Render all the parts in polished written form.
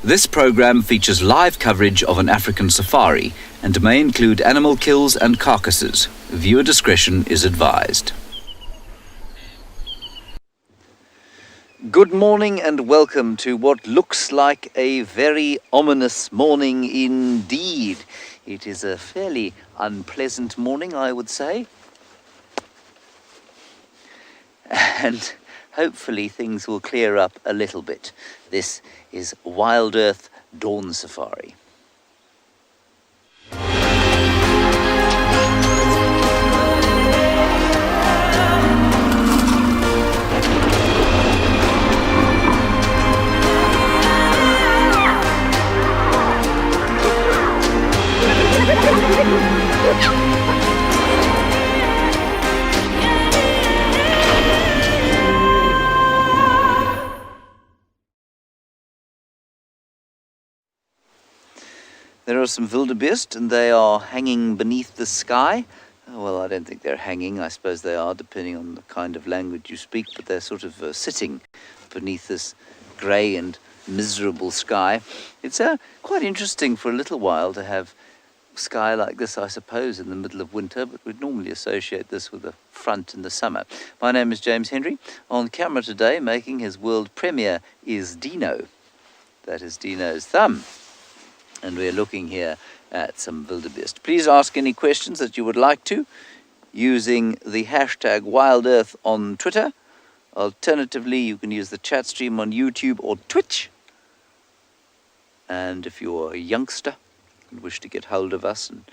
This program features live coverage of an African safari and may include animal kills and carcasses. Viewer discretion is advised. Good morning and welcome to what looks like a very ominous morning indeed. It is a fairly unpleasant morning, I would say. And hopefully things will clear up a little bit. This is Wild Earth Dawn Safari. There are some wildebeest and they are hanging beneath the sky. Well, I don't think they're hanging. I suppose they are, depending on the kind of language you speak, but they're sort of sitting beneath this grey and miserable sky. It's quite interesting for a little while to have sky like this, I suppose, in the middle of winter, but we'd normally associate this with the front in the summer. My name is James Henry. On camera today, making his world premiere, is Dino. That is Dino's thumb. And we're looking here at some wildebeest. Please ask any questions that you would like to using the hashtag WildEarth on Twitter. Alternatively, you can use the chat stream on YouTube or Twitch. And if you're a youngster and wish to get hold of us and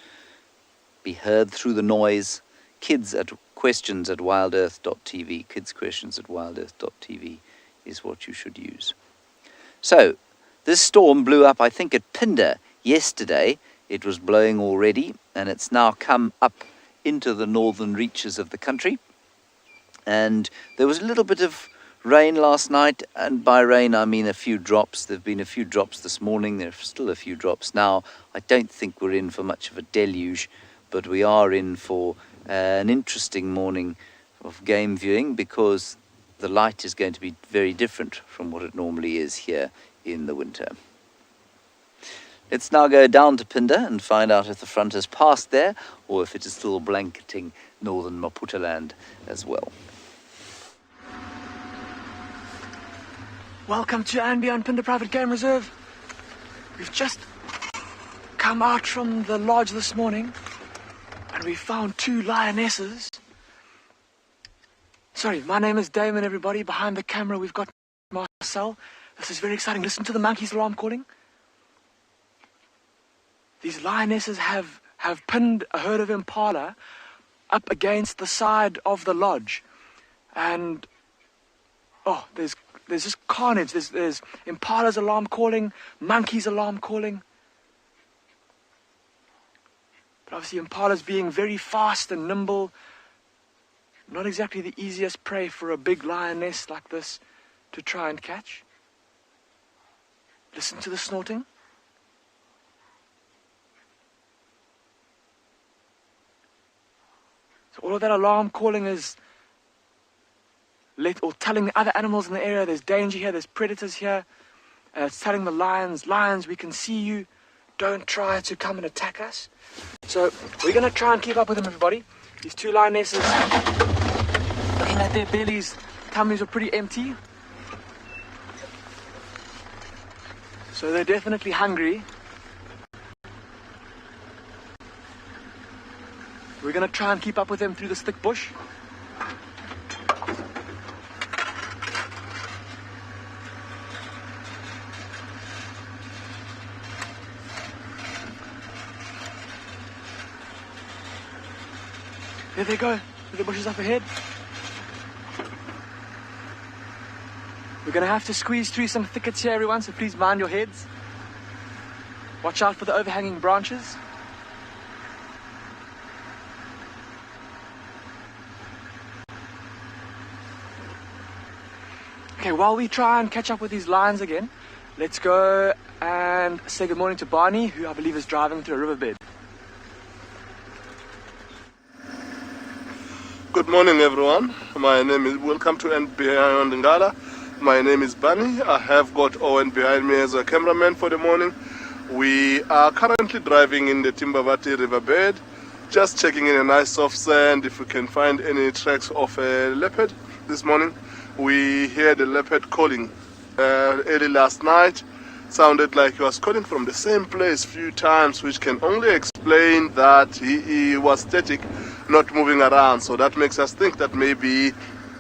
be heard through the noise, questions@wildearth.tv, kidsquestions@wildearth.tv is what you should use. So, this storm blew up, I think, at Phinda yesterday. It was blowing already, and it's now come up into the northern reaches of the country. And there was a little bit of rain last night, and by rain I mean a few drops. There have been a few drops this morning. There are still a few drops now. I don't think we're in for much of a deluge, but we are in for an interesting morning of game viewing, because the light is going to be very different from what it normally is here in the winter. Let's now go down to Phinda and find out if the front has passed there or if it is still blanketing northern Maputaland as well. Welcome to and beyond Phinda Private Game Reserve. We've just come out from the lodge this morning and we found two lionesses. Sorry, my name is Damon, everybody. Behind the camera we've got Marcel. This is very exciting. Listen to the monkey's alarm calling. These lionesses have pinned a herd of impala up against the side of the lodge. And, oh, there's just carnage. There's impala's alarm calling, monkey's alarm calling. But obviously impala's being very fast and nimble. Not exactly the easiest prey for a big lioness like this to try and catch. Listen to the snorting. So all of that alarm calling is telling the other animals in the area there's danger here, there's predators here. It's telling the lions, we can see you. Don't try to come and attack us. So we're going to try and keep up with them, everybody. These two lionesses, looking at their bellies, tummies are pretty empty. So they're definitely hungry. We're going to try and keep up with them through this thick bush. There they go. The bushes up ahead. We're going to have to squeeze through some thickets here, everyone, so please mind your heads. Watch out for the overhanging branches. Okay, while we try and catch up with these lions again, let's go and say good morning to Barney, who I believe is driving through a riverbed. Good morning, everyone. My name is, welcome to and beyond Ngala. My name is Bunny. I have got Owen behind me as a cameraman for the morning. We are currently driving in the Timbavati riverbed, just checking in a nice soft sand if we can find any tracks of a leopard this morning. We heard the leopard calling early last night. Sounded like he was calling from the same place few times, which can only explain that he was static, not moving around. So that makes us think that maybe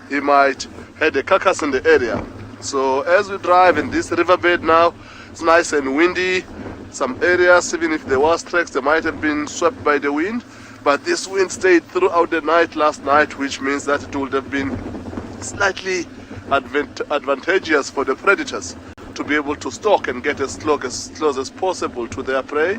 he might had a carcass in the area. So as we drive in this riverbed now, it's nice and windy. Some areas, even if there was tracks, they might have been swept by the wind. But this wind stayed throughout the night last night, which means that it would have been slightly advantageous for the predators to be able to stalk and get as close as possible to their prey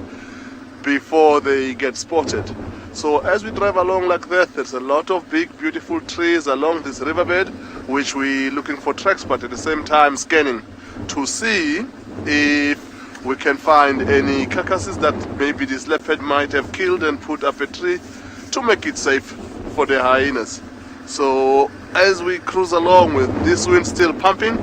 before they get spotted. So as we drive along like that, there's a lot of big beautiful trees along this riverbed, which we're looking for tracks, but at the same time scanning to see if we can find any carcasses that maybe this leopard might have killed and put up a tree to make it safe for the hyenas. So as we cruise along with this wind still pumping,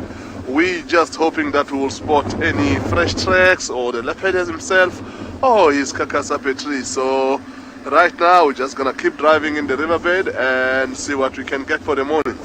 we just hoping that we will spot any fresh tracks or the leopard himself or his carcass up a tree. So right now we're just gonna keep driving in the riverbed and see what we can get for the morning.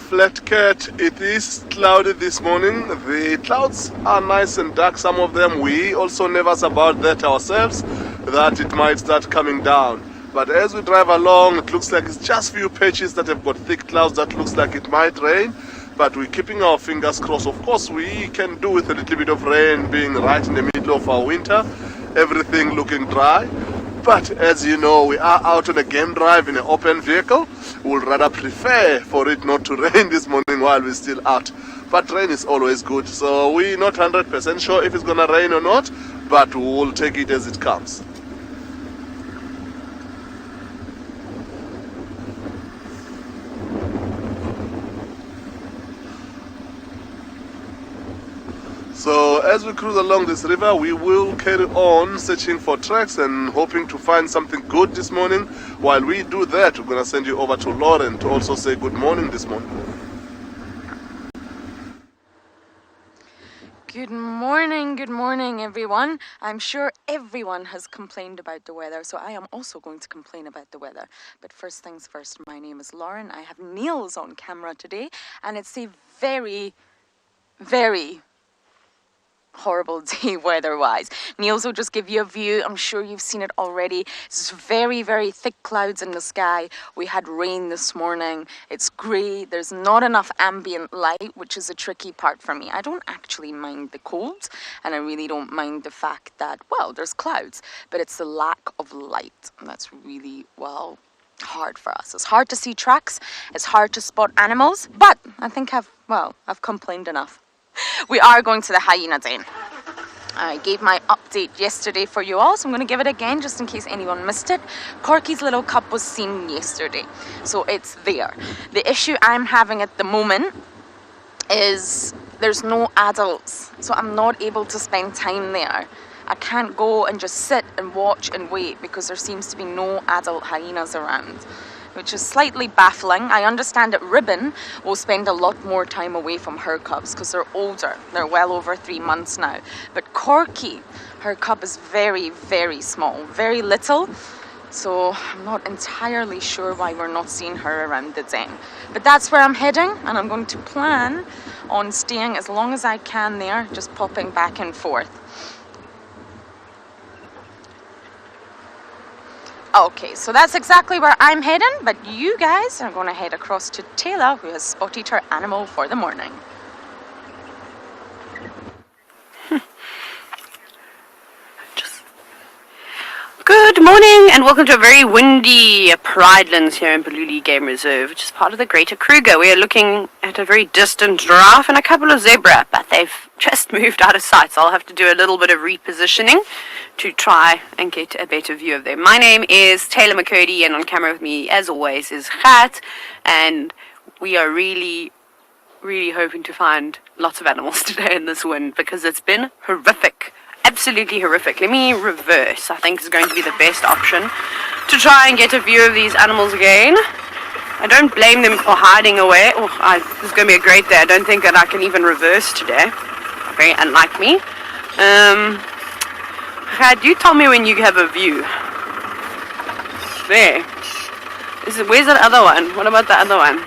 Flat Cat, it is cloudy this morning. The clouds are nice and dark, some of them. We also nervous about that ourselves, that it might start coming down. But as we drive along, it looks like it's just few patches that have got thick clouds that looks like it might rain. But we're keeping our fingers crossed. Of course, we can do with a little bit of rain being right in the middle of our winter, everything looking dry. But as you know, we are out on a game drive in an open vehicle. We'll rather prefer for it not to rain this morning while we're still out. But rain is always good. So we're not 100% sure if it's going to rain or not, but we'll take it as it comes. So as we cruise along this river, we will carry on searching for tracks and hoping to find something good this morning. While we do that, we're going to send you over to Lauren to also say good morning this morning. Good morning everyone. I'm sure everyone has complained about the weather, so I am also going to complain about the weather. But first things first, my name is Lauren. I have Niels on camera today, and it's a very, very horrible day weather-wise. Niels will just give you a view. I'm sure you've seen it already. It's very, very thick clouds in the sky. We had rain this morning. It's grey. There's not enough ambient light, which is a tricky part for me. I don't actually mind the cold, and I really don't mind the fact that, well, there's clouds, but it's the lack of light that's really, well, hard for us. It's hard to see tracks. It's hard to spot animals, but I think I've complained enough. We are going to the hyena den. I gave my update yesterday for you all, so I'm going to give it again just in case anyone missed it. Corky's little cub was seen yesterday, so it's there. The issue I'm having at the moment is there's no adults, so I'm not able to spend time there. I can't go and just sit and watch and wait because there seems to be no adult hyenas around, which is slightly baffling. I understand that Ribbon will spend a lot more time away from her cubs because they're older. They're well over 3 months now. But Corky, her cub is very, very small, very little. So I'm not entirely sure why we're not seeing her around the den. But that's where I'm heading, and I'm going to plan on staying as long as I can there, just popping back and forth. Okay, so that's exactly where I'm heading, but you guys are going to head across to Taylor, who has spotted her animal for the morning. Good morning and welcome to a very windy Pridelands here in Tswalu Game Reserve, which is part of the Greater Kruger. We are looking at a very distant giraffe and a couple of zebra, but they've just moved out of sight, so I'll have to do a little bit of repositioning to try and get a better view of them. My name is Taylor McCurdy, and on camera with me, as always, is Gert, and we are really hoping to find lots of animals today in this wind because it's been horrific. Absolutely horrific. Let me reverse. I think is going to be the best option to try and get a view of these animals again. I don't blame them for hiding away. This is going to be a great day. I don't think that I can even reverse today. Very unlike me. Do tell me when you have a view. There. Where's that other one? What about the other one?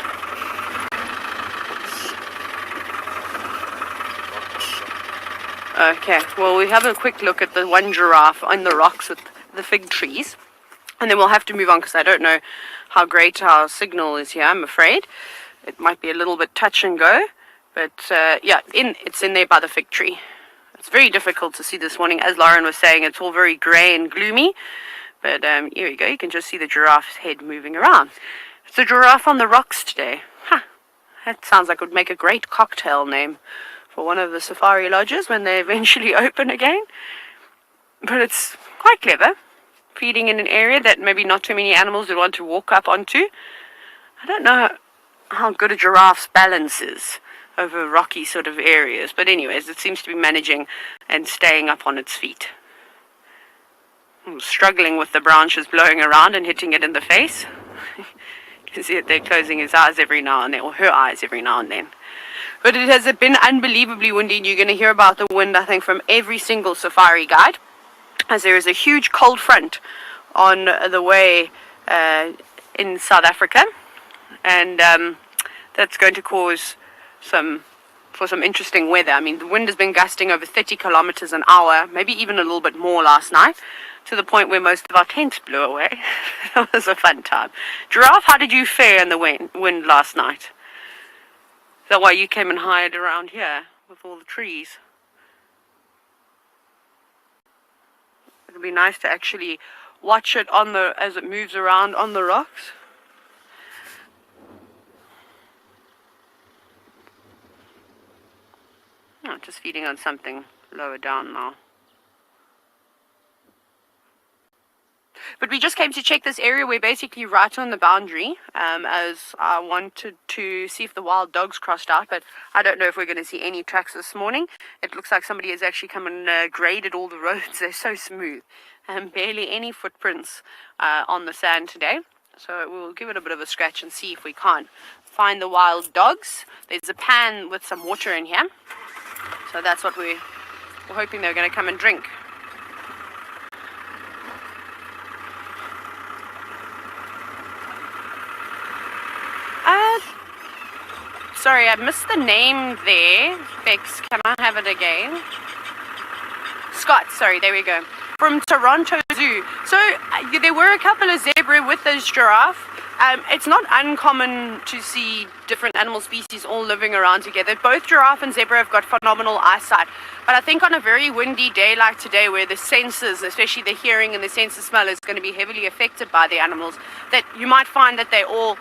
Okay, well, we have a quick look at the one giraffe on the rocks with the fig trees, and then we'll have to move on because I don't know how great our signal is here, I'm afraid. It might be a little bit touch and go, but yeah, it's in there by the fig tree. It's very difficult to see this morning. As Lauren was saying, it's all very grey and gloomy, but here we go, you can just see the giraffe's head moving around. It's a giraffe on the rocks today. That sounds like it would make a great cocktail name for one of the safari lodges when they eventually open again. But it's quite clever, feeding in an area that maybe not too many animals would want to walk up onto. I don't know how good a giraffe's balance is over rocky sort of areas, but anyways, it seems to be managing and staying up on its feet. Struggling with the branches blowing around and hitting it in the face. You can see it there closing his eyes every now and then, or her eyes every now and then. But it has been unbelievably windy, and you're going to hear about the wind, I think, from every single safari guide, as there is a huge cold front on the way in South Africa, and that's going to cause some interesting weather. I mean, the wind has been gusting over 30 kilometers an hour, maybe even a little bit more last night, to the point where most of our tents blew away. That was a fun time. Giraffe, how did you fare in the wind last night? Is that why you came and hired around here with all the trees? It'd be nice to actually watch it as it moves around on the rocks. Oh, just feeding on something lower down now. But we just came to check this area. We're basically right on the boundary, as I wanted to see if the wild dogs crossed out, but I don't know if we're going to see any tracks this morning. It looks like somebody has actually come and graded all the roads. They're so smooth, and barely any footprints on the sand today. So we'll give it a bit of a scratch and see if we can't find the wild dogs. There's a pan with some water in here, so that's what we're hoping they're going to come and drink. Sorry, I missed the name there. Bex, can I have it again? Scott, sorry, there we go. From Toronto Zoo. So there were a couple of zebra with this giraffe. It's not uncommon to see different animal species all living around together. Both giraffe and zebra have got phenomenal eyesight. But I think on a very windy day like today, where the senses, especially the hearing and the sense of smell, is going to be heavily affected by the animals, that you might find that they all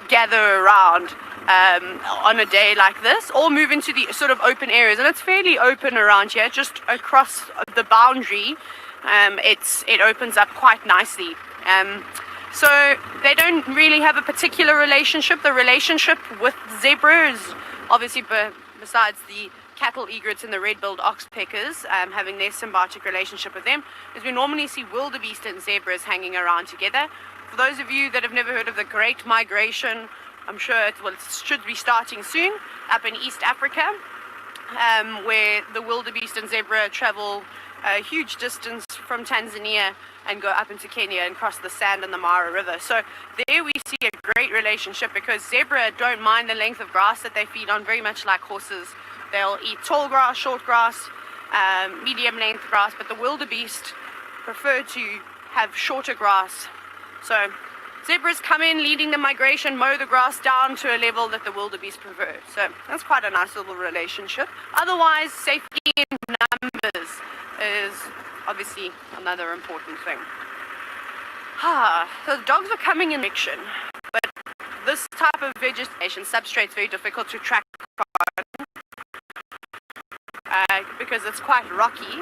gather around on a day like this, or move into the sort of open areas, and it's fairly open around here, just across the boundary. It opens up quite nicely, so they don't really have a particular relationship. The relationship with zebra is obviously, besides the cattle egrets and the red-billed oxpeckers having their symbiotic relationship with them, is we normally see wildebeest and zebras hanging around together. For those of you that have never heard of the Great Migration, I'm sure it should be starting soon, up in East Africa, where the wildebeest and zebra travel a huge distance from Tanzania and go up into Kenya and cross the sand and the Mara River. So there we see a great relationship, because zebra don't mind the length of grass that they feed on, very much like horses. They'll eat tall grass, short grass, medium length grass, but the wildebeest prefer to have shorter grass. So zebras come in, leading the migration, mow the grass down to a level that the wildebeest prefer. So that's quite a nice little relationship. Otherwise, safety in numbers is obviously another important thing. So the dogs are coming in action, but this type of vegetation substrate is very difficult to track on because it's quite rocky.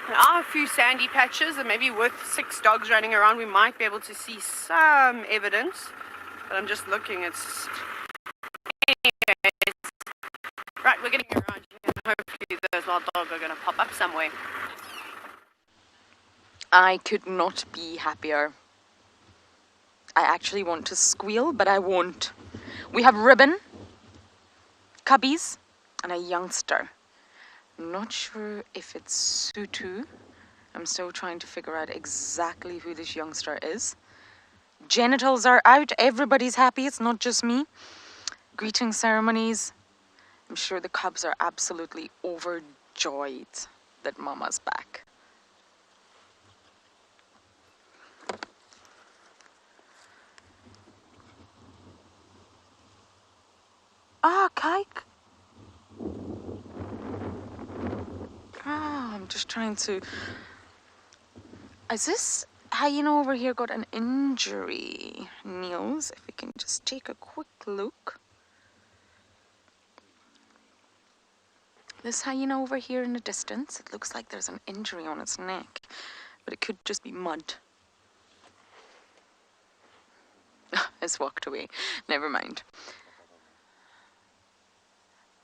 There are a few sandy patches, and maybe with 6 dogs running around we might be able to see some evidence, but I'm just looking. It's anyways. Right, we're getting around here, and hopefully those wild dogs are going to pop up somewhere. I could not be happier. I actually want to squeal, but I won't. We have Ribbon, cubbies, and a youngster. I'm not sure if it's Sutu. I'm still trying to figure out exactly who this youngster is. Genitals are out. Everybody's happy. It's not just me. Greeting ceremonies. I'm sure the cubs are absolutely overjoyed that Mama's back. Ah, kike. Ah, I'm just trying to... Is this hyena over here got an injury? Niels, if we can just take a quick look. This hyena over here in the distance, it looks like there's an injury on its neck, but it could just be mud. It's walked away. Never mind.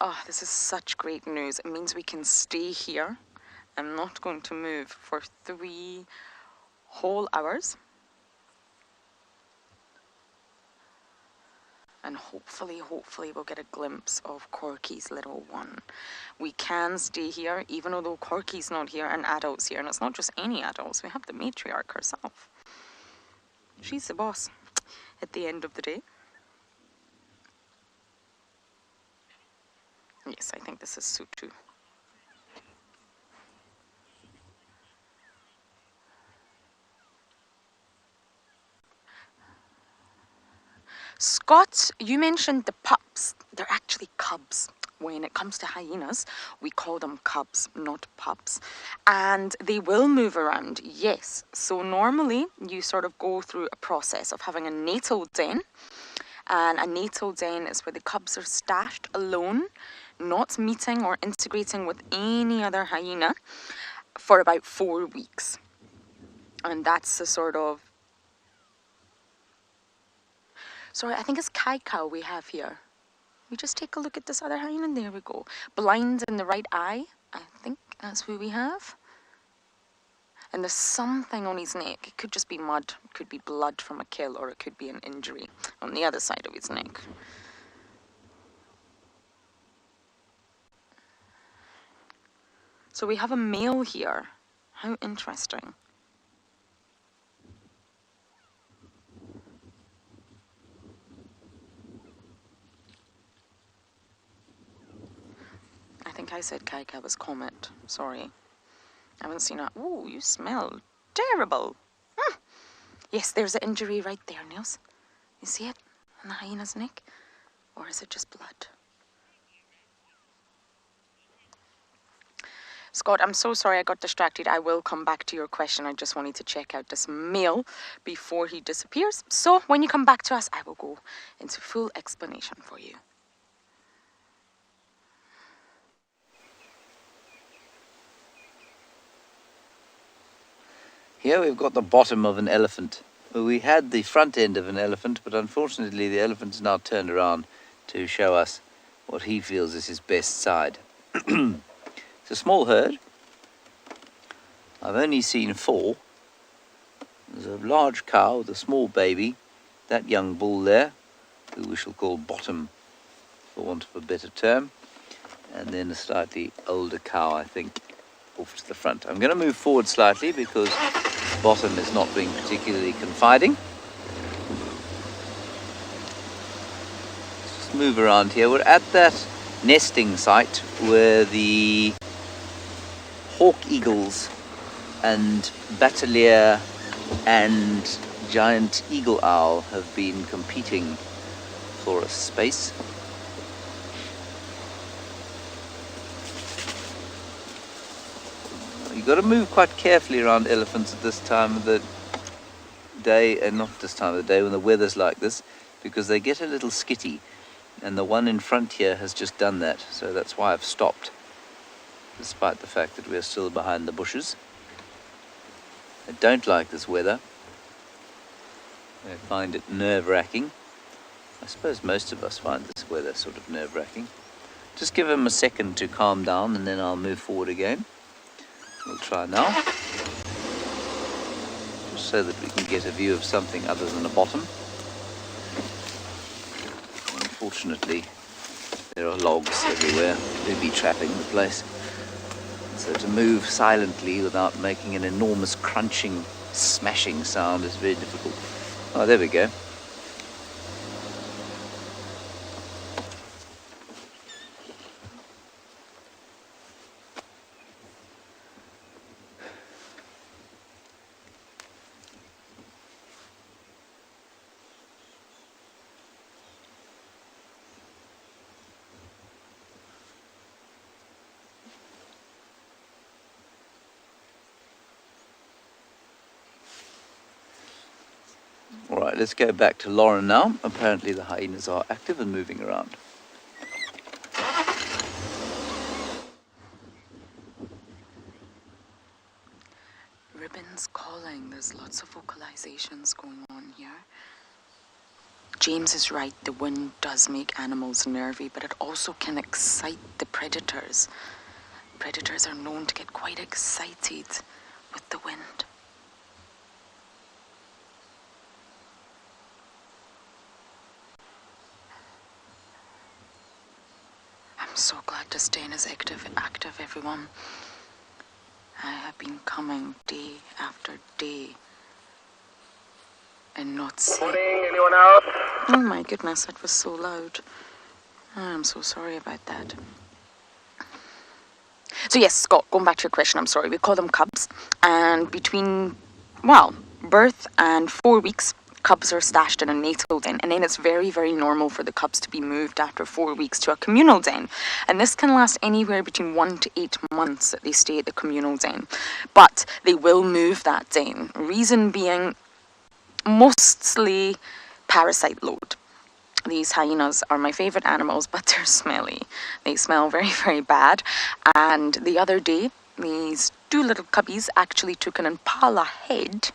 Oh, this is such great news. It means we can stay here. I'm not going to move for 3 whole hours. And hopefully we'll get a glimpse of Corky's little one. We can stay here, even though Corky's not here and adults here. And it's not just any adults. We have the matriarch herself. She's the boss at the end of the day. Yes, I think this is Sutu. Scott, you mentioned the pups. They're actually cubs. When it comes to hyenas, we call them cubs, not pups. And they will move around, yes. So normally, you sort of go through a process of having a natal den. And a natal den is where the cubs are stashed alone, not meeting or integrating with any other hyena for about 4 weeks. And that's the sort of... Sorry, I think it's Kaikau we have here. We just take a look at this other hyena, and there we go. Blind in the right eye, I think that's who we have. And there's something on his neck. It could just be mud, it could be blood from a kill, or it could be an injury on the other side of his neck. So we have a male here. How interesting. I think I said Kaika was Comet. Sorry. I haven't seen that. Ooh, you smell terrible. Yes, there's an injury right there, Niels. You see it on the hyena's neck? Or is it just blood? Scott, I'm so sorry I got distracted. I will come back to your question. I just wanted to check out this male before he disappears. So when you come back to us, I will go into full explanation for you. Here we've got the bottom of an elephant. We had the front end of an elephant, but unfortunately the elephant's now turned around to show us what he feels is his best side. It's a small herd. I've only seen 4. There's a large cow with a small baby, that young bull there, who we shall call Bottom, for want of a better term, and then a slightly older cow, I think, off to the front. I'm going to move forward slightly because Bottom is not being particularly confiding. Let's just move around here. We're at that nesting site where the hawk eagles and battalier and giant eagle owl have been competing for a space. You've got to move quite carefully around elephants at this time of the day, and not this time of the day when the weather's like this, because they get a little skitty, and the one in front here has just done that, so that's why I've stopped, despite the fact that we're still behind the bushes. I don't like this weather. I find it nerve-wracking. I suppose most of us find this weather sort of nerve-wracking. Just give him a second to calm down, and then I'll move forward again. We'll try now, just so that we can get a view of something other than a bottom. Unfortunately, there are logs everywhere, booby trapping the place. So to move silently without making an enormous crunching, smashing sound is very difficult. Oh, there we go. Alright, let's go back to Lauren now. Apparently the hyenas are active and moving around. Ribbon's calling. There's lots of vocalizations going on here. James is right, the wind does make animals nervy, but it also can excite the predators. Predators are known to get quite excited with the wind. I'm so glad to stay as active, everyone. I have been coming day after day and not seeing. Morning, anyone out? Oh my goodness, that was so loud. I'm so sorry about that. So yes, Scott, going back to your question, I'm sorry. We call them cubs. And between, well, birth and 4 weeks, cubs are stashed in a natal den, and then it's very, very normal for the cubs to be moved after 4 weeks to a communal den. And this can last anywhere between 1 to 8 months that they stay at the communal den. But they will move that den. Reason being, mostly parasite load. These hyenas are my favorite animals, but they're smelly. They smell very, very bad. And the other day, these two little cubbies actually took an impala head,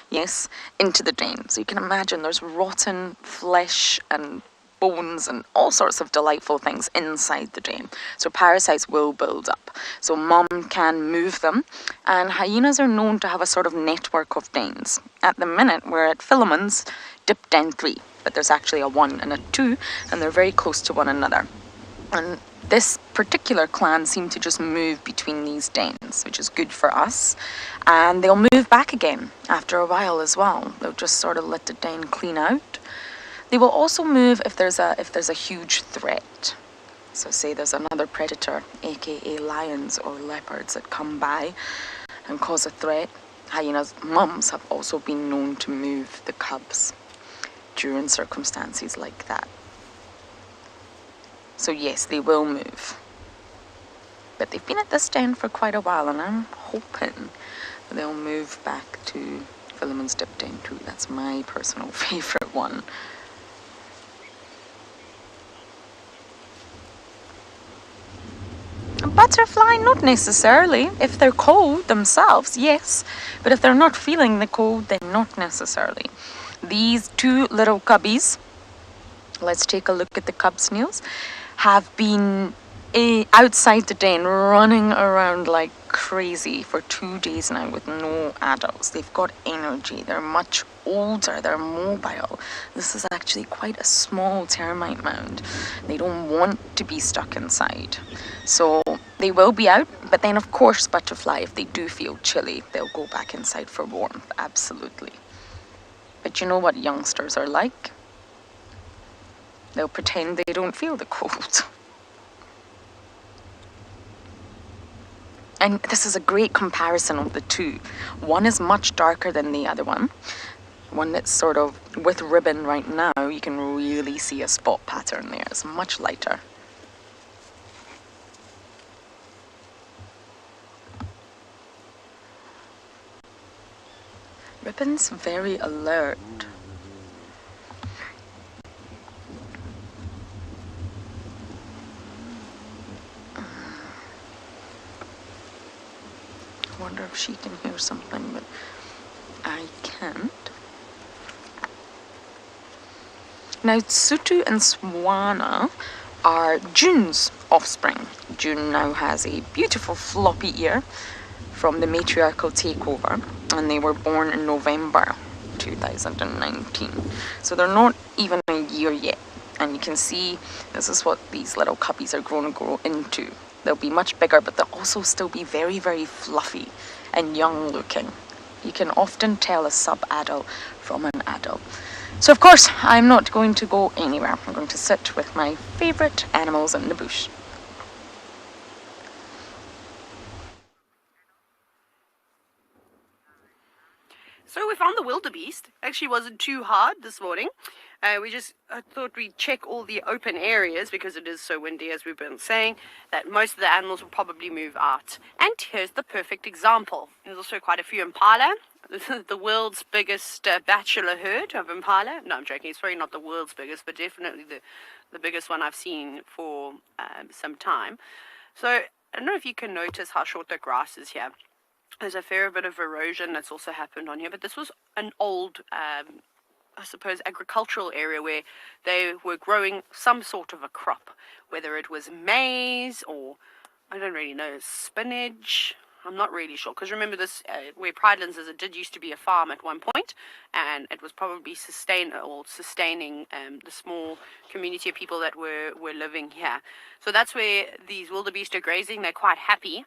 yes, into the den. So you can imagine there's rotten flesh and bones and all sorts of delightful things inside the den. So parasites will build up. So mom can move them. And hyenas are known to have a sort of network of dens. At the minute, we're at Philemon's Dip Den 3. But there's actually a 1 and a 2, and they're very close to one another. And this particular clan seem to just move between these dens, which is good for us. And they'll move back again after a while as well. They'll just sort of let the den clean out. They will also move if there's a huge threat. So say there's another predator, aka lions or leopards, that come by and cause a threat. Hyenas' mums have also been known to move the cubs during circumstances like that. So yes, they will move. But they've been at this den for quite a while, and I'm hoping they'll move back to Philemon's Dip Den 2. That's my personal favorite one. A butterfly, not necessarily. If they're cold themselves, yes. But if they're not feeling the cold, then not necessarily. These two little cubbies, let's take a look at the cub snails, have been outside the den running around like crazy for 2 days now with no adults. They've got energy, they're much older, they're mobile. This is actually quite a small termite mound. They don't want to be stuck inside. So they will be out, but then of course, butterfly, if they do feel chilly, they'll go back inside for warmth, absolutely. But you know what youngsters are like? They'll pretend they don't feel the cold. And this is a great comparison of the two. One is much darker than the other one. One that's sort of with ribbon right now, you can really see a spot pattern there. It's much lighter. Ribbon's very alert. I wonder if she can hear something, but I can't. Now, Sutu and Swana are June's offspring. June now has a beautiful floppy ear from the matriarchal takeover, and they were born in November 2019. So they're not even a year yet. And you can see this is what these little cuppies are going to grow into. They'll be much bigger, but they'll also still be very, very fluffy and young looking. You can often tell a sub-adult from an adult. So of course, I'm not going to go anywhere. I'm going to sit with my favourite animals in the bush. So we found the wildebeest. Actually wasn't too hard this morning. I thought we'd check all the open areas because it is so windy, as we've been saying, that most of the animals will probably move out. And here's the perfect example. There's also quite a few impala. This is the world's biggest bachelor herd of impala. No, I'm joking. It's probably not the world's biggest, but definitely the biggest one I've seen for some time. So I don't know if you can notice how short the grass is here. There's a fair bit of erosion that's also happened on here, but this was an old, I suppose, agricultural area where they were growing some sort of a crop, whether it was maize or, I don't really know, spinach. I'm not really sure, because remember this, where Pridelands is, it did used to be a farm at one point, and it was probably sustaining the small community of people that were living here. So that's where these wildebeest are grazing. They're quite happy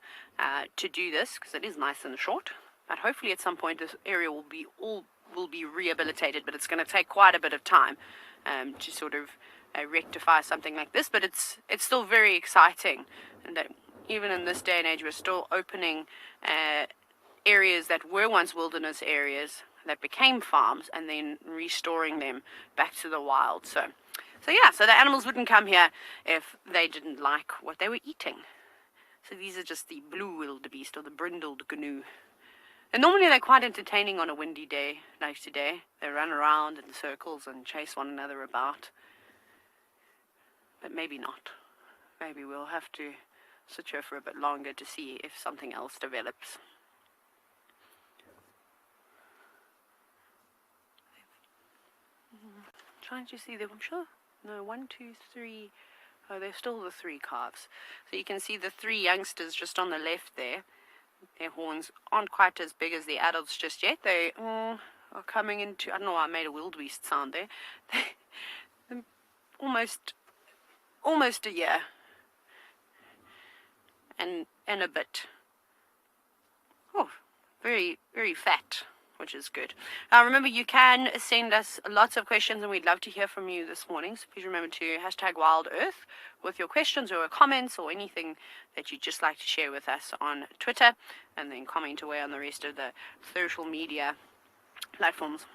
to do this, because it is nice and short. But hopefully at some point this area will be rehabilitated, but it's going to take quite a bit of time to sort of rectify something like this. But it's still very exciting, and that even in this day and age, we're still opening areas that were once wilderness areas that became farms, and then restoring them back to the wild. So the animals wouldn't come here if they didn't like what they were eating. So these are just the blue wildebeest, or the brindled gnu. And normally they're quite entertaining on a windy day like today. They run around in circles and chase one another about. But maybe not. Maybe we'll have to sit here for a bit longer to see if something else develops. Trying to see them, I'm sure. No, 1, 2, 3. Oh, they're still the 3 calves. So you can see the 3 youngsters just on the left there. Their horns aren't quite as big as the adults just yet. They are coming into, I don't know why I made a wildebeest sound there. They're almost a year. And a bit. Oh, very, very fat, which is good. Remember, you can send us lots of questions, and we'd love to hear from you this morning. So please remember to #WildEarth with your questions or comments or anything that you'd just like to share with us on Twitter, and then comment away on the rest of the social media platforms.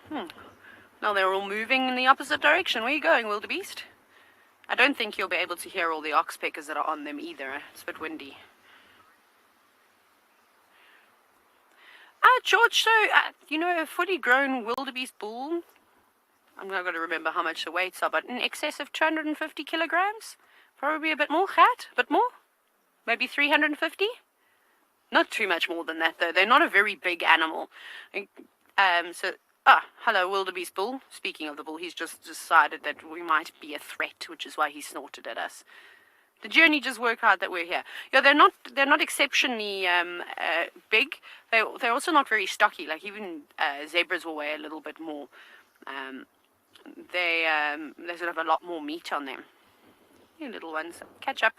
Now they're all moving in the opposite direction. Where are you going, wildebeest? I don't think you'll be able to hear all the oxpeckers that are on them either. It's a bit windy. George, so, a fully grown wildebeest bull, I'm not going to remember how much the weights are, but in excess of 250 kilograms? Probably a bit more, Kat? A bit more? Maybe 350? Not too much more than that, though. They're not a very big animal. Hello, wildebeest bull. Speaking of the bull, he's just decided that we might be a threat, which is why he snorted at us. The journey just worked out that we're here. Yeah, they're not exceptionally big. They're also not very stocky. Like even zebras will weigh a little bit more. They sort of have a lot more meat on them. You little ones, catch up.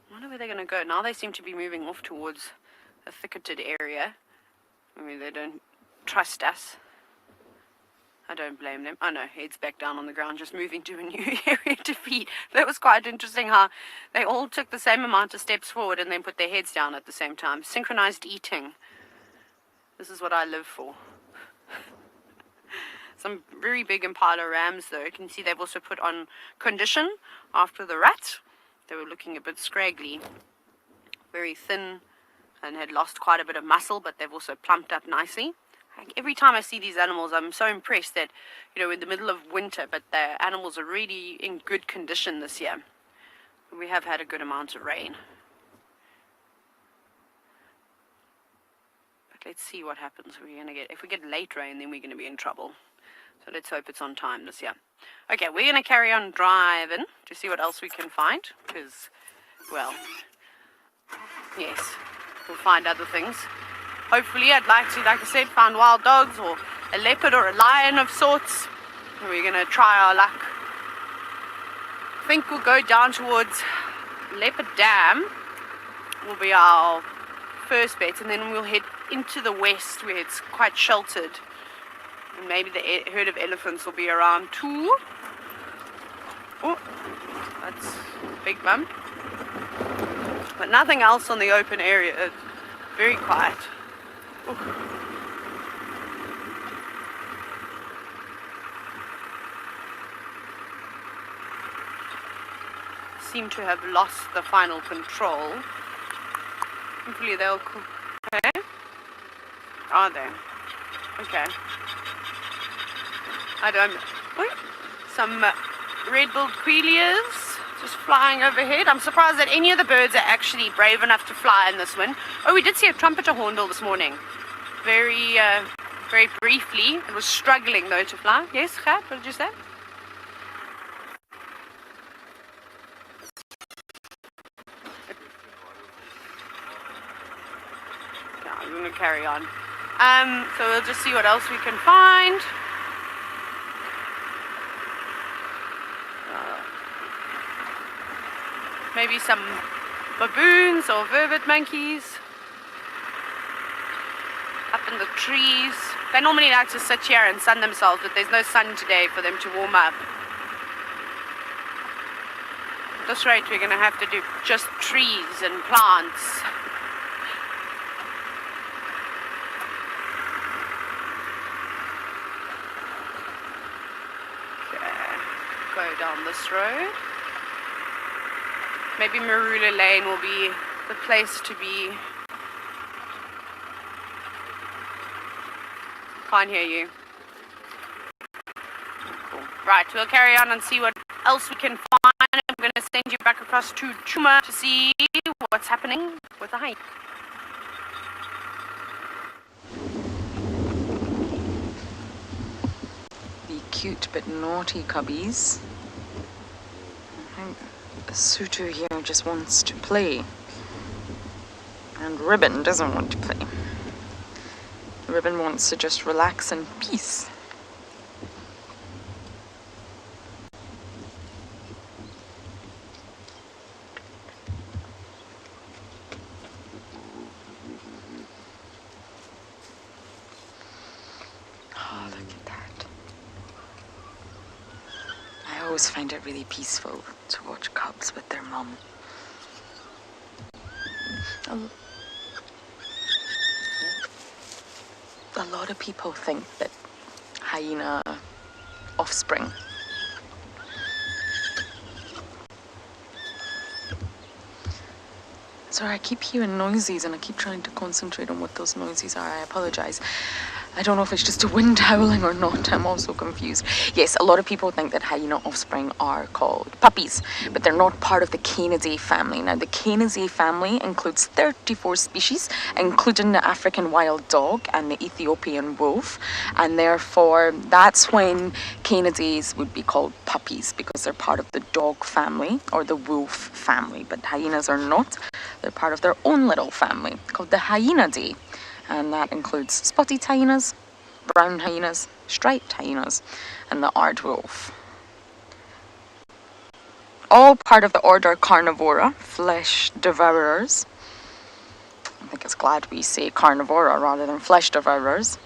I wonder where they're going to go. Now they seem to be moving off towards a thicketed area. Maybe they don't trust us. I don't blame them. Oh no, heads back down on the ground, just moving to a new area to feed. That was quite interesting how they all took the same amount of steps forward and then put their heads down at the same time. Synchronized eating. This is what I live for. Some very big impala rams though. You can see they've also put on condition after the rat. They were looking a bit scraggly. very thin and had lost quite a bit of muscle, but they've also plumped up nicely. Like, every time I see these animals, I'm so impressed that, we're in the middle of winter, but the animals are really in good condition this year. We have had a good amount of rain. But let's see what happens. If we get late rain, then we're going to be in trouble. So let's hope it's on time this year. Okay, we're going to carry on driving to see what else we can find. Because, well, yes, we'll find other things. Hopefully, I'd like to, like I said, find wild dogs or a leopard or a lion of sorts. We're going to try our luck. I think we'll go down towards Leopard Dam. Will be our first bet, and then we'll head into the west where it's quite sheltered. And maybe the herd of elephants will be around too. Oh, that's a big bump. But nothing else on the open area. It's very quiet. Ooh. Seem to have lost the final control. Hopefully they'll... Okay. Are they? Okay. I don't... Wait. Some red-billed quailias just flying overhead. I'm surprised that any of the birds are actually brave enough to fly in this wind. Oh, we did see a trumpeter hornbill this morning. Very briefly. It was struggling, though, to fly. Yes, Gert, what did you say? Yeah, I'm going to carry on. So we'll just see what else we can find. Maybe some baboons or vervet monkeys up in the trees. They normally like to sit here and sun themselves, but there's no sun today for them to warm up. At this rate, we're going to have to do just trees and plants. Okay, go down this road. Maybe Marula Lane will be the place to be. Can't hear you. Cool. Right, we'll carry on and see what else we can find. I'm going to send you back across to Chuma to see what's happening with the hike. The cute but naughty cubbies. Sutu here just wants to play, and Ribbon doesn't want to play. Ribbon wants to just relax in peace. Oh, look at that. I always find it really peaceful to watch cubs with their mum. A lot of people think that hyena offspring Sorry, I keep hearing noises and I keep trying to concentrate on what those noises are. I apologize. I don't know if it's just a wind howling or not. I'm also confused. Yes, a lot of people think that hyena offspring are called puppies, but they're not part of the Canidae family. Now, the Canidae family includes 34 species, including the African wild dog and the Ethiopian wolf, and therefore that's when Canidaes would be called puppies, because they're part of the dog family or the wolf family, but hyenas are not. They're part of their own little family called the Hyaenidae. And that includes spotted hyenas, brown hyenas, striped hyenas, and the aardwolf. All part of the order Carnivora, flesh devourers. I think it's glad we say carnivora rather than flesh devourers.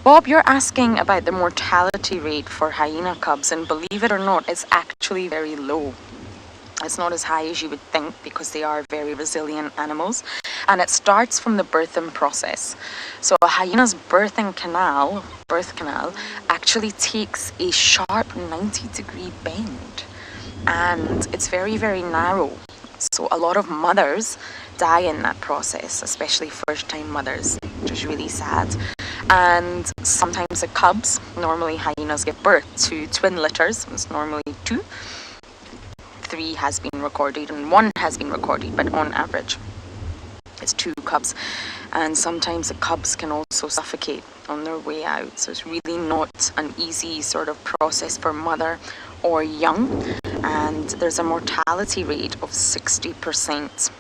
Bob, you're asking about the mortality rate for hyena cubs, and believe it or not, it's actually very low. It's not as high as you would think because they are very resilient animals, and it starts from the birthing process. So a hyena's birth canal actually takes a sharp 90-degree bend. and it's very, very narrow. So a lot of mothers die in that process, especially first-time mothers, which is really sad. And sometimes the cubs, normally hyenas give birth to twin litters. It's normally 2. 3 has been recorded and 1 has been recorded, but on average it's 2 cubs. And sometimes the cubs can also suffocate on their way out. So it's really not an easy sort of process for mother or young. And there's a mortality rate of 60%.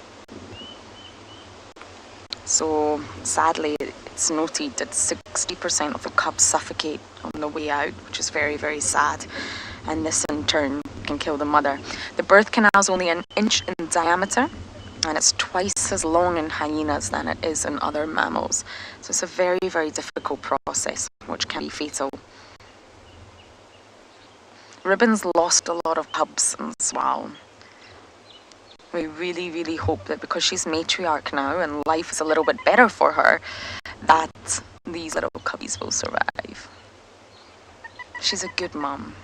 So sadly, it's noted that 60% of the cubs suffocate on the way out, which is very, very sad. And this in turn can kill the mother. The birth canal is only 1 inch in diameter, and it's twice as long in hyenas than it is in other mammals. So it's a very, very difficult process, which can be fatal. Ribbon's lost a lot of cubs in Tswalu. We really, really hope that because she's matriarch now and life is a little bit better for her, that these little cubbies will survive. She's a good mum.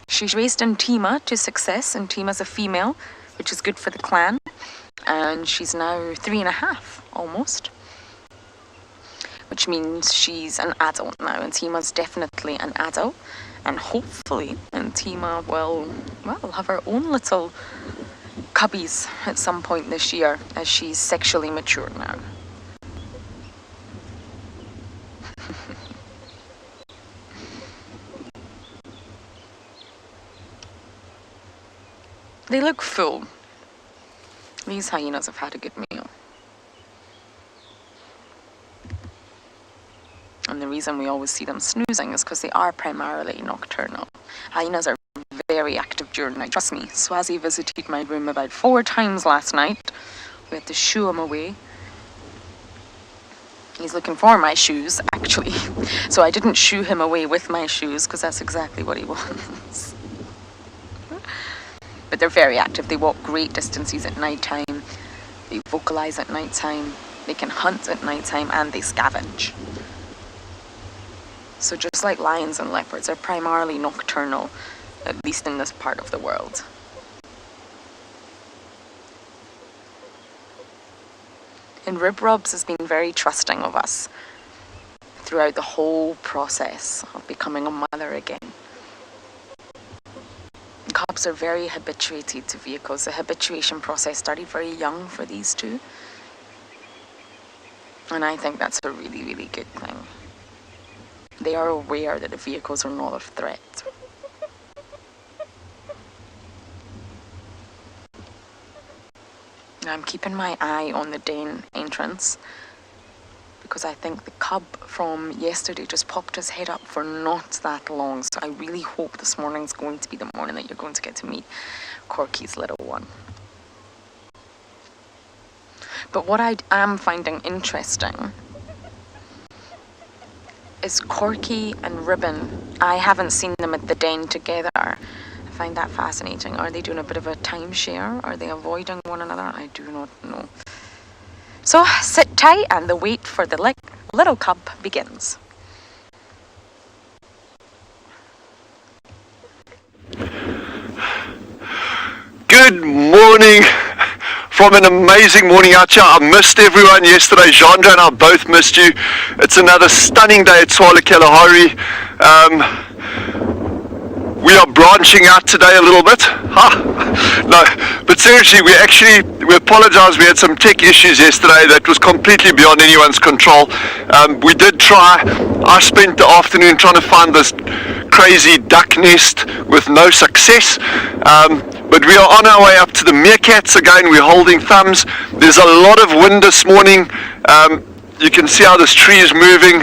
She's raised in Tima to success, and Tima's a female, which is good for the clan. And she's now 3.5, almost. Which means she's an adult now, and Tima's definitely an adult. And hopefully, Tima will, well, have her own little cubbies at some point this year, as she's sexually mature now. They look full. These hyenas have had a good meal. And the reason we always see them snoozing is because they are primarily nocturnal. Hyenas are very active during the night. Trust me, Swazi visited my room about 4 times last night. We had to shoo him away. He's looking for my shoes, actually. So I didn't shoo him away with my shoes, because that's exactly what he wants. But they're very active. They walk great distances at night time. They vocalize at night time. They can hunt at night time, and they scavenge. So just like lions and leopards, they're primarily nocturnal, at least in this part of the world. And Rib Rubs has been very trusting of us throughout the whole process of becoming a mother again. Cubs are very habituated to vehicles. The habituation process started very young for these 2. And I think that's a really, really good thing. They are aware that the vehicles are not a threat. I'm keeping my eye on the den entrance, because I think the cub from yesterday just popped his head up for not that long. So I really hope this morning's going to be the morning that you're going to get to meet Corky's little one. But what I am finding interesting is Corky and Ribbon. I haven't seen them at the den together. I find that fascinating. Are they doing a bit of a timeshare? Are they avoiding one another? I do not know. So sit tight and the wait for the little cub begins. Good morning from an amazing morning out here. I missed everyone yesterday. Jandra and I both missed you. It's another stunning day at Tswalu Kalahari. We are branching out today a little bit. No, but seriously, we apologize. We had some tech issues yesterday that was completely beyond anyone's control. We did try. I spent the afternoon trying to find this crazy duck nest with no success. But we are on our way up to the meerkats again. We're holding thumbs. There's a lot of wind this morning. You can see how this tree is moving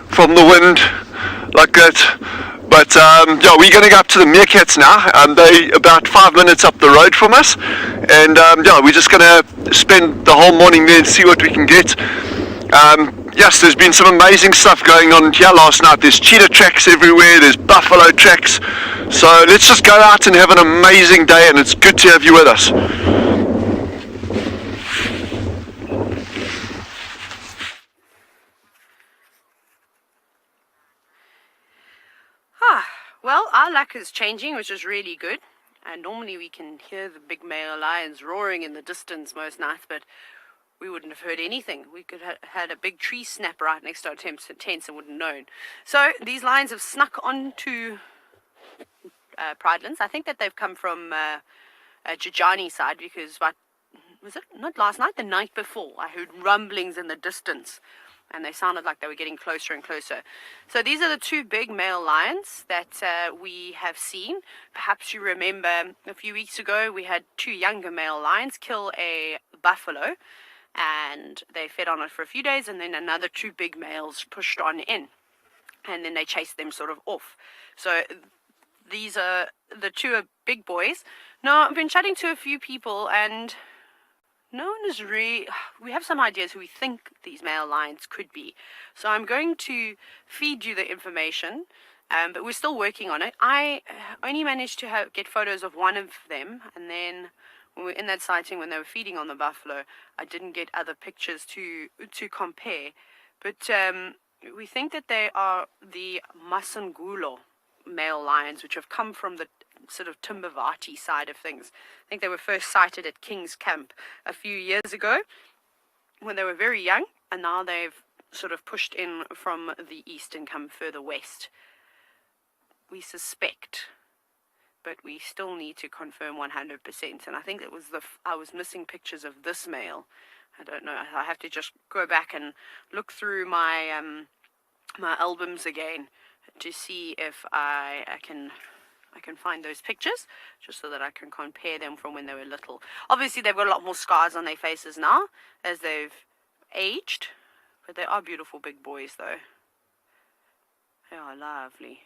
from the wind like that. But yeah, we're going to go up to the meerkats now. They're about 5 minutes up the road from us. And yeah, we're just going to spend the whole morning there and see what we can get. Yes, there's been some amazing stuff going on here last night. There's cheetah tracks everywhere. There's buffalo tracks. So let's just go out and have an amazing day, and it's good to have you with us. Well, our luck track is changing, which is really good. And normally we can hear the big male lions roaring in the distance most nights, but we wouldn't have heard anything. We could have had a big tree snap right next to our tents and wouldn't known. So these lions have snuck onto Pridelands. I think that they've come from Jajani side, because was it not last night, the night before, I heard rumblings in the distance, and they sounded like they were getting closer and closer. So these are the two big male lions that we have seen. Perhaps you remember a few weeks ago we had two younger male lions kill a buffalo, and they fed on it for a few days, and then another two big males pushed on in, and then they chased them sort of off. So these are the two big boys. Now, I've been chatting to a few people, and no one is really... We have some ideas who we think these male lions could be. So I'm going to feed you the information, but we're still working on it. I only managed to get photos of one of them, and then when we were in that sighting when they were feeding on the buffalo, I didn't get other pictures to compare. But we think that they are the Masangulo male lions, which have come from the sort of Timbavati side of things. I think they were first sighted at King's Camp a few years ago when they were very young, and now they've sort of pushed in from the east and come further west. We suspect, but we still need to confirm 100%. And I think it was I was missing pictures of this male. I don't know. I have to just go back and look through my my albums again to see if I can find those pictures, just so that I can compare them from when they were little. Obviously, they've got a lot more scars on their faces now as they've aged, but they are beautiful big boys, though. They are lovely.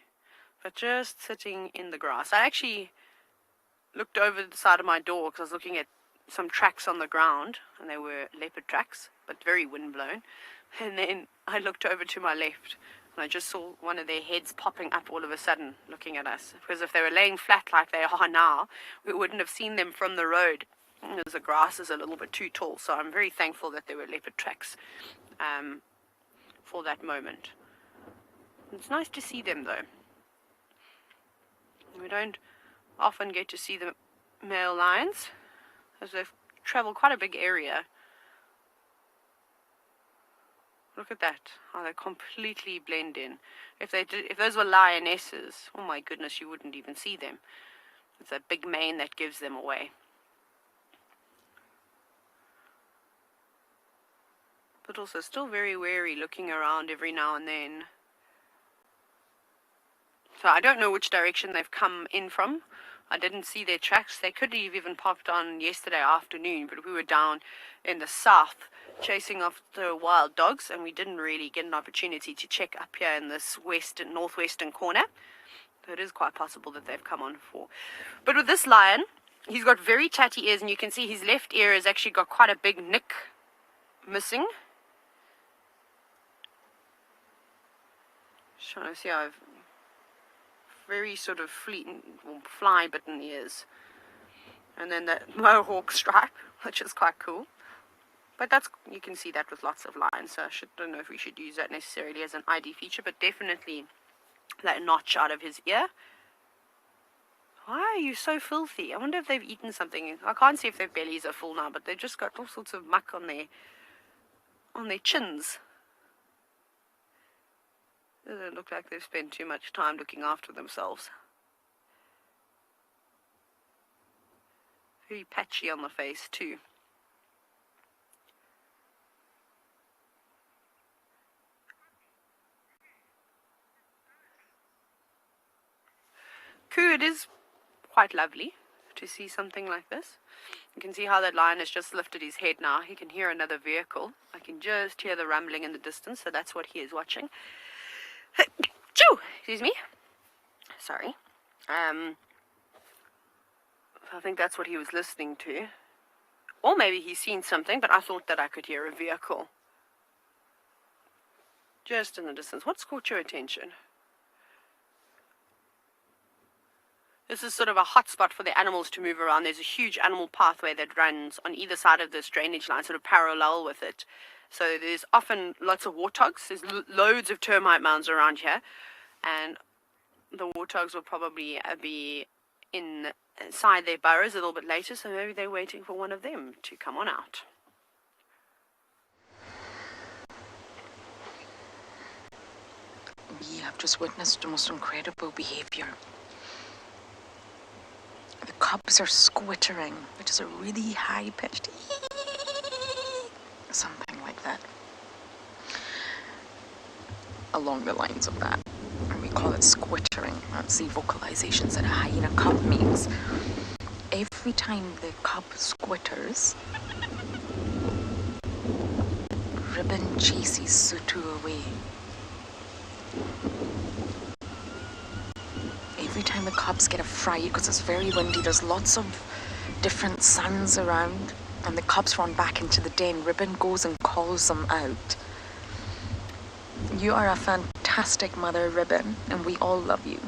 But just sitting in the grass. I actually looked over the side of my door because I was looking at some tracks on the ground, and they were leopard tracks, but very windblown. And then I looked over to my left, and I just saw one of their heads popping up all of a sudden, looking at us. Because if they were laying flat like they are now, we wouldn't have seen them from the road, because the grass is a little bit too tall. So I'm very thankful that there were leopard tracks for that moment. It's nice to see them, though. We don't often get to see the male lions, as they've traveled quite a big area. Look at that, how they completely blend in. If those were lionesses, oh my goodness, you wouldn't even see them. It's that big mane that gives them away. But also still very wary, looking around every now and then. So I don't know which direction they've come in from. I didn't see their tracks. They could have even popped on yesterday afternoon, but we were down in the south chasing after wild dogs, and we didn't really get an opportunity to check up here in this northwestern corner. So it is quite possible that they've come on before. But with this lion, he's got very tatty ears, and you can see his left ear has actually got quite a big nick missing. Just trying to see how I've very sort of fly-bitten ears. And then that mohawk stripe, which is quite cool. But you can see that with lots of lions, so I don't know if we should use that necessarily as an ID feature, but definitely that notch out of his ear. Why are you so filthy? I wonder if they've eaten something. I can't see if their bellies are full now, but they've just got all sorts of muck on their chins. Doesn't look like they've spent too much time looking after themselves. Very patchy on the face too. Cool, it is quite lovely to see something like this. You can see how that lion has just lifted his head now. He can hear another vehicle. I can just hear the rumbling in the distance, so that's what he is watching. Excuse me. Sorry. I think that's what he was listening to. Or maybe he's seen something, but I thought that I could hear a vehicle. Just in the distance. What's caught your attention? This is sort of a hot spot for the animals to move around. There's a huge animal pathway that runs on either side of this drainage line, sort of parallel with it. So there's often lots of warthogs. There's loads of termite mounds around here. And the warthogs will probably be inside their burrows a little bit later, so maybe they're waiting for one of them to come on out. We have just witnessed the most incredible behavior. The cubs are squittering, which is a really high-pitched something like that. Along the lines of that. And we call it squittering. That's the vocalizations that a hyena cub makes. Every time the cub squitters, Ribbon chases Sutu away. Every time the cubs get a fright, because it's very windy, there's lots of different suns around, and the cubs run back into the den, Ribbon goes and calls them out. You are a fantastic mother, Ribbon, and we all love you.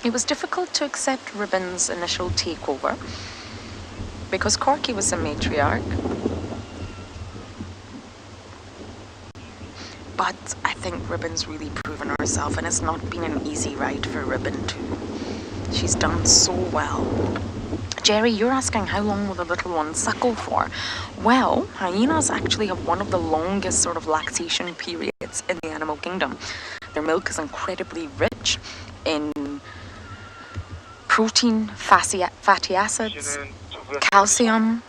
It was difficult to accept Ribbon's initial takeover because Corky was the matriarch. But I think Ribbon's really proven herself, and it's not been an easy ride for Ribbon too. She's done so well. Jerry, you're asking how long will the little one suckle for? Well, hyenas actually have one of the longest sort of lactation periods in the animal kingdom. Their milk is incredibly rich in protein, fatty acids, calcium,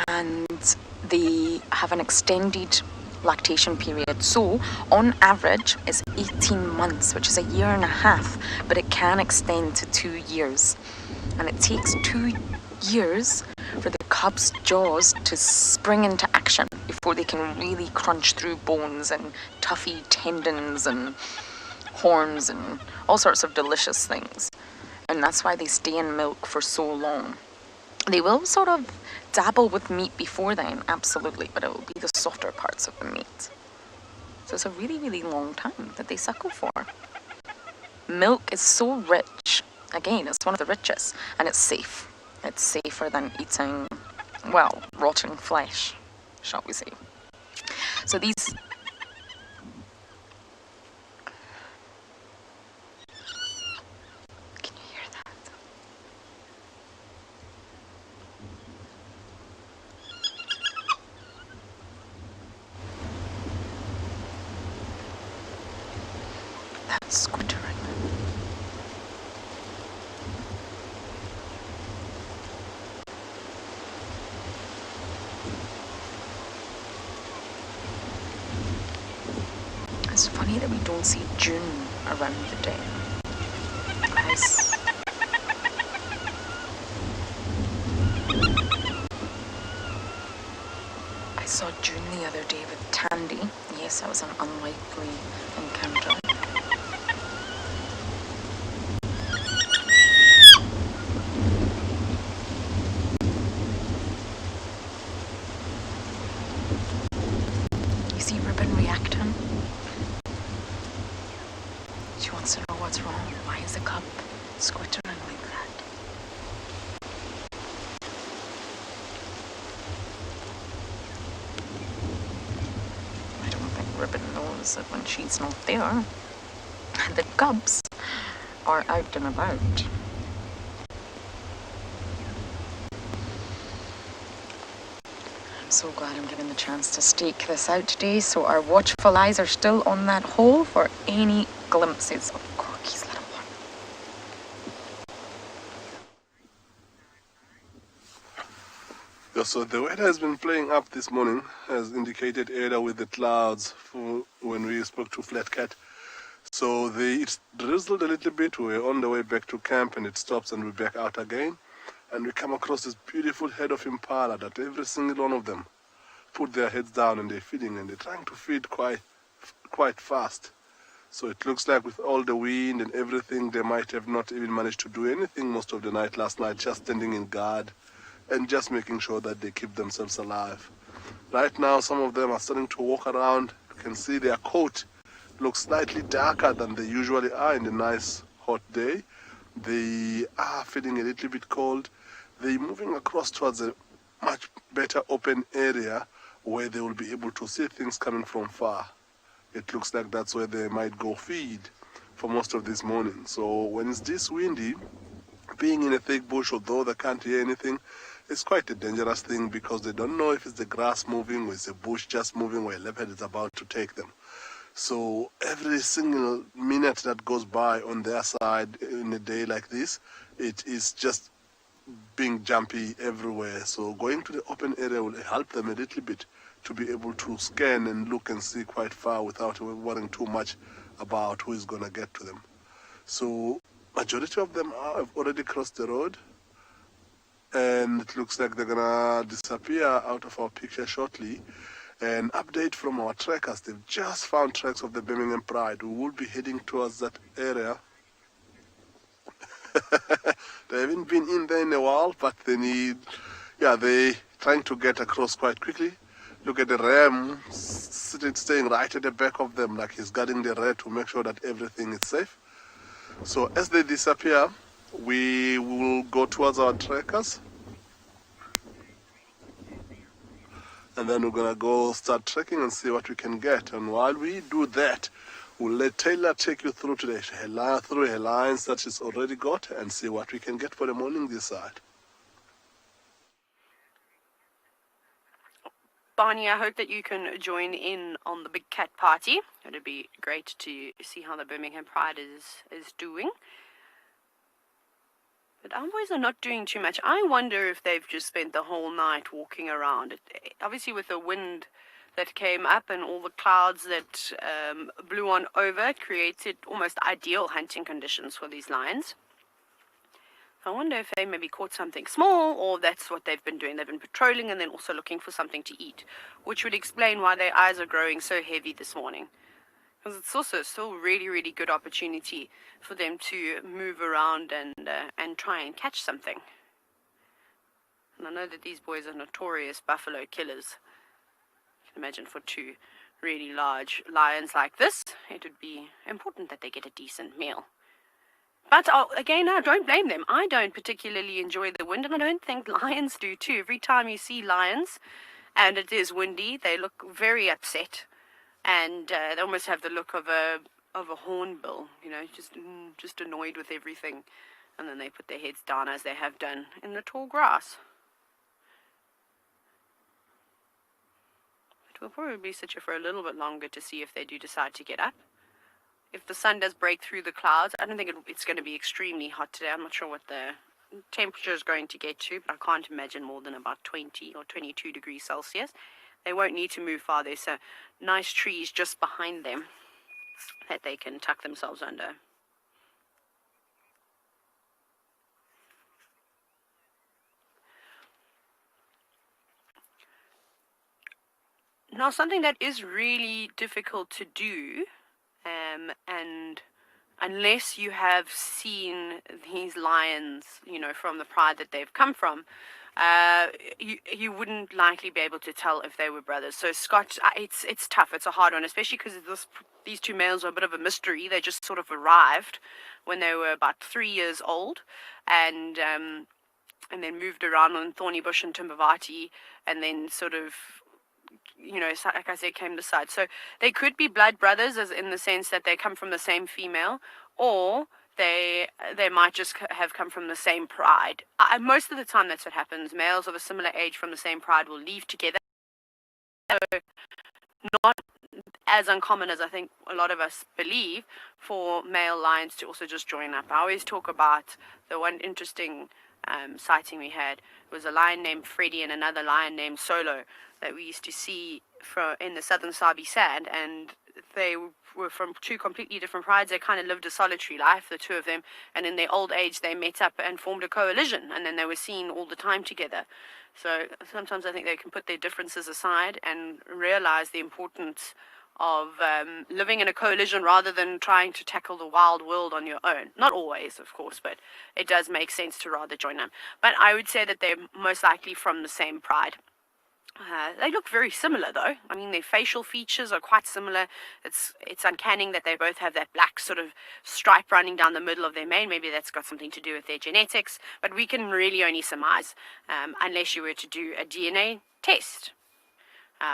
and they have an extended lactation period. So, on average, it's 18 months, which is a year and a half, but it can extend to 2 years. And it takes 2 years for the cub's jaws to spring into action before they can really crunch through bones and toughy tendons and horns and all sorts of delicious things. And that's why they stay in milk for so long. They will sort of dabble with meat before then, absolutely, but it will be the softer parts of the meat. So it's a really, really long time that they suckle for. Milk is so rich. Again, it's one of the richest, and it's safe. It's safer than eating, well, rotting flesh, shall we say. So these... Can you hear that? That's squittering. It's funny that we don't see June around the day. I saw June the other day with Tandy. Yes, that was an unlikely encounter. You see Ribbon reacting? She wants to know what's wrong. Why is the cub squittering like that? I don't think Ribbon knows that when she's not there, the cubs are out and about. I'm so glad I'm getting the chance to stake this out today, so our watchful eyes are still on that hole for any glimpses of Corky's little one. Yeah, so the weather has been playing up this morning, as indicated earlier with the clouds for when we spoke to Flatcat. So it drizzled a little bit. We're on the way back to camp, and it stops, and we're back out again. And we come across this beautiful herd of impala that every single one of them put their heads down and they're feeding, and they're trying to feed quite fast. So it looks like with all the wind and everything, they might have not even managed to do anything most of the night last night, just standing in guard and just making sure that they keep themselves alive. Right now, some of them are starting to walk around. You can see their coat looks slightly darker than they usually are in a nice hot day. They are feeling a little bit cold. They're moving across towards a much better open area where they will be able to see things coming from far. it looks like that's where they might go feed for most of this morning. So when it's this windy, being in a thick bush, although they can't hear anything, it's quite a dangerous thing because they don't know if it's the grass moving or it's a bush just moving or a leopard is about to take them. So every single minute that goes by on their side in a day like this, it is just being jumpy everywhere. So going to the open area will help them a little bit to be able to scan and look and see quite far without worrying too much about who is going to get to them. So majority of them have already crossed the road, and it looks like they're gonna disappear out of our picture shortly. An update from our trackers: they've just found tracks of the Birmingham Pride. We will be heading towards that area. They haven't been in there in a while, but they're trying to get across quite quickly. Look at the ram staying right at the back of them, like he's guarding the rear to make sure that everything is safe. So as they disappear, we will go towards our trackers, and then we're gonna go start trekking and see what we can get. And while we do that, we'll let Taylor take you through today, through her lines that she's already got, and see what we can get for the morning this side. Barney, I hope that you can join in on the big cat party. It'd be great to see how the Birmingham Pride is doing. But our boys are not doing too much. I wonder if they've just spent the whole night walking around. Obviously, with the wind that came up and all the clouds that blew on over, it created almost ideal hunting conditions for these lions. I wonder if they maybe caught something small, or that's what they've been doing. They've been patrolling and then also looking for something to eat, which would explain why their eyes are growing so heavy this morning. Because it's also still really, really good opportunity for them to move around and try and catch something. And I know that these boys are notorious buffalo killers. You can imagine for two really large lions like this, it would be important that they get a decent meal. But again, I don't blame them. I don't particularly enjoy the wind, and I don't think lions do too. Every time you see lions and it is windy, they look very upset, and they almost have the look of a hornbill, just annoyed with everything. And then they put their heads down, as they have done in the tall grass. But we'll probably sit here for a little bit longer to see if they do decide to get up. If the sun does break through the clouds, I don't think it's going to be extremely hot today. I'm not sure what the temperature is going to get to, but I can't imagine more than about 20 or 22 degrees Celsius. They won't need to move far. There's nice trees just behind them that they can tuck themselves under. Now, something that is really difficult to do, and unless you have seen these lions, from the pride that they've come from, you wouldn't likely be able to tell if they were brothers. So Scott, it's tough. It's a hard one, especially because these two males are a bit of a mystery. They just sort of arrived when they were about 3 years old, and then moved around on Thorny Bush and Timbavati, and then sort of, like I said, came to side. So they could be blood brothers, as in the sense that they come from the same female, or they might just have come from the same pride. Most of the time that's what happens. Males of a similar age from the same pride will leave together. So not as uncommon as I think a lot of us believe for male lions to also just join up. I always talk about the one interesting sighting we had. It was a lion named Freddie and another lion named Solo that we used to see in the southern Sabi Sand, and they were from two completely different prides. They kind of lived a solitary life, the two of them, and in their old age they met up and formed a coalition, and then they were seen all the time together. So sometimes I think they can put their differences aside and realize the importance of living in a coalition rather than trying to tackle the wild world on your own. Not always, of course, but it does make sense to rather join up. But I would say that they're most likely from the same pride. They look very similar, though. I mean, their facial features are quite similar. It's uncanny that they both have that black sort of stripe running down the middle of their mane. Maybe that's got something to do with their genetics, but we can really only surmise unless you were to do a DNA test.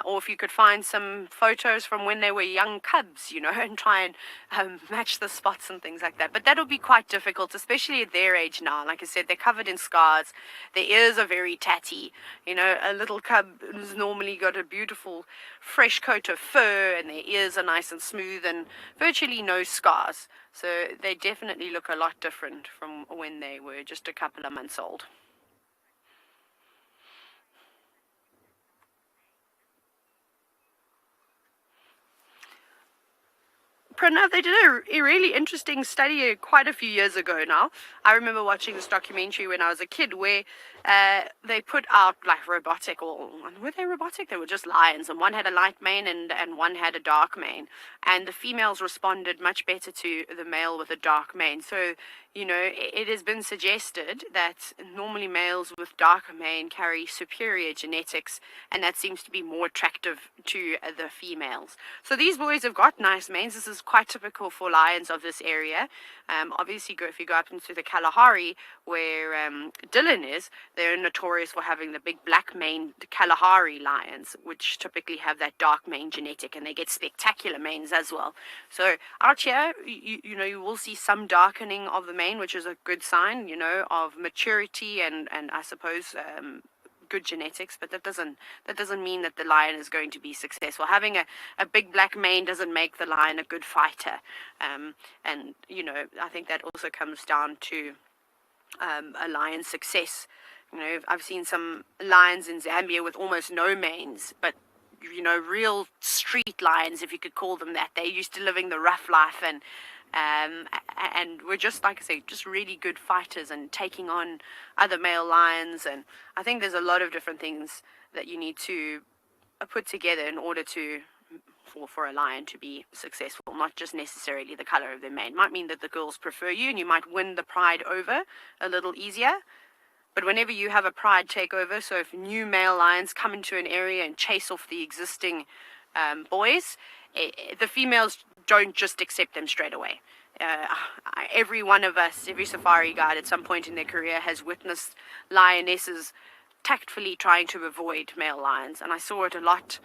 Or if you could find some photos from when they were young cubs, you know, and try and match the spots and things like that. But that'll be quite difficult, especially at their age now. Like I said, they're covered in scars. Their ears are very tatty. You know, a little cub has normally got a beautiful, fresh coat of fur, and their ears are nice and smooth and virtually no scars. So they definitely look a lot different from when they were just a couple of months old. Pranav, they did a really interesting study quite a few years ago now. I remember watching this documentary when I was a kid where they put out like robotic, or were they robotic? They were just lions, and one had a light mane and one had a dark mane. And the females responded much better to the male with a dark mane. So, you know, it has been suggested that normally males with darker mane carry superior genetics, and that seems to be more attractive to the females. So these boys have got nice manes. This is quite typical for lions of this area. Obviously, if you go up into the Kalahari, where Dylan is, they're notorious for having the big black maned Kalahari lions, which typically have that dark mane genetic, and they get spectacular manes as well. So out here, you know, you will see some darkening of the mane, which is a good sign, you know, of maturity and I suppose good genetics, but that doesn't mean that the lion is going to be successful. Having a big black mane doesn't make the lion a good fighter. And you know, I think that also comes down to a lion's success. You know, I've seen some lions in Zambia with almost no manes, but you know, real street lions, if you could call them that. They're used to living the rough life, and we're just, like I say, just really good fighters and taking on other male lions. And I think there's a lot of different things that you need to put together in order to for a lion to be successful, not just necessarily the color of their mane. It might mean that the girls prefer you and you might win the pride over a little easier. But whenever you have a pride takeover, so if new male lions come into an area and chase off the existing boys, the females don't just accept them straight away. Every one of us, every safari guide at some point in their career has witnessed lionesses tactfully trying to avoid male lions, and I saw it a lot.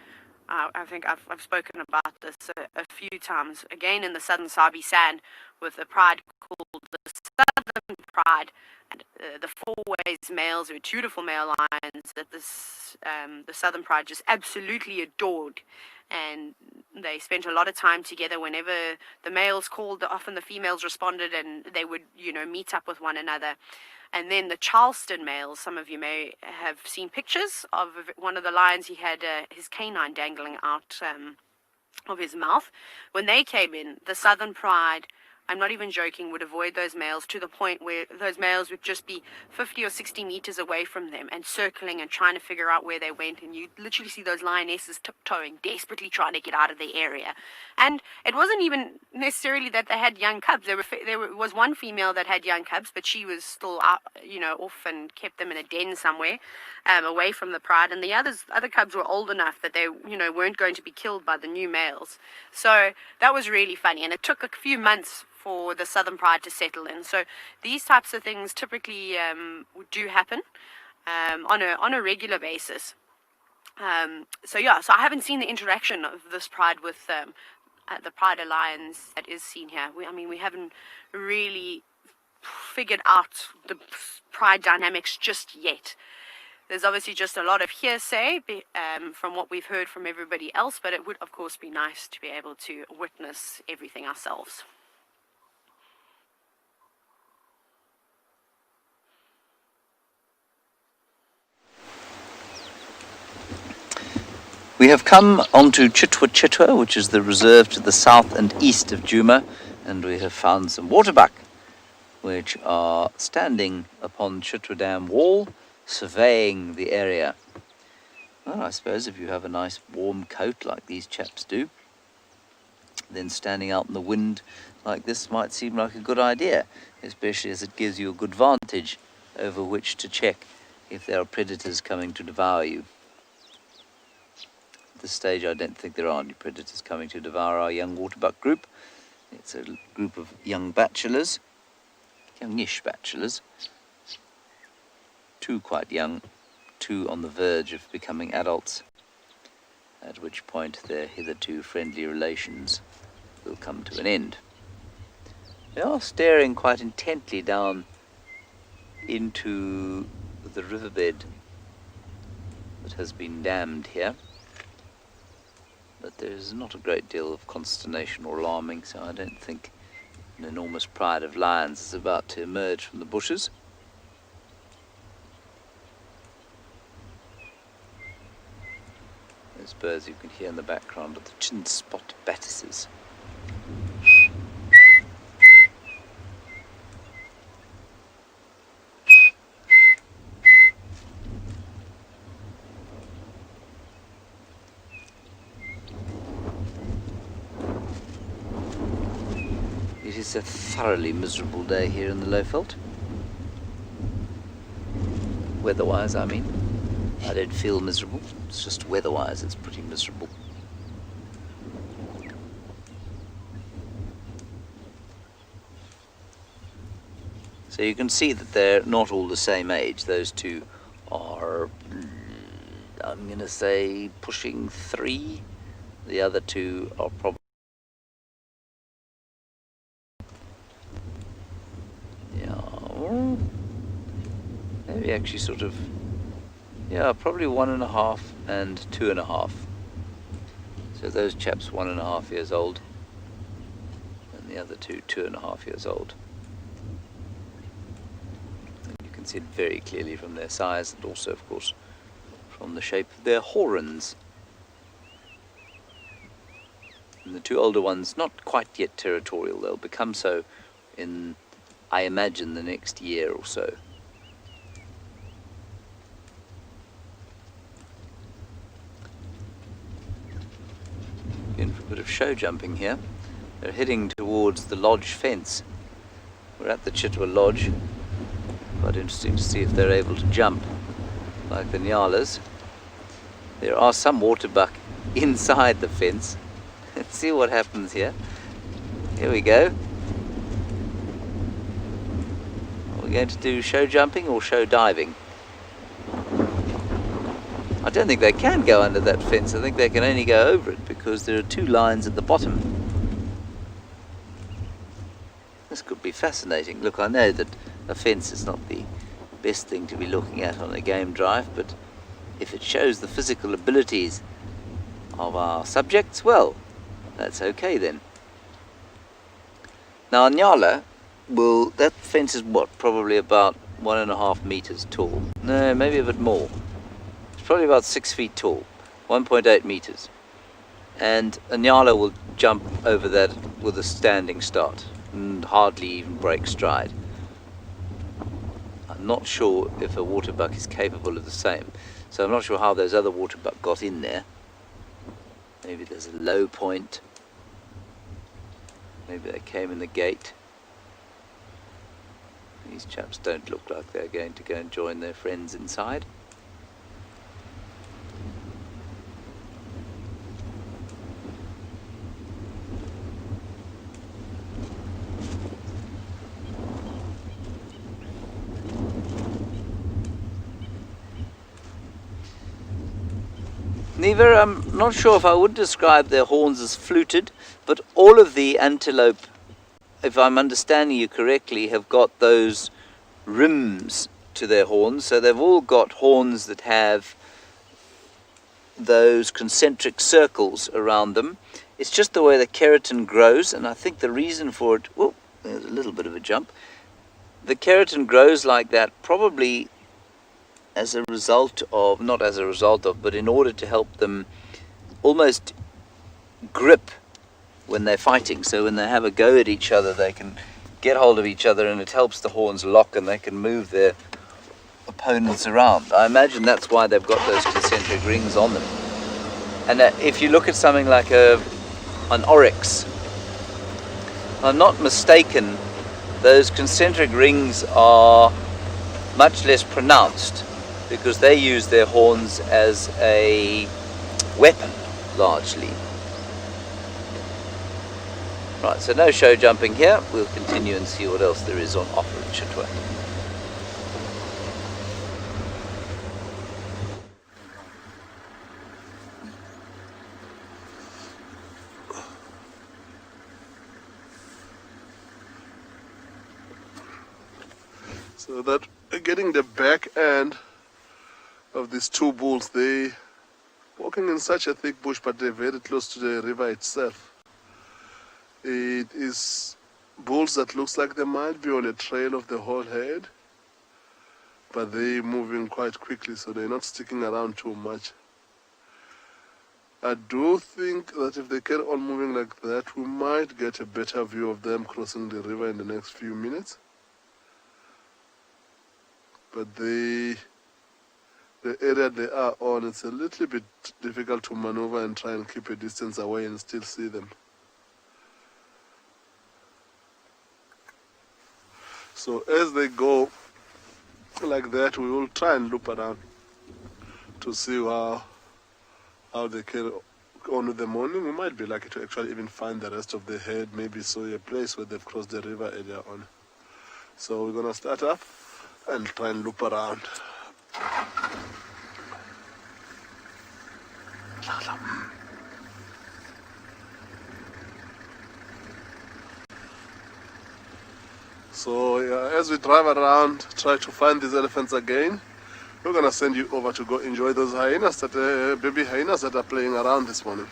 I think I've spoken about this a few times, again in the Southern Sabi Sand, with a pride called the Southern Pride. And the four-ways males are beautiful male lions that the Southern Pride just absolutely adored. And they spent a lot of time together. Whenever the males called, often the females responded, and they would, you know, meet up with one another. And then the Charleston males, some of you may have seen pictures of one of the lions. He had his canine dangling out of his mouth. When they came in, the Southern Pride, I'm not even joking, would avoid those males to the point where those males would just be 50 or 60 meters away from them and circling and trying to figure out where they went. And you literally see those lionesses tiptoeing, desperately trying to get out of the area. And it wasn't even necessarily that they had young cubs. There was one female that had young cubs, but she was still out, you know, off and kept them in a den somewhere, away from the pride. And the other cubs were old enough that they, you know, weren't going to be killed by the new males. So that was really funny. And it took a few months for the Southern Pride to settle in. So these types of things typically do happen on a regular basis. So I haven't seen the interaction of this pride with the Pride Alliance that is seen here. We haven't really figured out the pride dynamics just yet. There's obviously just a lot of hearsay from what we've heard from everybody else, but it would of course be nice to be able to witness everything ourselves. We have come onto Chitwa, which is the reserve to the south and east of Djuma, and we have found some waterbuck, which are standing upon Chitwa Dam wall, surveying the area. Well, I suppose if you have a nice warm coat like these chaps do, then standing out in the wind like this might seem like a good idea, especially as it gives you a good vantage over which to check if there are predators coming to devour you. At this stage, I don't think there are any predators coming to devour our young waterbuck group. It's a group of young bachelors, youngish bachelors, two quite young, two on the verge of becoming adults. at which point their hitherto friendly relations will come to an end. They are staring quite intently down into the riverbed that has been dammed here, but there's not a great deal of consternation or alarming, so I don't think an enormous pride of lions is about to emerge from the bushes. Those birds you can hear in the background are the chin spot batises. It is a thoroughly miserable day here in the Lowveld. Weather-wise, I mean. I don't feel miserable, it's just weather-wise it's pretty miserable. So you can see that they're not all the same age. Those two are, I'm going to say, pushing 3. The other two are probably... maybe actually sort of, probably 1.5 and 2.5. So those chaps 1.5 years old, and the other two 2.5 years old. And you can see it very clearly from their size, and also, of course, from the shape of their horns. And the two older ones, not quite yet territorial. They'll become so in, I imagine, the next year or so. In for a bit of show jumping here. They're heading towards the lodge fence. We're at the Chitwa Lodge. Quite interesting to see if they're able to jump like the Nyalas. There are some waterbuck inside the fence. Let's see what happens here. Here we go. Are we going to do show jumping or show diving? I don't think they can go under that fence. I think they can only go over it because there are 2 lines at the bottom. This could be fascinating. Look, I know that a fence is not the best thing to be looking at on a game drive, but if it shows the physical abilities of our subjects, well, that's okay then. Now, Nyala, well, that fence is what? Probably about 1.5 meters tall. No, maybe a bit more. Probably about 6 feet tall, 1.8 meters. And a Nyala will jump over that with a standing start and hardly even break stride. I'm not sure if a waterbuck is capable of the same. So I'm not sure how those other waterbuck got in there. Maybe there's a low point. Maybe they came in the gate. These chaps don't look like they're going to go and join their friends inside. Neither, I'm not sure if I would describe their horns as fluted, but all of the antelope, if I'm understanding you correctly, have got those rims to their horns. So they've all got horns that have those concentric circles around them. It's just the way the keratin grows, and I think the reason for it, oh, there's a little bit of a jump. The keratin grows like that probably as a result of, not as a result of, but in order to help them almost grip when they're fighting. So when they have a go at each other, they can get hold of each other and it helps the horns lock and they can move their opponents around. I imagine that's why they've got those concentric rings on them. And if you look at something like an oryx, if I'm not mistaken, those concentric rings are much less pronounced because they use their horns as a weapon, largely. Right, so no show jumping here. We'll continue and see what else there is on offer in Chitwa. So that getting the back end of these two bulls, they walking in such a thick bush, but they're very close to the river itself. It is bulls that looks like they might be on a trail of the whole herd, but they're moving quite quickly, so they're not sticking around too much. I do think that if they carry on moving like that, we might get a better view of them crossing the river in the next few minutes. But the area they are on, it's a little bit difficult to maneuver and try and keep a distance away and still see them. So as they go like that, we will try and loop around to see how they carry on with the morning. We might be lucky to actually even find the rest of the herd, maybe so a place where they've crossed the river earlier on. So we're gonna start up and try and loop around. So yeah, as we drive around, try to find these elephants again, we're gonna send you over to go enjoy those hyenas, baby hyenas that are playing around this morning.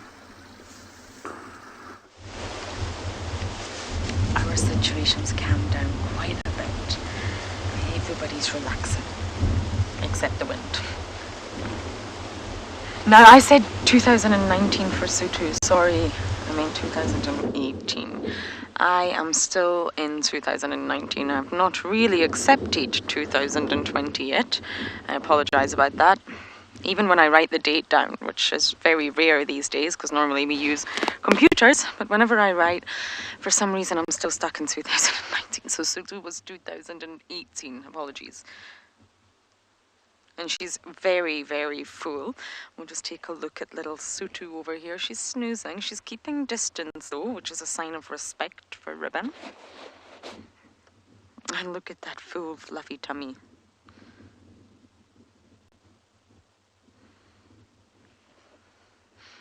Our situation's calmed down quite a bit. Everybody's relaxing, except the wind. Now, I said 2019 for Sutu. Sorry, I meant 2018. I am still in 2019. I've not really accepted 2020 yet. I apologize about that. Even when I write the date down, which is very rare these days because normally we use computers, but whenever I write, for some reason I'm still stuck in 2019. So Sutu was 2018. Apologies. And she's very, very full. We'll just take a look at little Sutu over here. She's snoozing. She's keeping distance though, which is a sign of respect for Ribbon. And look at that full, fluffy tummy.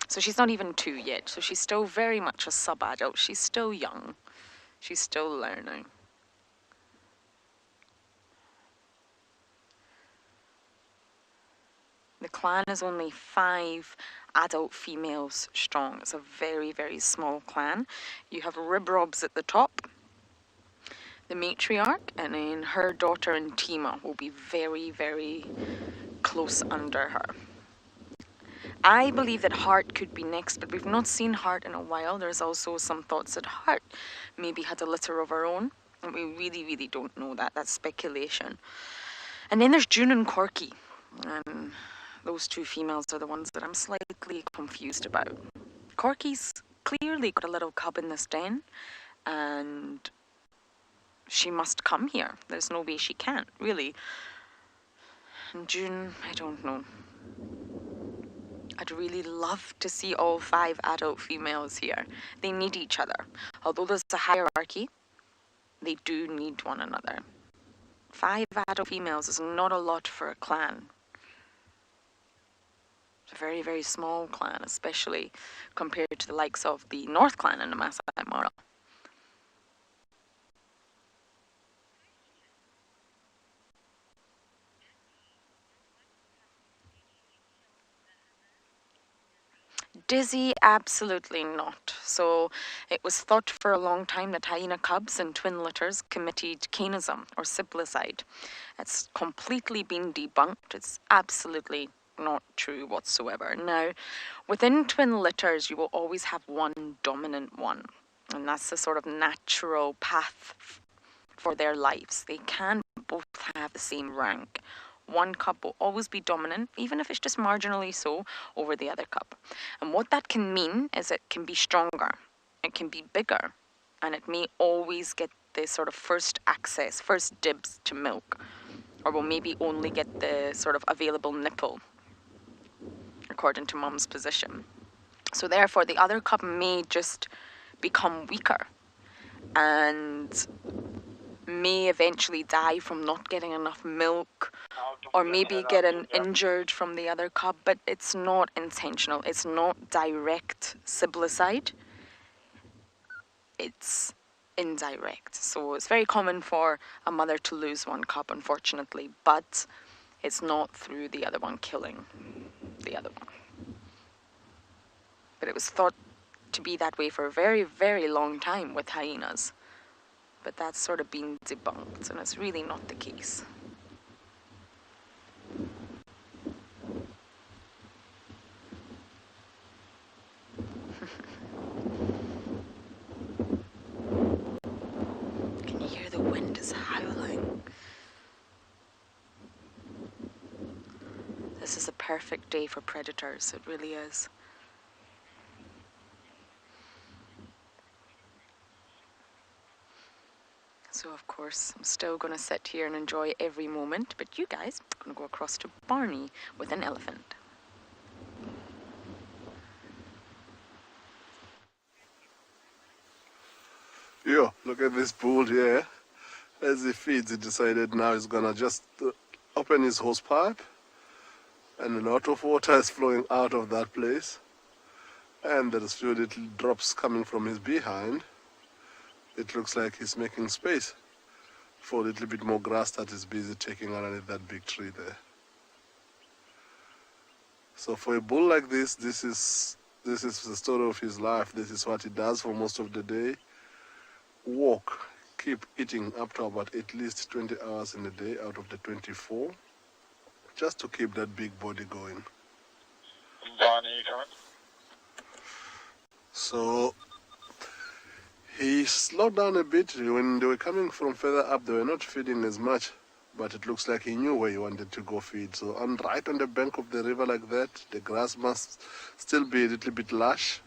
So she's not even 2 yet. So she's still very much a sub-adult. She's still young. She's still learning. The clan is only 5 adult females strong. It's a very, very small clan. You have Ribrobs at the top, the matriarch, and then her daughter and Tima will be very, very close under her. I believe that Heart could be next, but we've not seen Heart in a while. There's also some thoughts that Heart maybe had a litter of her own, and we really, really don't know that. That's speculation. And then there's June and Corky. Those 2 females are the ones that I'm slightly confused about. Corky's clearly got a little cub in this den, and she must come here. There's no way she can't, really. And June, I don't know. I'd really love to see all 5 adult females here. They need each other. Although there's a hierarchy, they do need one another. 5 adult females is not a lot for a clan. A very, very small clan, especially compared to the likes of the North Clan and the Masai Mara. Dizzy, absolutely not. So it was thought for a long time that hyena cubs and twin litters committed canism or siblicide. It's completely been debunked. It's absolutely not true whatsoever. Now, within twin litters, you will always have one dominant one, and that's the sort of natural path for their lives. They can both have the same rank. One cub will always be dominant, even if it's just marginally so, over the other cub. And what that can mean is it can be stronger, it can be bigger, and it may always get the sort of first access, first dibs to milk, or will maybe only get the sort of available nipple according to mom's position. So therefore the other cub may just become weaker and may eventually die from not getting enough milk, or maybe get injured from the other cub, but it's not intentional. It's not direct siblicide. It's indirect. So it's very common for a mother to lose one cub, unfortunately, but it's not through the other one killing the other one. But it was thought to be that way for a very, very long time with hyenas. But that's sort of been debunked, and it's really not the case. Can you hear the wind is howling? This is a perfect day for predators, it really is. So of course, I'm still going to sit here and enjoy every moment, but you guys are going to go across to Barney with an elephant. Yo, look at this bull here. As he feeds, he decided now he's gonna just open his hose pipe, and a lot of water is flowing out of that place, and there's few little drops coming from his behind. It looks like he's making space for a little bit more grass that is busy taking underneath that big tree there. So for a bull like this, this is the story of his life. This is what he does for most of the day. Walk, keep eating up to about at least 20 hours in a day out of the 24, just to keep that big body going. Barney, you coming? So he slowed down a bit. When they were coming from further up, they were not feeding as much, but it looks like he knew where he wanted to go feed. So right on the bank of the river like that, the grass must still be a little bit lush.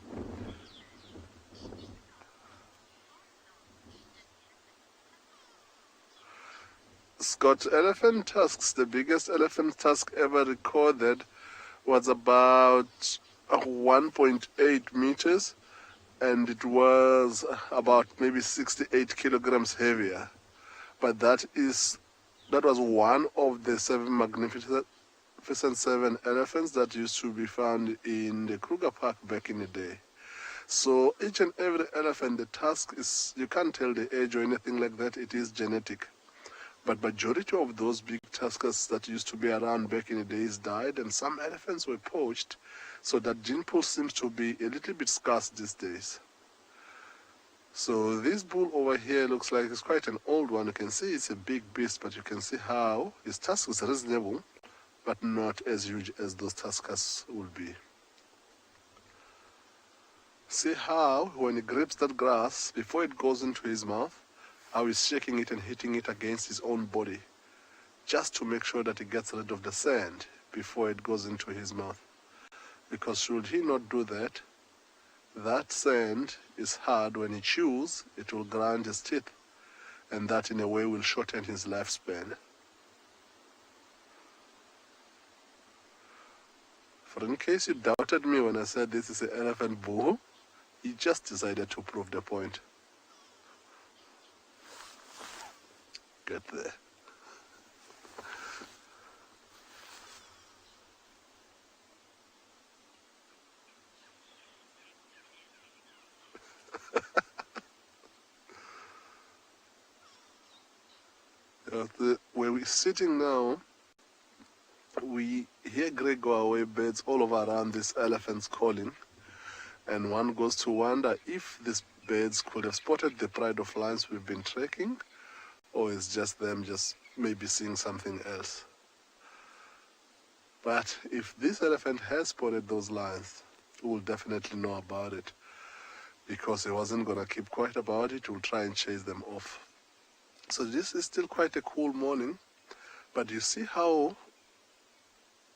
It's got elephant tusks. The biggest elephant tusk ever recorded was about 1.8 meters, and it was about maybe 68 kilograms heavier. But that was one of the 7 magnificent 7 elephants that used to be found in the Kruger Park back in the day. So each and every elephant, the tusk is, you can't tell the age or anything like that, it is genetic. But majority of those big tuskers that used to be around back in the days died, and some elephants were poached, so that gene pool seems to be a little bit scarce these days. So this bull over here looks like it's quite an old one. You can see it's a big beast, but you can see how his tusk is reasonable, but not as huge as those tuskers will be. See how when he grips that grass, before it goes into his mouth, how he's shaking it and hitting it against his own body, just to make sure that he gets rid of the sand before it goes into his mouth. Because should he not do that, that sand is hard. When he chews, it will grind his teeth, and that in a way will shorten his lifespan. For in case you doubted me when I said this is an elephant bull, he just decided to prove the point. Get there. Where we're sitting now, we hear grey go-away birds all over around these elephants calling, and one goes to wonder if these birds could have spotted the pride of lions we've been tracking, or it's just them just maybe seeing something else. But if this elephant has spotted those lions, we'll definitely know about it, because he wasn't going to keep quiet about it. We'll try and chase them off. So this is still quite a cool morning, but you see how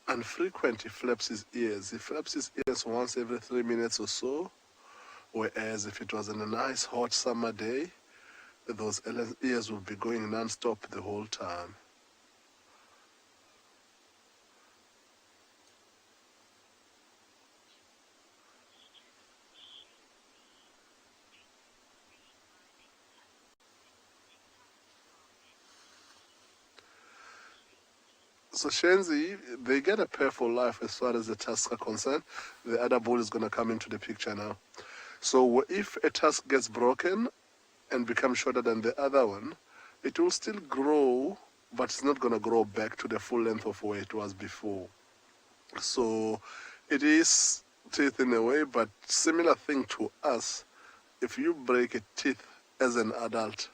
infrequent he flaps his ears. He flaps his ears once every 3 minutes or so, whereas if it was in a nice hot summer day, those ears will be going non-stop the whole time. So Shenzi, they get a pair for life as far as the tusks are concerned. The other bull is going to come into the picture now. So if a tusk gets broken, and become shorter than the other one, it will still grow, but it's not going to grow back to the full length of where it was before. So it is teeth in a way, but similar thing to us. If you break a teeth as an adult,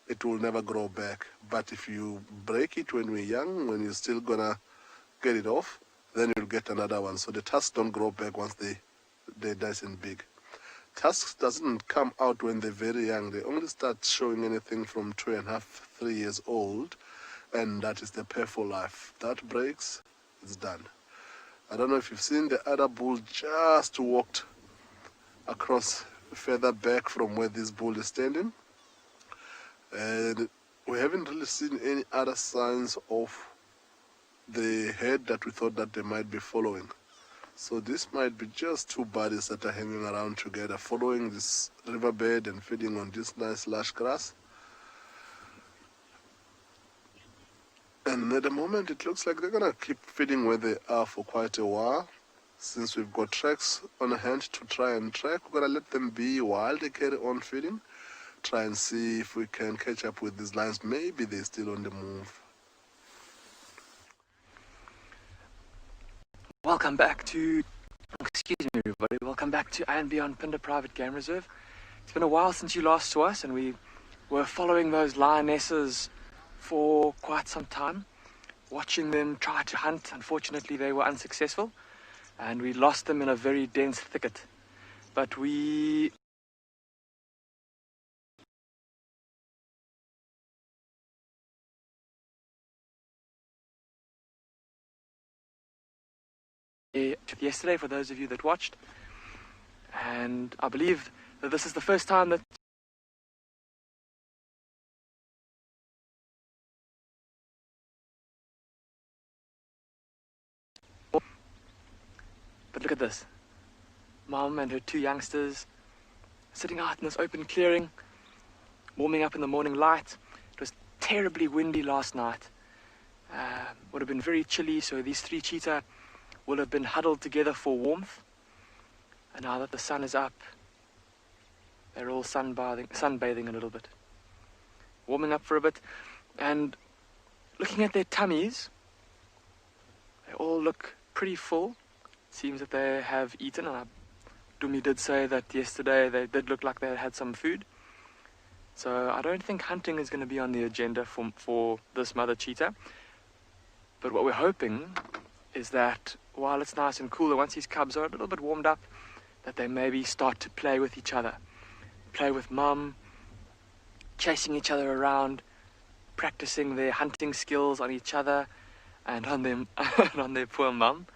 it will never grow back. But if you break it when we're young, when you're still going to get it off, then you'll get another one. So the tusks don't grow back once they're nice and big. Tusks doesn't come out when they're very young. They only start showing anything from 2.5, 3 years old, and that is the pair for life. That breaks, it's done. I don't know if you've seen the other bull just walked across further back from where this bull is standing, and we haven't really seen any other signs of the herd that we thought that they might be following. So this might be just two buddies that are hanging around together, following this riverbed and feeding on this nice lush grass. And at the moment it looks like they're gonna keep feeding where they are for quite a while. Since we've got tracks on hand to try and track, we're gonna let them be while they carry on feeding. Try and see if we can catch up with these lions. Maybe they're still on the move. Welcome back to, excuse me everybody, welcome back to and Beyond Pinder Private Game Reserve. It's been a while since you last saw us, and we were following those lionesses for quite some time, watching them try to hunt. Unfortunately, they were unsuccessful, and we lost them in a very dense thicket. But we yesterday, for those of you that watched, and I believe that this is the first time that but look at this. Mom and her two youngsters sitting out in this open clearing, warming up in the morning light. It was terribly windy last night. Would have been very chilly, so these three cheetah will have been huddled together for warmth. And now that the sun is up, they're all sunbathing a little bit, warming up for a bit, and looking at their tummies. They all look pretty full. Seems that they have eaten, and Dumi did say that yesterday they did look like they had some food. So I don't think hunting is going to be on the agenda for this mother cheetah. But what we're hoping is that while it's nice and cool, once these cubs are a little bit warmed up, that they maybe start to play with each other. Play with mum, chasing each other around, practicing their hunting skills on each other and on them and on their poor mum.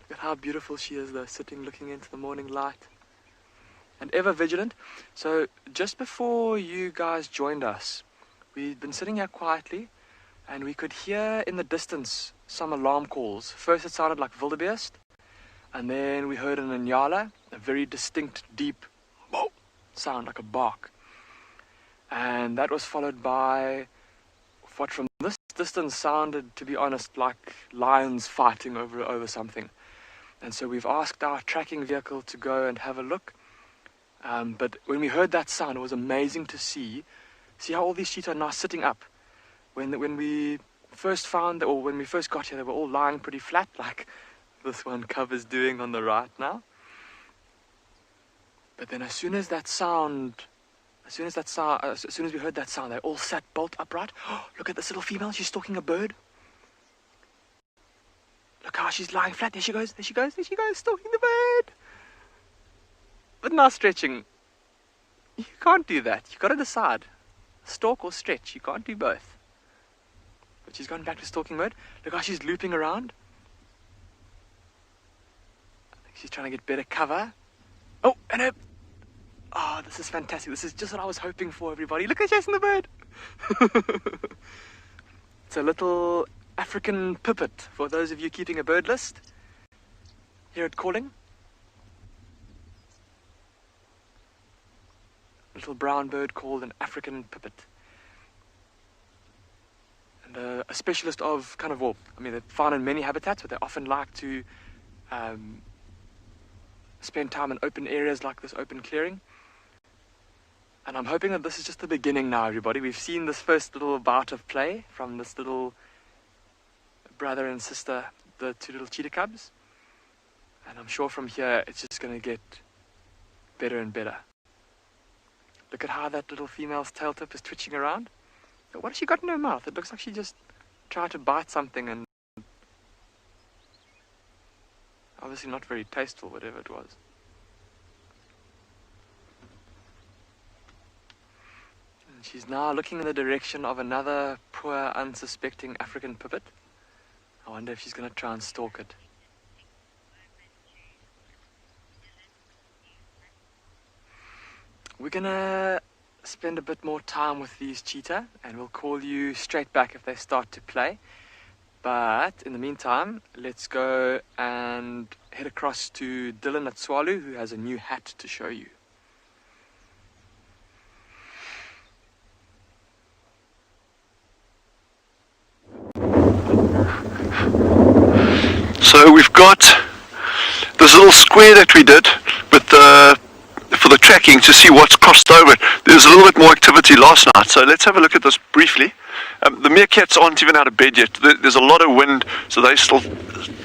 Look at how beautiful she is though, sitting looking into the morning light. And ever vigilant. So just before you guys joined us, we'd been sitting here quietly, and we could hear in the distance some alarm calls. First it sounded like wildebeest, and then we heard an inyala, a very distinct, deep sound, like a bark. And that was followed by what from this distance sounded, to be honest, like lions fighting over something. And so we've asked our tracking vehicle to go and have a look. But when we heard that sound, it was amazing to see how all these cheetah are now sitting up. When we first found, or when we first got here, they were all lying pretty flat, like this one cub is doing on the right now. But then as soon as we heard that sound, they all sat bolt upright. Oh, look at this little female, she's stalking a bird. Look how she's lying flat. There she goes, stalking the bird. But now stretching. You can't do that. You've got to decide. Stalk or stretch. You can't do both. But she's gone back to stalking mode. Look how she's looping around. I think she's trying to get better cover. Oh, and this is fantastic. This is just what I was hoping for, everybody. Look at chasing the bird. It's a little African pipit, for those of you keeping a bird list. Hear it calling. Little brown bird called an African pipit. And a specialist of they're found in many habitats, but they often like to spend time in open areas like this open clearing. And I'm hoping that this is just the beginning now, everybody. We've seen this first little bout of play from this little brother and sister, the two little cheetah cubs. And I'm sure from here it's just going to get better and better. Look at how that little female's tail tip is twitching around. But what has she got in her mouth? It looks like she just tried to bite something and obviously not very tasteful, whatever it was. And she's now looking in the direction of another poor, unsuspecting African pipit. I wonder if she's going to try and stalk it. We're going to spend a bit more time with these cheetah, and we'll call you straight back if they start to play. But in the meantime, let's go and head across to Dylan at Tswalu, who has a new hat to show you. So we've got this little square that we did with for the tracking to see what's crossed over it. There's a little bit more activity last night, so let's have a look at this briefly. The meerkats aren't even out of bed yet. There's a lot of wind, so they're still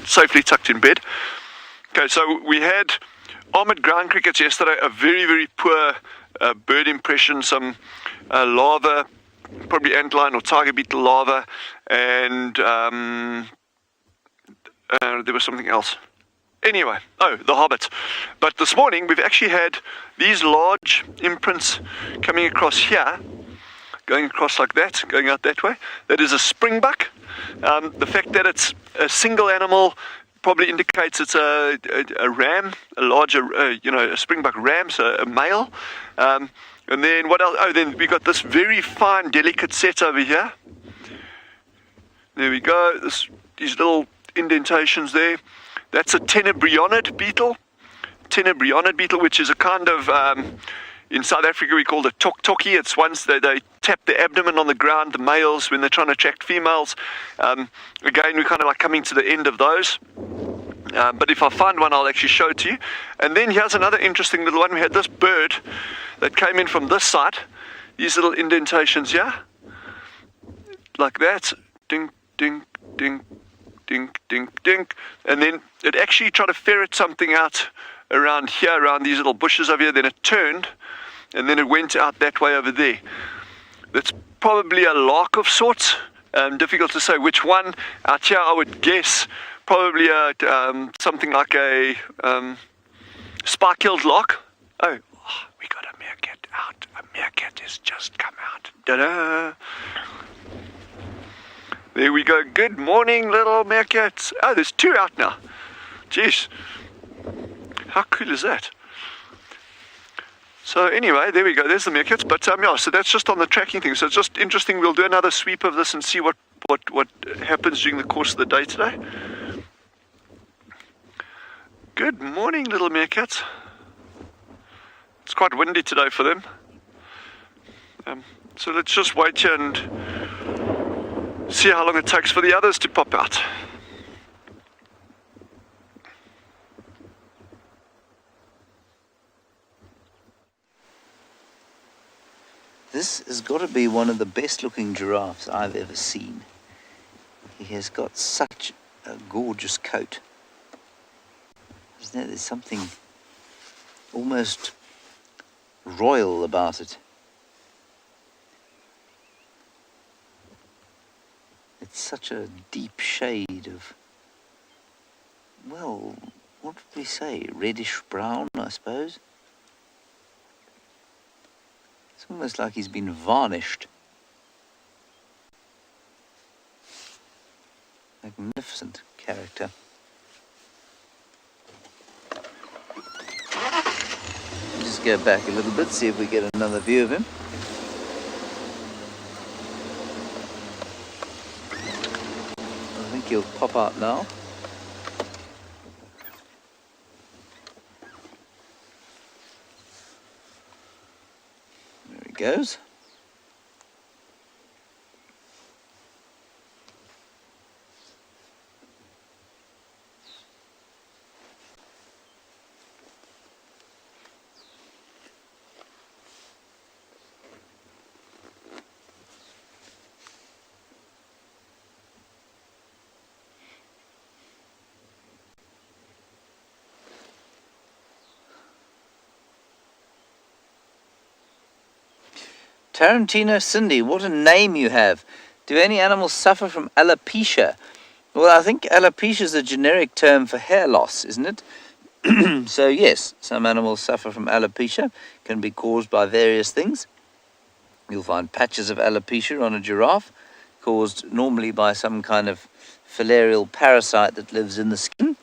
safely tucked in bed. Okay, so we had armoured ground crickets yesterday, a very, very poor bird impression, some larvae, probably antlion or tiger beetle larvae, and there was something else. Anyway, the hobbit. But this morning we've actually had these large imprints coming across here, going across like that, going out that way. That is a springbuck. The fact that it's a single animal probably indicates it's a ram, a larger, a springbuck ram, so a male. And then what else? Oh, then we got this very fine, delicate set over here. There we go. These little indentations there. That's a tenebrionid beetle. Tenebrionid beetle, which is a kind of, in South Africa we call it tok-toki. It's once they tap the abdomen on the ground, the males, when they're trying to attract females. Again, we're kind of like coming to the end of those. But if I find one, I'll actually show it to you. And then here's another interesting little one. We had this bird that came in from this side. These little indentations here. Like that. Ding, ding, ding. Dink, dink, dink, and then it actually tried to ferret something out around here, around these little bushes over here. Then it turned, and then it went out that way over there. That's probably a lark of sorts. Difficult to say which one. Out here, I would guess probably something like a spike-killed lark. Oh, we got a meerkat out. A meerkat has just come out. Ta-da! There we go. Good morning, little meerkats. Oh, there's two out now. Jeez. How cool is that? So anyway, there we go. There's the meerkats. But yeah, so that's just on the tracking thing. So it's just interesting. We'll do another sweep of this and see what happens during the course of the day today. Good morning, little meerkats. It's quite windy today for them. So let's just wait here and see how long it takes for the others to pop out. This has got to be one of the best looking giraffes I've ever seen. He has got such a gorgeous coat. Isn't there? There's something almost royal about it. It's such a deep shade of, well, what would we say? Reddish brown, I suppose. It's almost like he's been varnished. Magnificent character. Just go back a little bit, see if we get another view of him. I think he'll pop out now. There he goes. Tarantino Cindy, what a name you have. Do any animals suffer from alopecia? Well, I think alopecia is a generic term for hair loss, isn't it? So yes, some animals suffer from alopecia. Can be caused by various things. You'll find patches of alopecia on a giraffe, caused normally by some kind of filarial parasite that lives in the skin.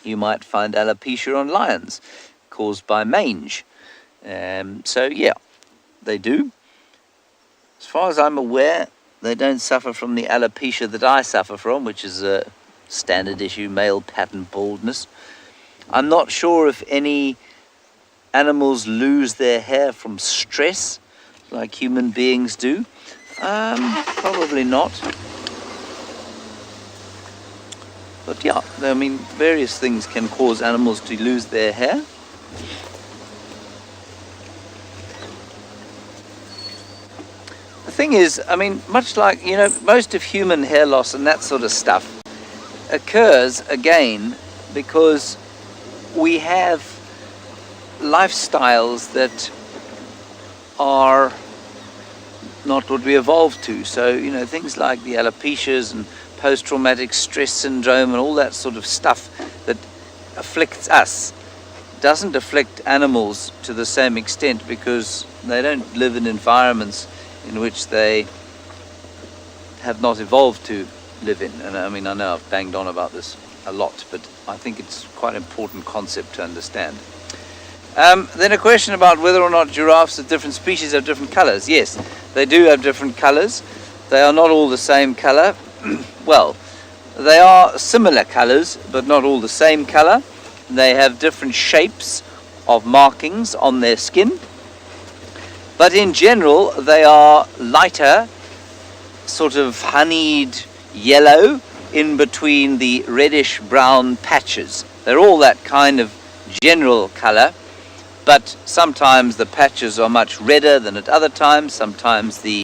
You might find alopecia on lions, caused by mange. So yeah, they do. As far as I'm aware, they don't suffer from the alopecia that I suffer from, which is a standard issue male pattern baldness. I'm not sure if any animals lose their hair from stress like human beings do. Probably not. But yeah, I mean, various things can cause animals to lose their hair. The thing is, I mean, much like, you know, most of human hair loss and that sort of stuff occurs again because we have lifestyles that are not what we evolved to. So, you know, things like the alopecias and post-traumatic stress syndrome and all that sort of stuff that afflicts us doesn't afflict animals to the same extent because they don't live in environments in which they have not evolved to live in. And I mean, I know I've banged on about this a lot, but I think it's quite an important concept to understand. Then a question about whether or not giraffes of different species have different colors. Yes, they do have different colors. They are not all the same color. Well, they are similar colors, but not all the same color. They have different shapes of markings on their skin. But in general, they are lighter, sort of honeyed yellow in between the reddish brown patches. They're all that kind of general color, but sometimes the patches are much redder than at other times. Sometimes the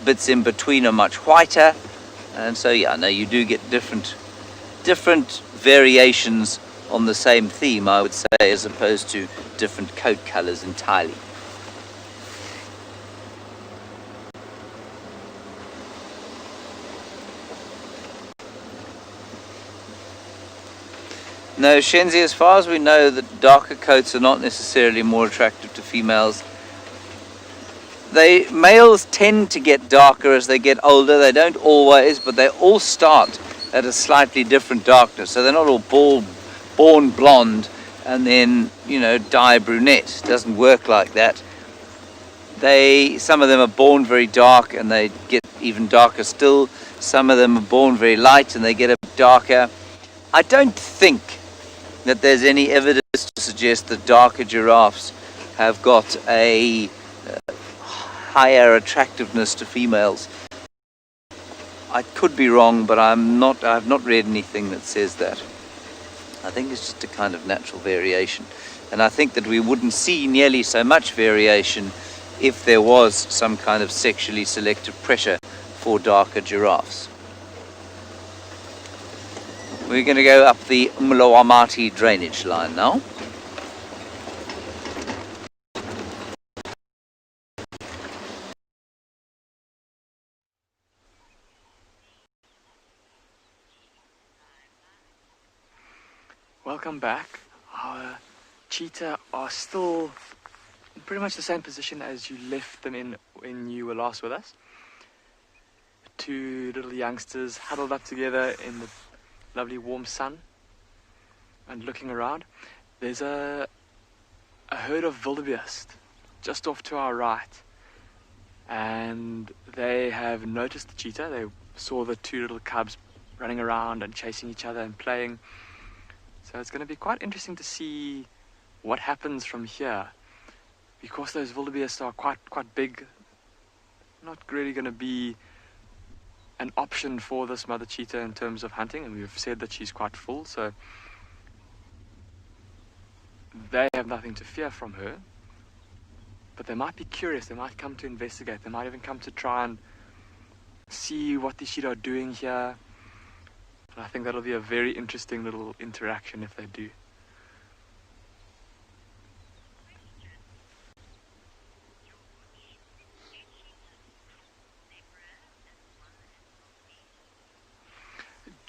bits in between are much whiter. And so, yeah, no, you do get different variations on the same theme, I would say, as opposed to different coat colors entirely. No, Shenzi, as far as we know, that darker coats are not necessarily more attractive to females. Males tend to get darker as they get older. They don't always, but they all start at a slightly different darkness. So they're not all born blonde and then, you know, dye brunette. It doesn't work like that. Some of them are born very dark and they get even darker still. Some of them are born very light and they get a bit darker. I don't think that there's any evidence to suggest that darker giraffes have got a higher attractiveness to females. I could be wrong, but I've not read anything that says that. I think it's just a kind of natural variation. And I think that we wouldn't see nearly so much variation if there was some kind of sexually selective pressure for darker giraffes. We're going to go up the Mlawamati drainage line now. Welcome back. Our cheetah are still in pretty much the same position as you left them in when you were last with us. Two little youngsters huddled up together in the lovely warm sun and looking around. There's a herd of wildebeest just off to our right, and they have noticed the cheetah. They saw the two little cubs running around and chasing each other and playing. So it's going to be quite interesting to see what happens from here, because those wildebeest are quite big. Not really going to be an option for this mother cheetah in terms of hunting, and we've said that she's quite full, so they have nothing to fear from her. But they might be curious, they might come to investigate, they might even come to try and see what these cheetah are doing here. And I think that'll be a very interesting little interaction if they do.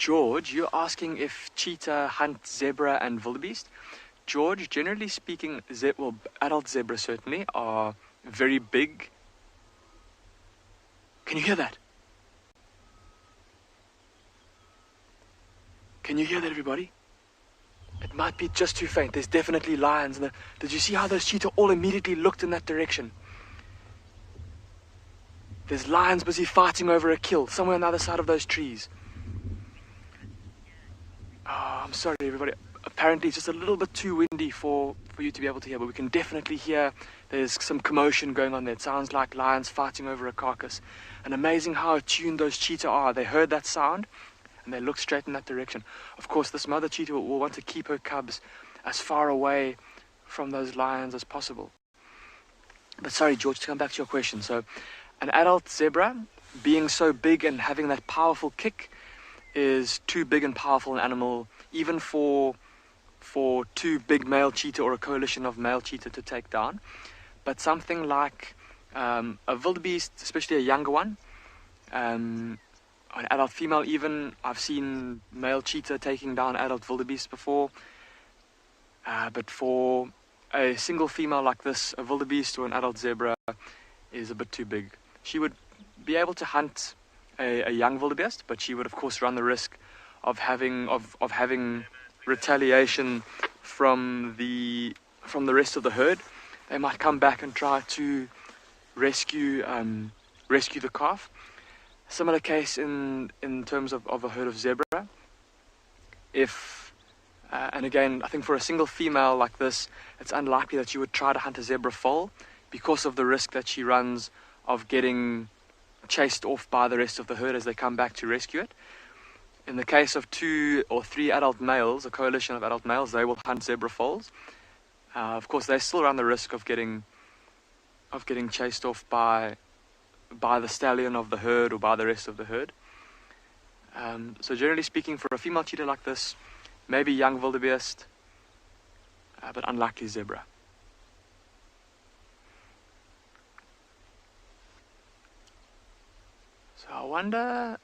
George, you're asking if cheetah hunt zebra and wildebeest. George, generally speaking, adult zebra certainly are very big. Can you hear that? Can you hear that, everybody? It might be just too faint. There's definitely lions. Did you see how those cheetah all immediately looked in that direction? There's lions busy fighting over a kill somewhere on the other side of those trees. Oh, I'm sorry, everybody. Apparently, it's just a little bit too windy for you to be able to hear, but we can definitely hear there's some commotion going on there. It sounds like lions fighting over a carcass. And amazing how attuned those cheetah are. They heard that sound, and they looked straight in that direction. Of course, this mother cheetah will want to keep her cubs as far away from those lions as possible. But sorry, George, to come back to your question. So, an adult zebra, being so big and having that powerful kick, is too big and powerful an animal, even for two big male cheetah or a coalition of male cheetah to take down. But something like a wildebeest, especially a younger one, an adult female even, I've seen male cheetah taking down adult wildebeest before. But for a single female like this, a wildebeest or an adult zebra is a bit too big. She would be able to hunt a young wildebeest, but she would of course run the risk of having retaliation from the rest of the herd. They might come back and try to rescue the calf. Similar case in terms of a herd of zebra. And again, I think for a single female like this, it's unlikely that you would try to hunt a zebra foal because of the risk that she runs of getting chased off by the rest of the herd as they come back to rescue it. In the case of 2 or 3 adult males, a coalition of adult males, they will hunt zebra foals. Of course, they still run the risk of getting chased off by the stallion of the herd or by the rest of the herd. So generally speaking, for a female cheetah like this, maybe young wildebeest, but unlikely zebra. So I wonder...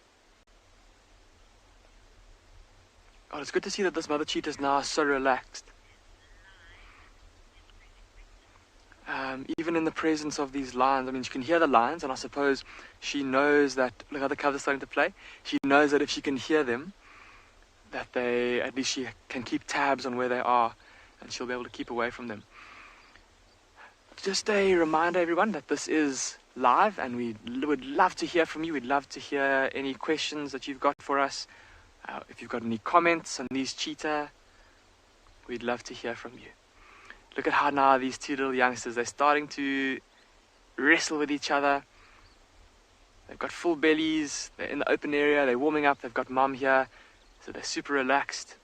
Oh, it's good to see that this mother cheetah is now so relaxed. Even in the presence of these lions, I mean, she can hear the lions, and I suppose she knows that, look how the cubs are starting to play. She knows that if she can hear them, that at least she can keep tabs on where they are, and she'll be able to keep away from them. Just a reminder, everyone, that this is live, and we would love to hear from you. We'd love to hear any questions that you've got for us. If you've got any comments on these cheetah, we'd love to hear from you. Look at how now these 2 little youngsters, they're starting to wrestle with each other. They've got full bellies, they're in the open area, they're warming up, they've got mom here, so they're super relaxed.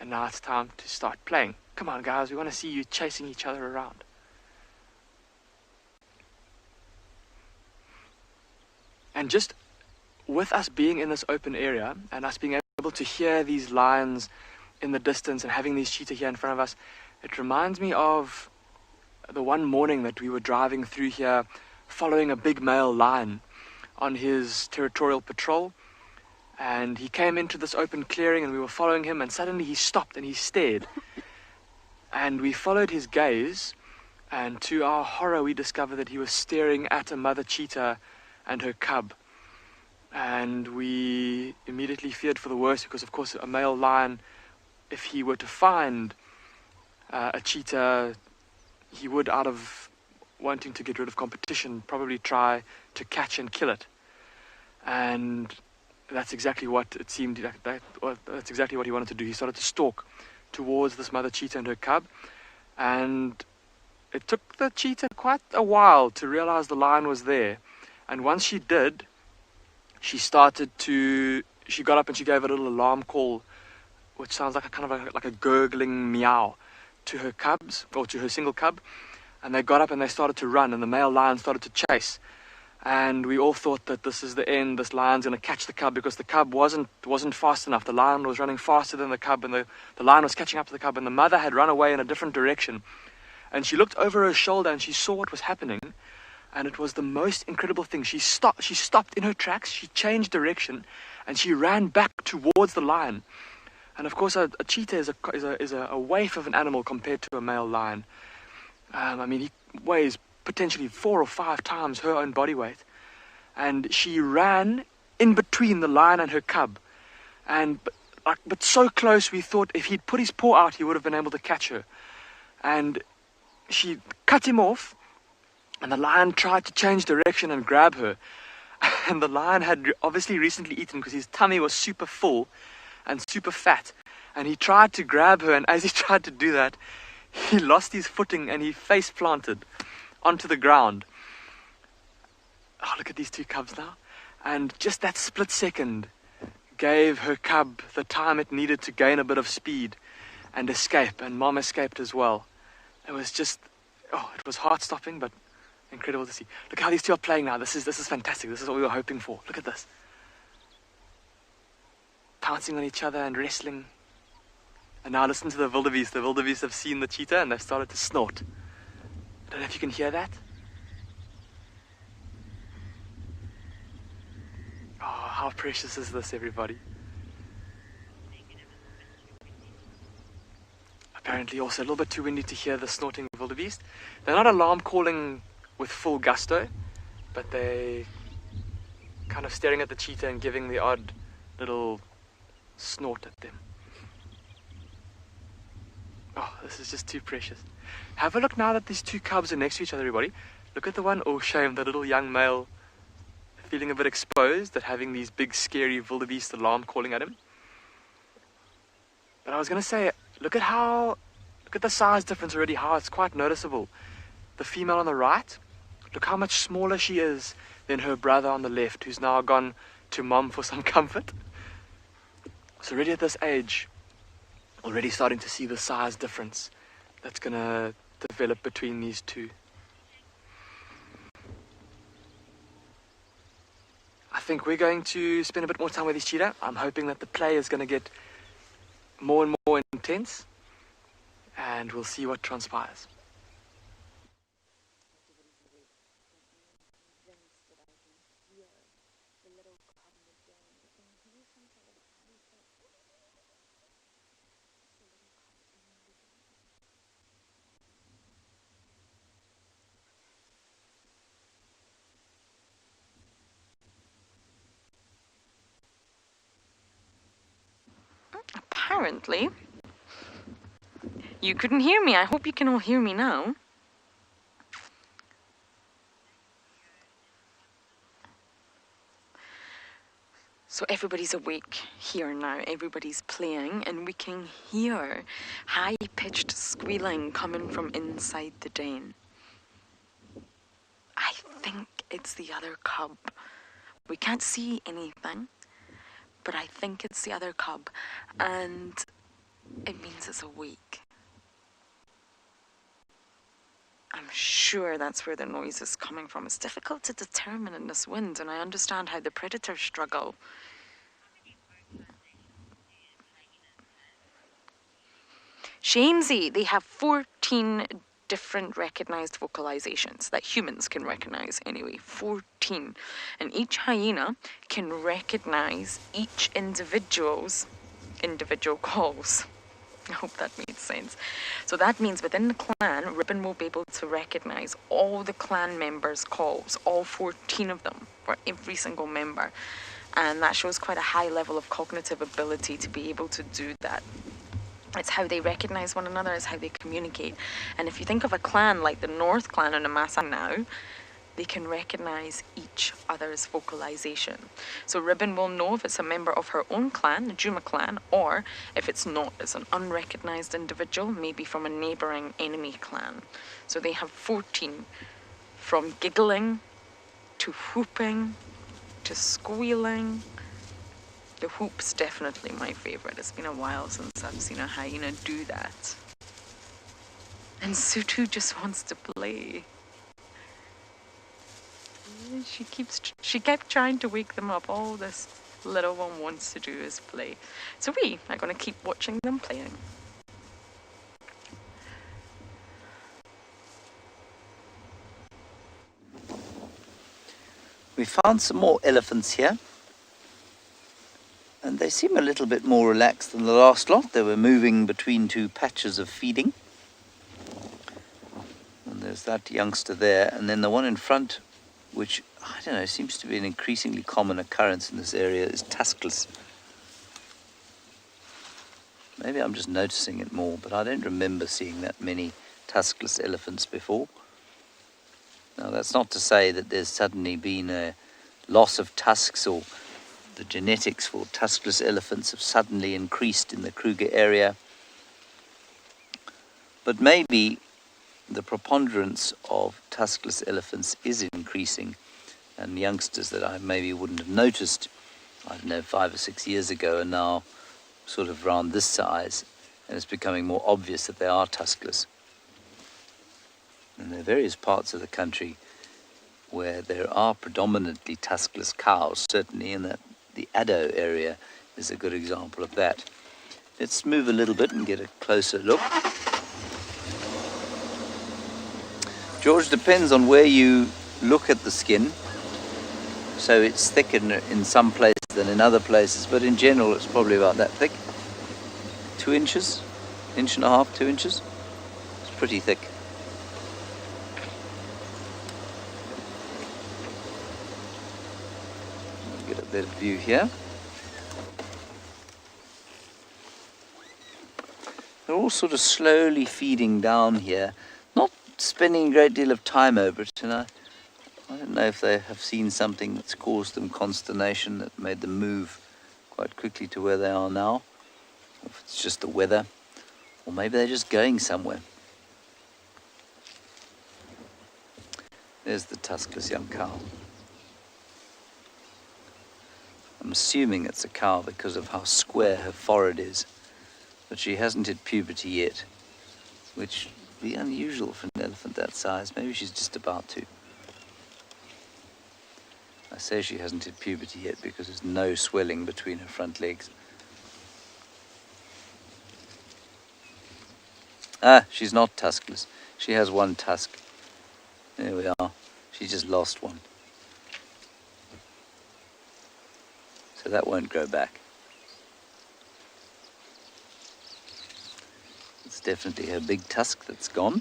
And now it's time to start playing. Come on guys, we want to see you chasing each other around. And just with us being in this open area and us being able to hear these lions in the distance and having these cheetah here in front of us, it reminds me of the one morning that we were driving through here following a big male lion on his territorial patrol. And he came into this open clearing and we were following him, and suddenly he stopped and he stared. And we followed his gaze, and to our horror we discovered that he was staring at a mother cheetah and her cub. And we immediately feared for the worst, because of course a male lion, if he were to find a cheetah, he would, out of wanting to get rid of competition, probably try to catch and kill it. And that's exactly what it seemed, that's exactly what he wanted to do. He started to stalk towards this mother cheetah and her cub, and it took the cheetah quite a while to realize the lion was there. And once she did, she got up and she gave a little alarm call, which sounds like a gurgling meow, to her cubs, or to her single cub. And they got up and they started to run, and the male lion started to chase. And we all thought that this is the end, this lion's going to catch the cub, because the cub wasn't fast enough. The lion was running faster than the cub, and the lion was catching up to the cub, and the mother had run away in a different direction. And she looked over her shoulder and she saw what was happening, And it was the most incredible thing. She stopped in her tracks, she changed direction, and she ran back towards the lion. And of course, a cheetah is a waif of an animal compared to a male lion. I mean, he weighs potentially 4 or 5 times her own body weight. And she ran in between the lion and her cub. But so close, we thought if he'd put his paw out, he would have been able to catch her. And she cut him off, and the lion tried to change direction and grab her. And the lion had obviously recently eaten because his tummy was super full and super fat. And he tried to grab her, and as he tried to do that, he lost his footing and he face planted onto the ground. Oh, look at these 2 cubs now. And just that split second gave her cub the time it needed to gain a bit of speed and escape, and Mom escaped as well. It was just, it was heart-stopping, but incredible to see. Look how these 2 are playing now. This is fantastic. This is what we were hoping for. Look at this. Pouncing on each other and wrestling. And now listen to the wildebeest. The wildebeest have seen the cheetah and they've started to snort. I don't know if you can hear that. Oh, how precious is this, everybody? Apparently also a little bit too windy to hear the snorting of wildebeest. They're not alarm calling with full gusto, but they kind of staring at the cheetah and giving the odd little snort at them. Oh, this is just too precious. Have a look now that these 2 cubs are next to each other, everybody. Look at the one, oh shame, the little young male feeling a bit exposed at having these big scary wildebeest alarm calling at him. But I was going to say, look at the size difference already, how it's quite noticeable. The female on the right, look how much smaller she is than her brother on the left, who's now gone to Mom for some comfort. So already at this age, already starting to see the size difference that's going to develop between these 2. I think we're going to spend a bit more time with this cheetah. I'm hoping that the play is going to get more and more intense, and we'll see what transpires. Apparently, you couldn't hear me. I hope you can all hear me now. So everybody's awake here now. Everybody's playing, and we can hear high-pitched squealing coming from inside the den. I think it's the other cub. We can't see anything, but I think it's the other cub, and it means it's awake. I'm sure that's where the noise is coming from. It's difficult to determine in this wind, and I understand how the predators struggle. Shamesy, they have 14 different recognized vocalizations that humans can recognize anyway. 14. And each hyena can recognize each individual's individual calls. I hope that made sense. So that means within the clan, Ribbon will be able to recognize all the clan members' calls, all 14 of them, for every single member. And that shows quite a high level of cognitive ability to be able to do that. It's how they recognize one another, it's how they communicate. And if you think of a clan like the North Clan and the Maasai now, they can recognize each other's vocalization. So Ribbon will know if it's a member of her own clan, the Juma clan, or if it's not, it's an unrecognized individual, maybe from a neighboring enemy clan. So they have 14, from giggling to whooping to squealing. The whoop's definitely my favorite. It's been a while since I've seen a hyena do that. And Sutu just wants to play. She kept trying to wake them up. All this little one wants to do is play. So we are going to keep watching them playing. We found some more elephants here, and they seem a little bit more relaxed than the last lot. They were moving between two patches of feeding. And there's that youngster there, and then the one in front, which, I don't know, seems to be an increasingly common occurrence in this area, is tuskless. Maybe I'm just noticing it more, but I don't remember seeing that many tuskless elephants before. Now, that's not to say that there's suddenly been a loss of tusks, or the genetics for tuskless elephants have suddenly increased in the Kruger area. But maybe the preponderance of tuskless elephants is increasing, and youngsters that I maybe wouldn't have noticed, I don't know, 5 or 6 years ago, are now sort of around this size, and it's becoming more obvious that they are tuskless. And there are various parts of the country where there are predominantly tuskless cows, certainly in the Addo area is a good example of that. Let's move a little bit and get a closer look. George, depends on where you look at the skin. So it's thicker in some places than in other places, but in general it's probably about that thick. 2 inches, 1.5 inches, 2 inches. It's pretty thick. Get a better view here. They're all sort of slowly feeding down here, not spending a great deal of time over it, and I don't know if they have seen something that's caused them consternation, that made them move quite quickly to where they are now, or if it's just the weather, or maybe they're just going somewhere. There's the tuskless young cow. I'm assuming it's a cow because of how square her forehead is, but she hasn't hit puberty yet, which would be unusual for an elephant that size. Maybe she's just about to. I say she hasn't hit puberty yet because there's no swelling between her front legs. Ah, she's not tuskless. She has one tusk. There we are. She just lost one. So that won't grow back. It's definitely her big tusk that's gone.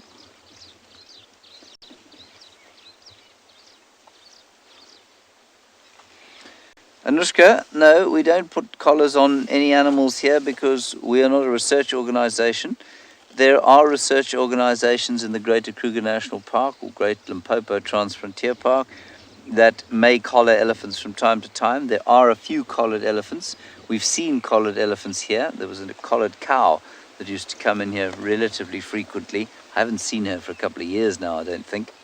Anushka, no, we don't put collars on any animals here because we are not a research organization. There are research organizations in the Greater Kruger National Park or Great Limpopo Transfrontier Park that may collar elephants from time to time. There are a few collared elephants. We've seen collared elephants here. There was a collared cow that used to come in here relatively frequently. I haven't seen her for a couple of years now, I don't think.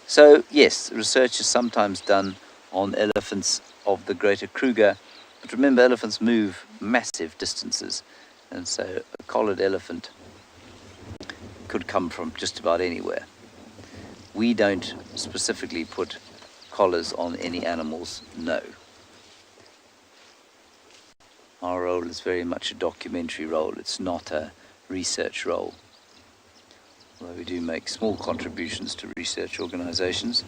So yes, research is sometimes done on elephants of the Greater Kruger, but remember, elephants move massive distances, and so a collared elephant could come from just about anywhere. We don't specifically put collars on any animals, no. Our role is very much a documentary role. It's not a research role. Although we do make small contributions to research organizations.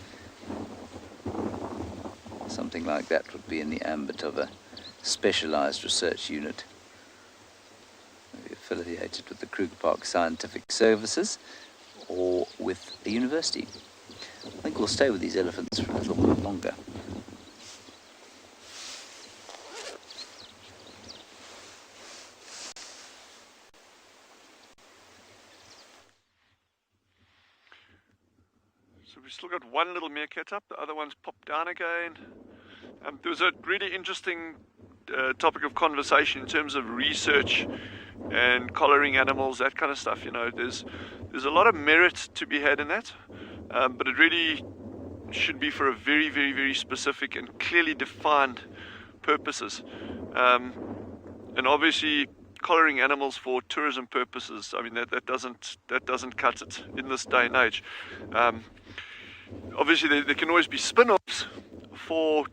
Something like that would be in the ambit of a specialized research unit. Maybe affiliated with the Kruger Park Scientific Services or with a university. I think we'll stay with these elephants for a little bit longer. So we've still got one little meerkat up, the other one's popped down again. There was a really interesting topic of conversation in terms of research and collaring animals, that kind of stuff. You know, there's a lot of merit to be had in that, but it really should be for a very, very, very specific and clearly defined purposes. And obviously, collaring animals for tourism purposes, I mean, that doesn't cut it in this day and age. Obviously, there can always be spin-offs for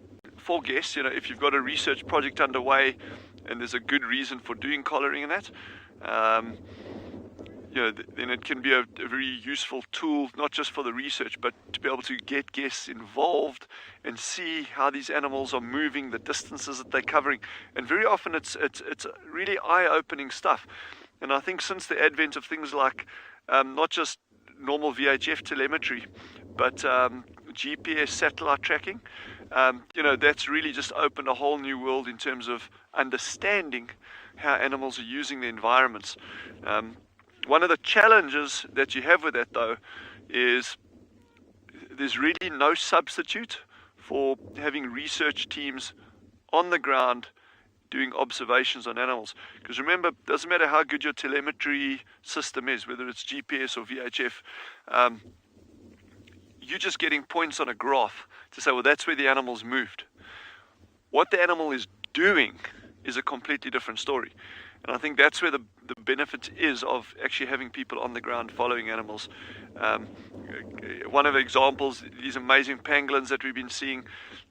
guests. You know, if you've got a research project underway and there's a good reason for doing collaring and that, then it can be a very useful tool, not just for the research, but to be able to get guests involved and see how these animals are moving, the distances that they're covering. And very often it's really eye-opening stuff. And I think since the advent of things like not just normal VHF telemetry, but GPS satellite tracking, that's really just opened a whole new world in terms of understanding how animals are using the environments. One of the challenges that you have with that, though, is there's really no substitute for having research teams on the ground doing observations on animals. Because remember, it doesn't matter how good your telemetry system is, whether it's GPS or VHF, you're just getting points on a graph to say, well, that's where the animal's moved. What the animal is doing is a completely different story. And I think that's where the benefit is of actually having people on the ground following animals. One of the examples, these amazing pangolins that we've been seeing,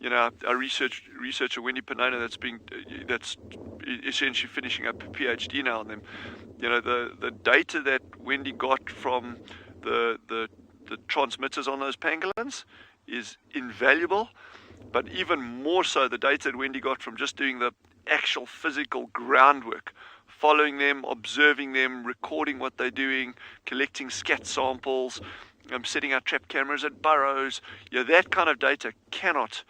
our researcher Wendy Panona that's essentially finishing up a PhD now on them. The data that Wendy got from the transmitters on those pangolins is invaluable, but even more so the data that Wendy got from just doing the actual physical groundwork, following them, observing them, recording what they're doing, collecting scat samples, setting out trap cameras at burrows. That kind of data cannot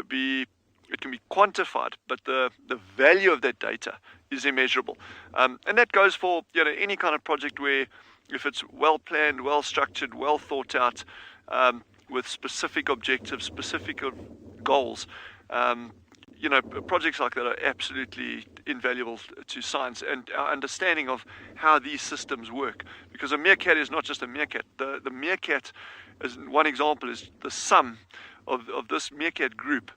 be, it can be quantified, but the value of that data is immeasurable. And that goes for any kind of project where, if it's well planned, well structured, well thought out, with specific objectives, specific goals, projects like that are absolutely invaluable to science and our understanding of how these systems work. Because a meerkat is not just a meerkat. The meerkat, as one example, is the sum of this meerkat group,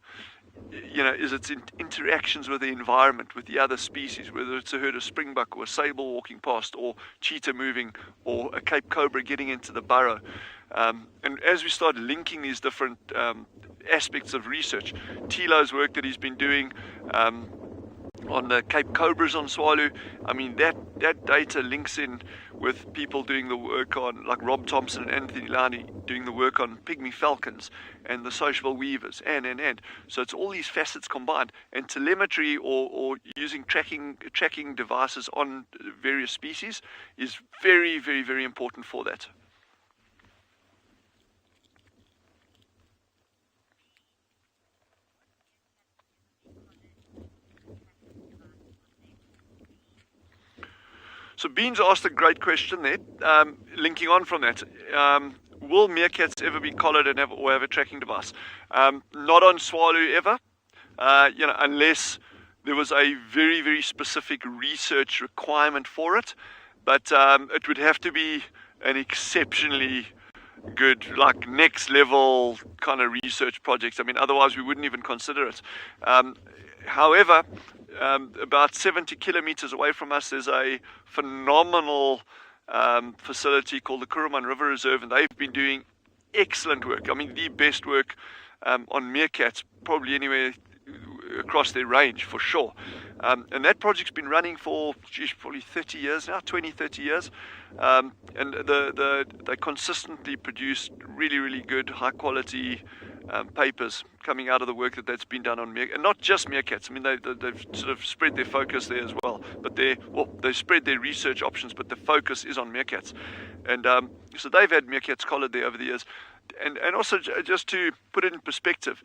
is its interactions with the environment, with the other species, whether it's a herd of springbuck or a sable walking past, or cheetah moving, or a Cape cobra getting into the burrow. And as we start linking these different aspects of research, Tilo's work that he's been doing on the Cape cobras on Tswalu, I mean, that data links in with people doing the work on, like Rob Thompson and Anthony Lani, doing the work on pygmy falcons and the sociable weavers, and. So it's all these facets combined, and telemetry or using tracking devices on various species is very, very, very important for that. So Beans asked a great question there, linking on from that. Will meerkats ever be collared and have a tracking device? Not on Tswalu ever, unless there was a very, very specific research requirement for it. But it would have to be an exceptionally good, like next level kind of research project. I mean, otherwise we wouldn't even consider it. However, about 70 kilometers away from us, there's a phenomenal facility called the Kuruman River Reserve, and they've been doing excellent work. I mean, the best work on meerkats probably anywhere across their range, for sure. And that project's been running for probably 30 years now, 20-30 years. And they consistently produce really, really good, high quality papers coming out of the work that's been done on meerkats, and not just meerkats. I mean, they've sort of spread their focus there as well. But they spread their research options, but the focus is on meerkats. And so they've had meerkats collared there over the years. And also, just to put it in perspective,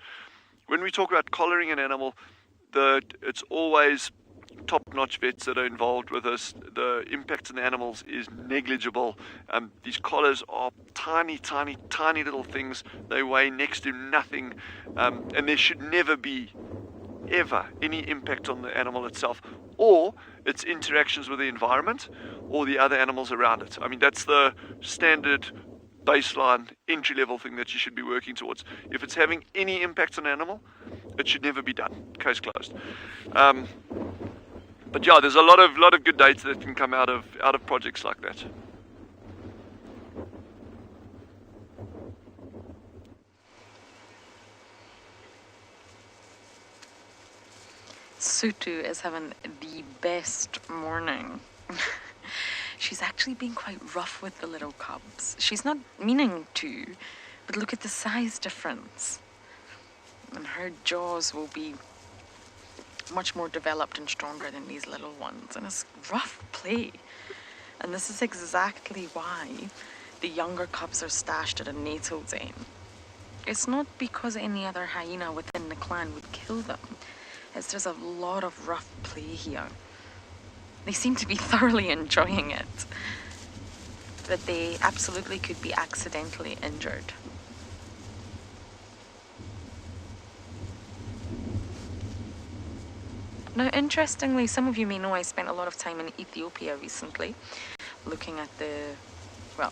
when we talk about collaring an animal, it's always top-notch vets that are involved with us. The impact on the animals is negligible. These collars are tiny, tiny, tiny little things. They weigh next to nothing, and there should never be, ever, any impact on the animal itself or its interactions with the environment or the other animals around it. I mean, that's the standard baseline entry-level thing that you should be working towards. If it's having any impact on an animal, it should never be done. Case closed. But yeah, there's a lot of good data that can come out of projects like that. Sutu is having the best morning. she's actually been quite rough with the little cubs. She's not meaning to, but look at the size difference. And her jaws will be much more developed and stronger than these little ones. And it's rough play. And this is exactly why the younger cubs are stashed at a natal den. It's not because any other hyena within the clan would kill them. It's just a lot of rough play here. They seem to be thoroughly enjoying it. But they absolutely could be accidentally injured. Now, interestingly, some of you may know I spent a lot of time in Ethiopia recently, looking at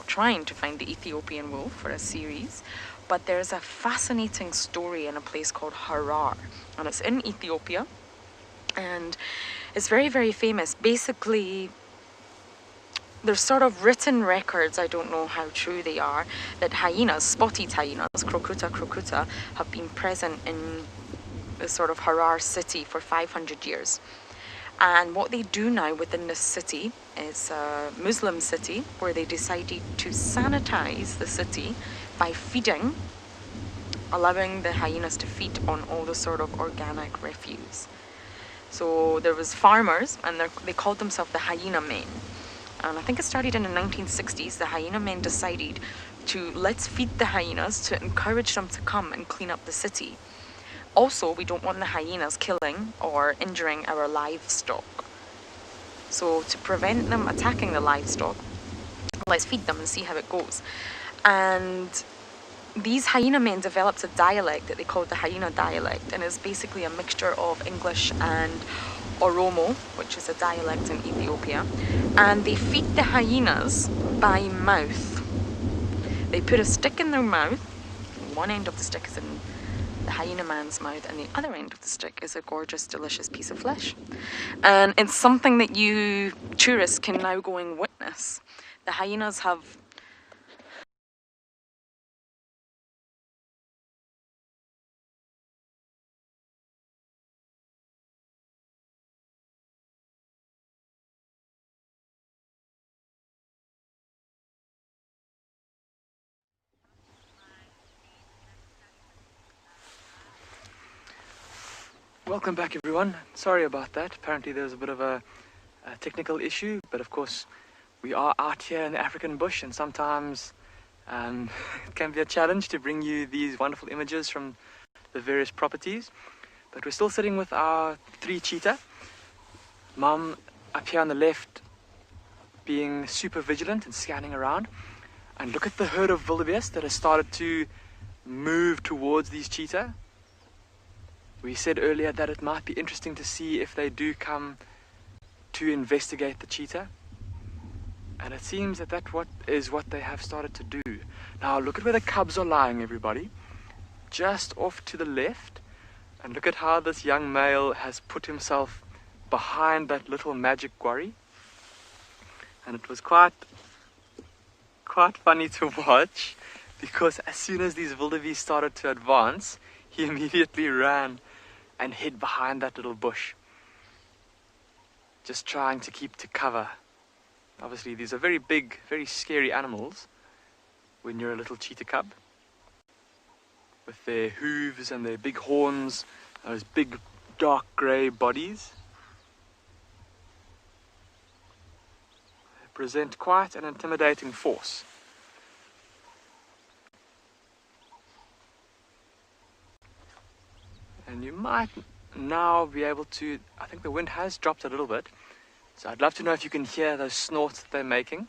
trying to find the Ethiopian wolf for a series. But there's a fascinating story in a place called Harar, and it's in Ethiopia, and it's very, very famous. Basically, there's sort of written records, I don't know how true they are, that hyenas, spotted hyenas, crocuta, have been present in the sort of Harar city for 500 years. And what they do now within this city is a Muslim city where they decided to sanitize the city by allowing the hyenas to feed on all the sort of organic refuse. So there was farmers, and they called themselves the hyena men. And I think it started in the 1960s. The hyena men decided to let's feed the hyenas to encourage them to come and clean up the city. Also, we don't want the hyenas killing or injuring our livestock. So to prevent them attacking the livestock, let's feed them and see how it goes. And these hyena men developed a dialect that they called the hyena dialect, and it's basically a mixture of English and Oromo, which is a dialect in Ethiopia. And they feed the hyenas by mouth. They put a stick in their mouth. One end of the stick is in the hyena man's mouth, and the other end of the stick is a gorgeous, delicious piece of flesh. And it's something that you tourists can now go and witness. The hyenas have Welcome back, everyone. Sorry about that. Apparently there was a bit of a technical issue, but of course we are out here in the African bush, and sometimes it can be a challenge to bring you these wonderful images from the various properties. But we're still sitting with our 3 cheetah. Mum up here on the left being super vigilant and scanning around. And look at the herd of wildebeest that has started to move towards these cheetah. We said earlier that it might be interesting to see if they do come to investigate the cheetah. And it seems that is what they have started to do. Now look at where the cubs are lying, everybody. Just off to the left. And look at how this young male has put himself behind that little magic quarry. And it was quite funny to watch, because as soon as these wildebeest started to advance, he immediately ran and hid behind that little bush, just trying to keep to cover. Obviously, these are very big, very scary animals when you're a little cheetah cub, with their hooves and their big horns, those big dark grey bodies. They present quite an intimidating force. And you might now be able to, I think the wind has dropped a little bit, so I'd love to know if you can hear those snorts that they're making.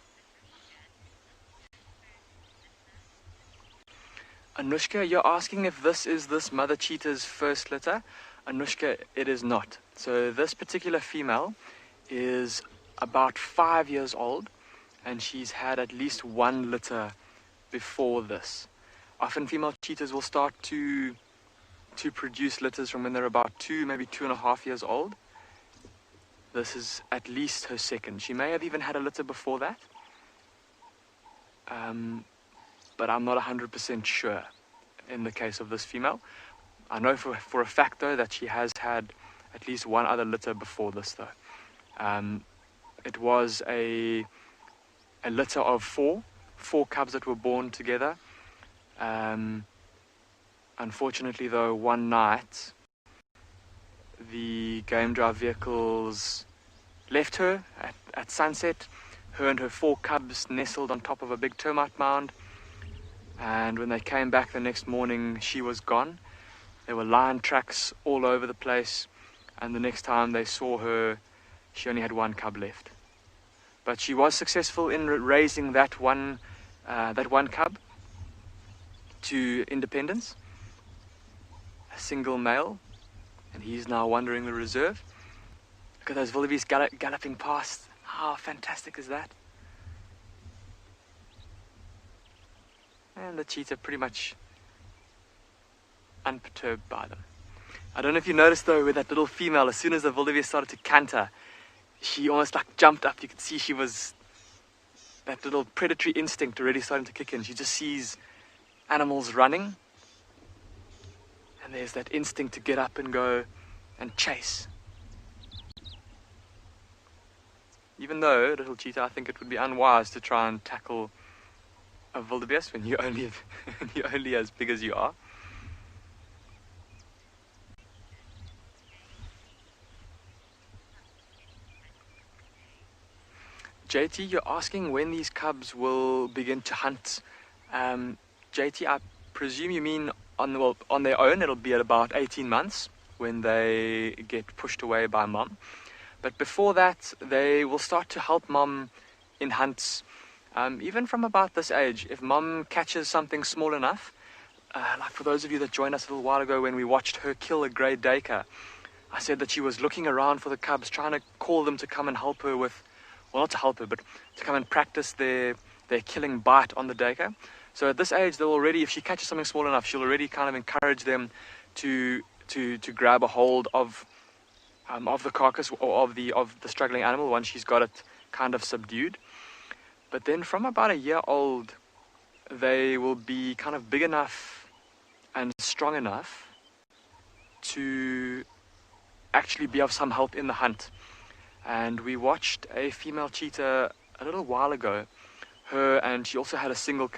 Anushka, you're asking if this is this mother cheetah's first litter. Anushka, it is not. So this particular female is about 5 years old, and she's had at least 1 litter before this. Often female cheetahs will start to produce litters from when they're about 2, maybe 2.5 years old. This is at least her second. She may have even had a litter before that. But I'm not 100% sure in the case of this female. I know for a fact, though, that she has had at least 1 other litter before this, though. It was a a litter of four cubs that were born together. Unfortunately though, one night the game drive vehicles left her at sunset. Her and her 4 cubs nestled on top of a big termite mound, and when they came back the next morning, she was gone. There were lion tracks all over the place, and the next time they saw her, she only had 1 cub left. But she was successful in raising that one cub to independence, a single male, and he's now wandering the reserve. Look at those wildebeest galloping past. How fantastic is that? And the cheetah pretty much unperturbed by them. I don't know if you noticed though, with that little female, as soon as the wildebeest started to canter, she almost like jumped up. You could see she was, that little predatory instinct already starting to kick in. She just sees animals running, and there's that instinct to get up and go and chase. Even though, little cheetah, I think it would be unwise to try and tackle a wildebeest when you're only as big as you are. JT, you're asking when these cubs will begin to hunt. JT, I presume you mean on their own. It'll be at about 18 months when they get pushed away by mom. But before that, they will start to help mom in hunts, even from about this age. If mom catches something small enough, like for those of you that joined us a little while ago when we watched her kill a grey duiker, I said that she was looking around for the cubs, trying to call them to come and help her with, well, not to help her, but to come and practice their killing bite on the duiker. So at this age, they'll already, if she catches something small enough, she'll already kind of encourage them to grab a hold of the carcass or of the struggling animal once she's got it kind of subdued. But then from about a year old, they will be kind of big enough and strong enough to actually be of some help in the hunt. And we watched a female cheetah a little while ago. Her, and she also had a single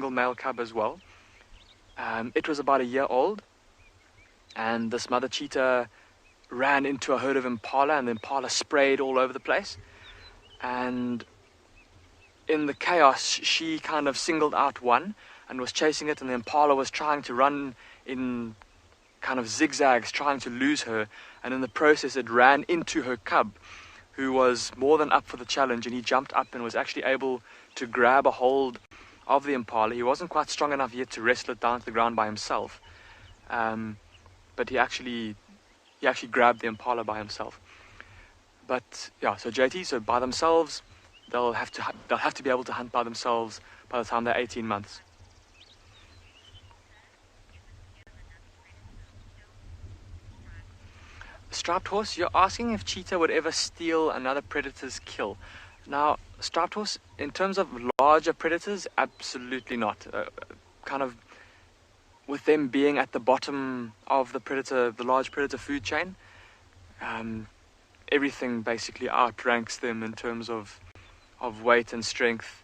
male cub as well. It was about a year old, and this mother cheetah ran into a herd of impala, and the impala sprayed all over the place. And in the chaos, she kind of singled out one and was chasing it, and the impala was trying to run in kind of zigzags, trying to lose her, and in the process it ran into her cub, who was more than up for the challenge, and he jumped up and was actually able to grab a hold of the impala. He wasn't quite strong enough yet to wrestle it down to the ground by himself, but he actually grabbed the impala by himself. But yeah, so JT, so by themselves, they'll have to be able to hunt by themselves by the time they're 18 months. Striped horse, you're asking if cheetah would ever steal another predator's kill. Now, striped horse, in terms of larger predators, absolutely not. Kind of with them being at the bottom of the large predator food chain, everything basically outranks them in terms of weight and strength.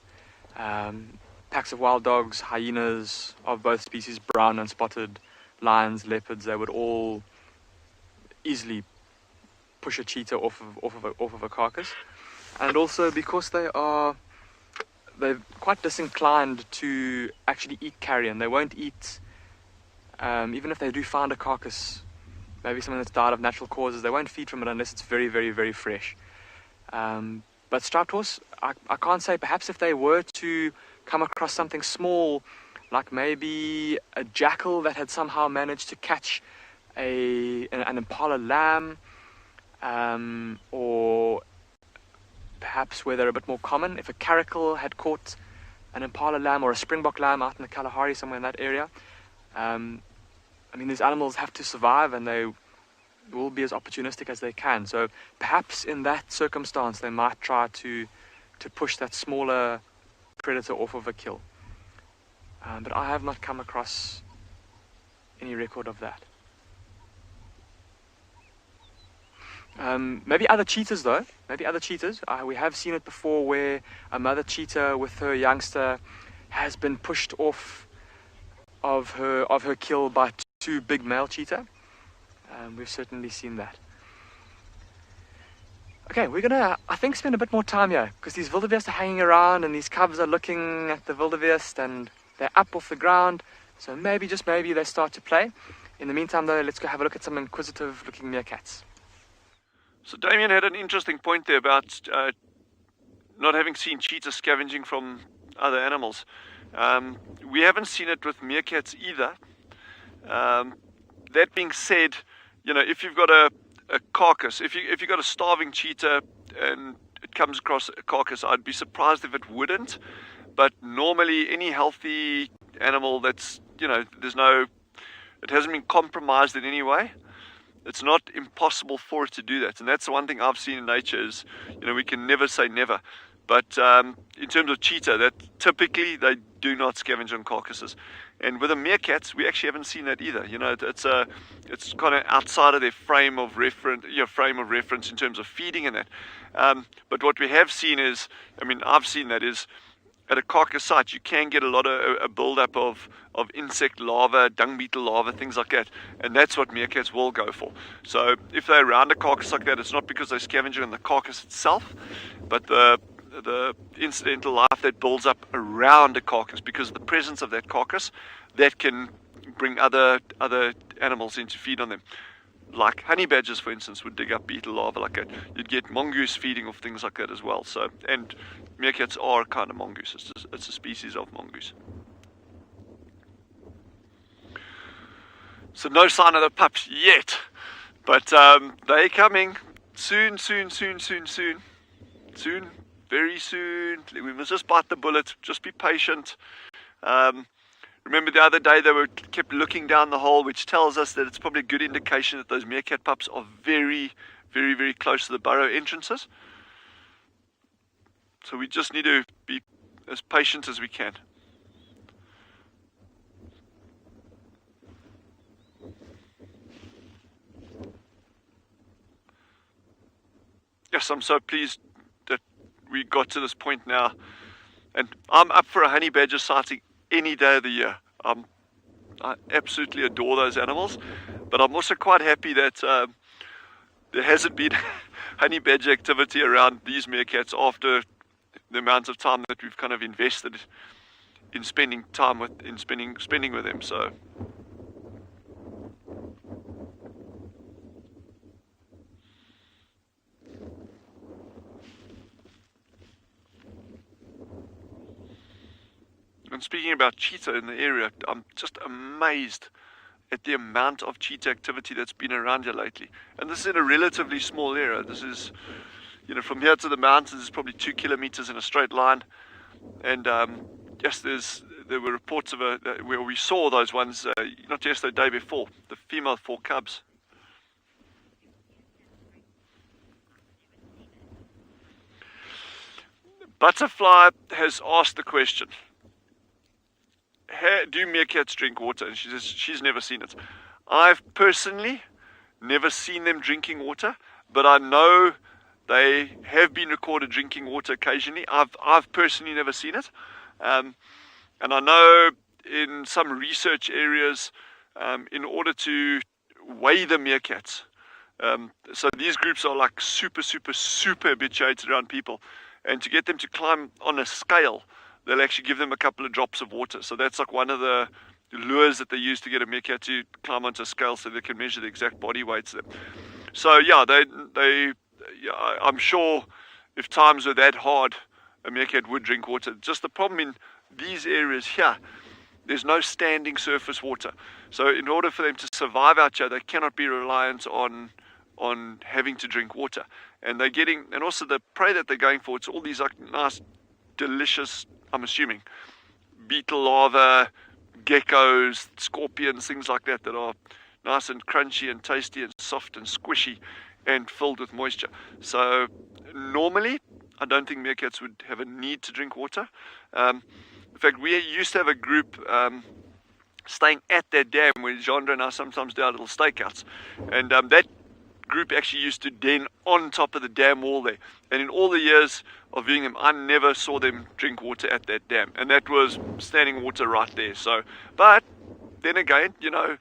Packs of wild dogs, hyenas of both species, brown and spotted, lions, leopards, they would all easily push a cheetah off of a carcass. And also because they're quite disinclined to actually eat carrion. They won't eat, even if they do find a carcass, maybe something that's died of natural causes, they won't feed from it unless it's very, very, very fresh. But striped horse, I can't say. Perhaps if they were to come across something small, like maybe a jackal that had somehow managed to catch an impala lamb, or perhaps where they're a bit more common, if a caracal had caught an impala lamb or a springbok lamb out in the Kalahari, somewhere in that area. I mean, these animals have to survive, and they will be as opportunistic as they can. So perhaps in that circumstance, they might try to push that smaller predator off of a kill. But I have not come across any record of that. Maybe other cheetahs though. Maybe other cheetahs. We have seen it before where a mother cheetah with her youngster has been pushed off of her kill by two big male cheetah. We've certainly seen that. Okay, we're gonna, I think, spend a bit more time here because these wildebeest are hanging around and these cubs are looking at the wildebeest and they're up off the ground. So maybe, just maybe, they start to play. In the meantime though, let's go have a look at some inquisitive looking meerkats. So Damien had an interesting point there about not having seen cheetahs scavenging from other animals. We haven't seen it with meerkats either. That being said, you know, if you've got a carcass, if you've got a starving cheetah and it comes across a carcass, I'd be surprised if it wouldn't. But normally any healthy animal that's, you know, it hasn't been compromised in any way, it's not impossible for it to do that. And that's the one thing I've seen in nature is, you know, we can never say never. But in terms of cheetah, that typically they do not scavenge on carcasses. And with the meerkats, we actually haven't seen that either. You know, it's kind of outside of their frame of reference in terms of feeding and that. But what we have seen is, I mean, I've seen that is, at a carcass site, you can get a lot of a build-up of insect larvae, dung beetle larvae, things like that, and that's what meerkats will go for. So if they're around a carcass like that, it's not because they're scavenging on the carcass itself, but the incidental life that builds up around a carcass, because of the presence of that carcass, that can bring other animals in to feed on them. Like honey badgers, for instance, would dig up beetle larvae like that. You'd get mongoose feeding off things like that as well. So, and meerkats are a kind of mongoose. It's a species of mongoose. So no sign of the pups yet, but they're coming soon, very soon. We must just bite the bullet. Just be patient. Remember the other day they kept looking down the hole, which tells us that it's probably a good indication that those meerkat pups are very, very, very close to the burrow entrances. So we just need to be as patient as we can. Yes, I'm so pleased that we got to this point now. And I'm up for a honey badger sighting any day of the year. I absolutely adore those animals, but I'm also quite happy that there hasn't been honey badger activity around these meerkats after the amount of time that we've kind of invested in spending time with spending with them. So and speaking about cheetah in the area, I'm just amazed at the amount of cheetah activity that's been around here lately. And this is in a relatively small area. This is, you know, from here to the mountains is probably 2 kilometers in a straight line. And yes, there were reports of where we saw those ones, not yesterday, the day before, the female 4 cubs. Butterfly has asked the question, do meerkats drink water? And she says she's never seen it. I've personally never seen them drinking water, but I know they have been recorded drinking water occasionally. I've personally never seen it. And I know in some research areas, in order to weigh the meerkats, so these groups are like super habituated around people, and to get them to climb on a scale, they'll actually give them a couple of drops of water. So that's like one of the lures that they use to get a meerkat to climb onto a scale so they can measure the exact body weights of them. So yeah, I'm sure if times were that hard, a meerkat would drink water. Just the problem in these areas here, there's no standing surface water. So in order for them to survive out here, they cannot be reliant on having to drink water. And and also the prey that they're going for, it's all these like nice, delicious, I'm assuming, beetle larvae, geckos, scorpions, things like that are nice and crunchy and tasty and soft and squishy and filled with moisture. So normally, I don't think meerkats would have a need to drink water. In fact, we used to have a group staying at that dam where Jeandre and I sometimes do our little stakeouts. And that group actually used to den on top of the dam wall there. And in all the years of viewing them, I never saw them drink water at that dam. And that was standing water right there. So, but then again, you know,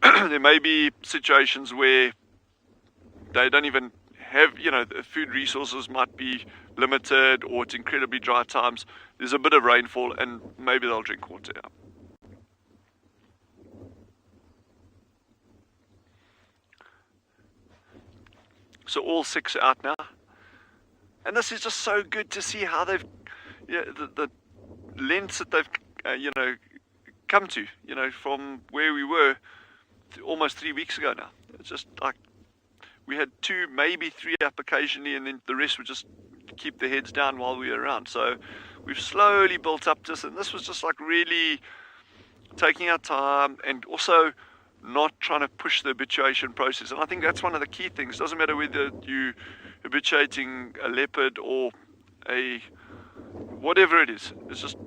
there may be situations where they don't even have, you know, the food resources might be limited, or it's incredibly dry times. There's a bit of rainfall and maybe they'll drink water. So all 6 are out now. And this is just so good to see how they've, the lengths that they've, you know, come to, you know, from where we were almost 3 weeks ago now. It's just like, we had 2, maybe 3 up occasionally, and then the rest would just keep their heads down while we were around. So we've slowly built up this, and this was just like really taking our time and also not trying to push the habituation process. And I think that's one of the key things. It doesn't matter whether you're habituating a leopard or a whatever it is. It's just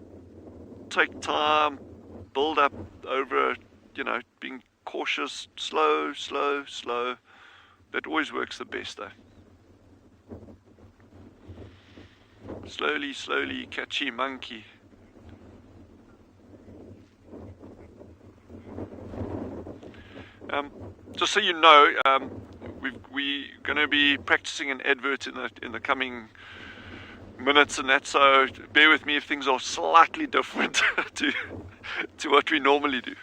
take time, build up over, you know, being cautious, slow. That always works the best though. Slowly, catchy monkey. Just so you know, we're going to be practicing an advert in the coming minutes and that, so bear with me if things are slightly different to what we normally do.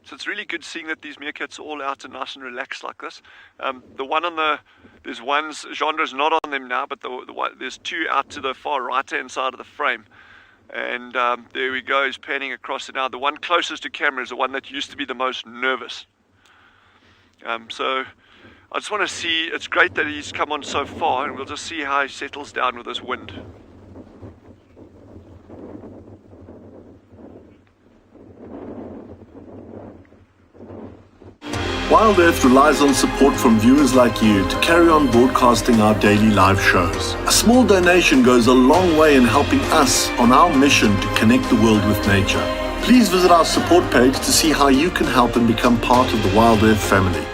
So it's really good seeing that these meerkats are all out and nice and relaxed like this. The one on there's one's genre's not on them now, but there's 2 out to the far right-hand side of the frame. And there we go, he's panning across it now. The one closest to camera is the one that used to be the most nervous. So I just want to see, it's great that he's come on so far, and we'll just see how he settles down with this wind. Wild Earth relies on support from viewers like you to carry on broadcasting our daily live shows. A small donation goes a long way in helping us on our mission to connect the world with nature. Please visit our support page to see how you can help and become part of the Wild Earth family.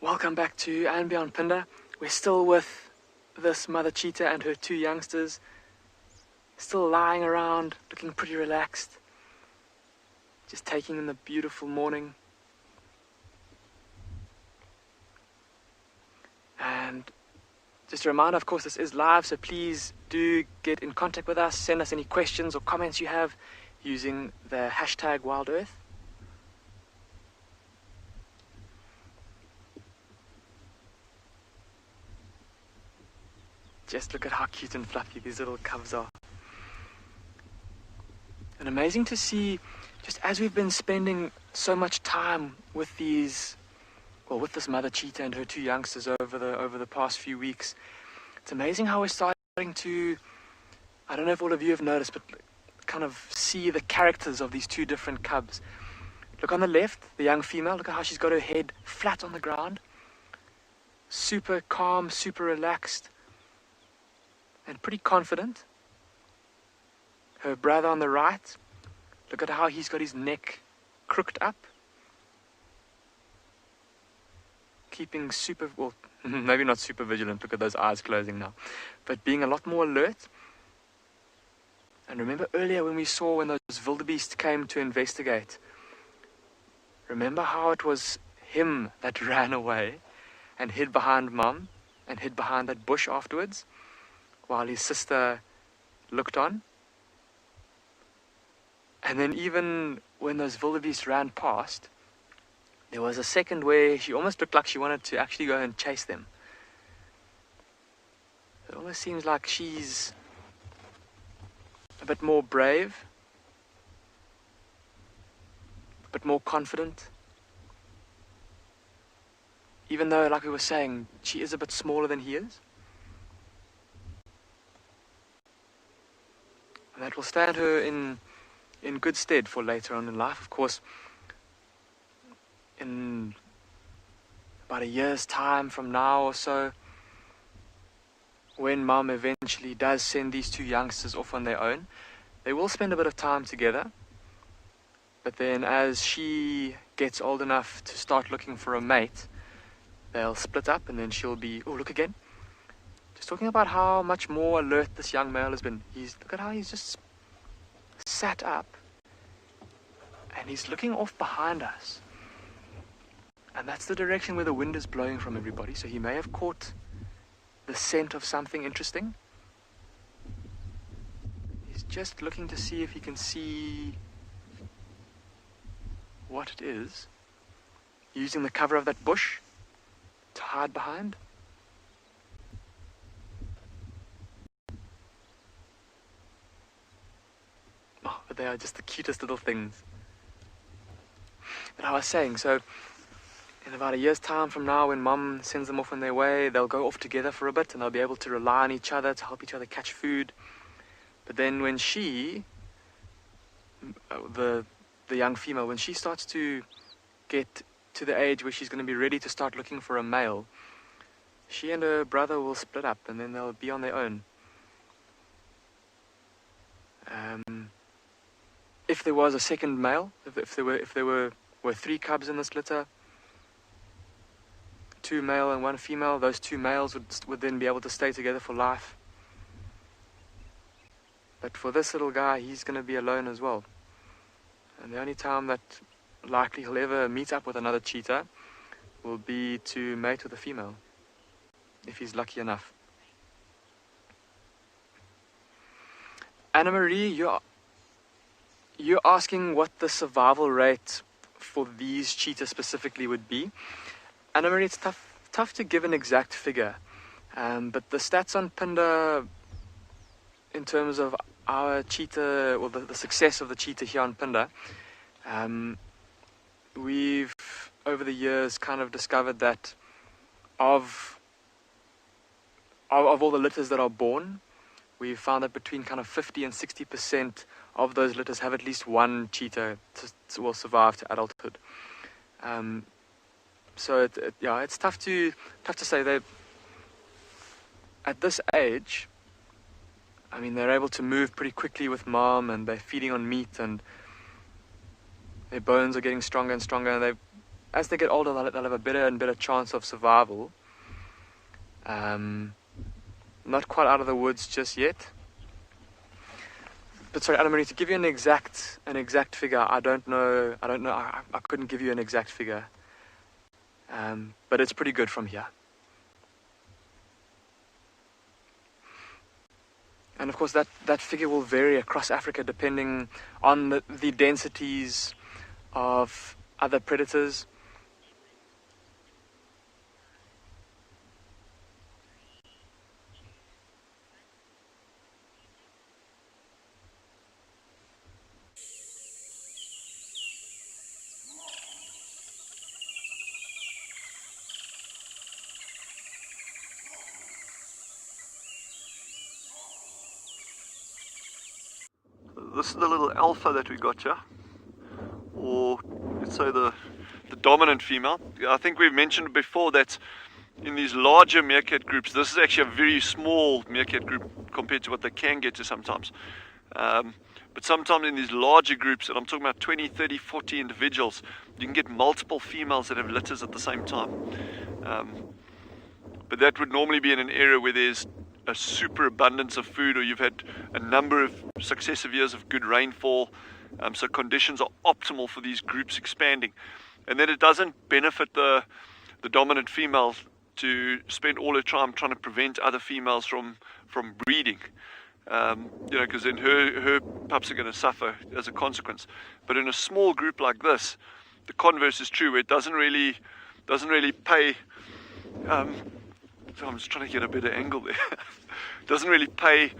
Welcome back to And Beyond Pinda. We're still with this mother cheetah and her 2 youngsters, still lying around, looking pretty relaxed. Just taking in the beautiful morning. And just a reminder, of course, this is live, so please do get in contact with us. Send us any questions or comments you have using the hashtag WildEarth. Just look at how cute and fluffy these little cubs are. And amazing to see, just as we've been spending so much time with these, well, with this mother cheetah and her 2 youngsters over the past few weeks, it's amazing how we're starting to, I don't know if all of you have noticed, but kind of see the characters of these 2 different cubs. Look on the left, the young female, look at how she's got her head flat on the ground. Super calm, super relaxed, and pretty confident. Her brother on the right, look at how he's got his neck crooked up. Keeping super, well, maybe not super vigilant, look at those eyes closing now. But being a lot more alert. And remember earlier when those wildebeest came to investigate, remember how it was him that ran away and hid behind Mom and hid behind that bush afterwards while his sister looked on? And then even when those wildebeest ran past, there was a second where she almost looked like she wanted to actually go and chase them. It almost seems like she's a bit more brave, a bit more confident. Even though, like we were saying, she is a bit smaller than he is. And that will stand her in good stead for later on in life. Of course, in about a year's time from now or so, when Mum eventually does send these two youngsters off on their own, they will spend a bit of time together. But then as she gets old enough to start looking for a mate, they'll split up, and then she'll be, oh, look again. Just talking about how much more alert this young male has been. Look at how he's just sat up, and he's looking off behind us. And that's the direction where the wind is blowing from, everybody. So he may have caught the scent of something interesting. He's just looking to see if he can see what it is, using the cover of that bush to hide behind. Oh, but they are just the cutest little things. But I was saying, so in about a year's time from now, when Mum sends them off on their way, they'll go off together for a bit, and they'll be able to rely on each other to help each other catch food. But then when she, the young female, when she starts to get to the age where she's going to be ready to start looking for a male, she and her brother will split up, and then they'll be on their own. If there was a second male, if there were three cubs in this litter, 2 male and 1 female, those 2 males would then be able to stay together for life. But for this little guy, he's going to be alone as well. And the only time that likely he'll ever meet up with another cheetah will be to mate with a female, if he's lucky enough. Anna Marie, you're asking what the survival rate for these cheetahs specifically would be. Anna Marie, it's tough to give an exact figure, but the stats on Phinda in terms of our cheetah, or the success of the cheetah here on Phinda, we've over the years kind of discovered that of all the litters that are born, we've found that between kind of 50 and 60% of those litters have at least one cheetah will survive to adulthood. So it's tough to say. They at this age, I mean, they're able to move pretty quickly with Mom, and they're feeding on meat, and their bones are getting stronger and stronger. And as they get older, they'll have a better and better chance of survival. Not quite out of the woods just yet. But sorry, Anna Marie, to give you an exact figure, I don't know. I couldn't give you an exact figure. But it's pretty good from here. And of course, that figure will vary across Africa depending on the densities of other predators. This is the little alpha that we got here, or let's say the dominant female. I think we've mentioned before that in these larger meerkat groups, this is actually a very small meerkat group compared to what they can get to sometimes. But sometimes in these larger groups, and I'm talking about 20, 30, 40 individuals, you can get multiple females that have litters at the same time. But that would normally be in an area where there's a super abundance of food, or you've had a number of successive years of good rainfall, so conditions are optimal for these groups expanding. And then it doesn't benefit the dominant female to spend all her time trying to prevent other females from breeding, because then her pups are going to suffer as a consequence. But in a small group like this, the converse is true, where it doesn't really pay. So I'm just trying to get a better angle there. It doesn't really pay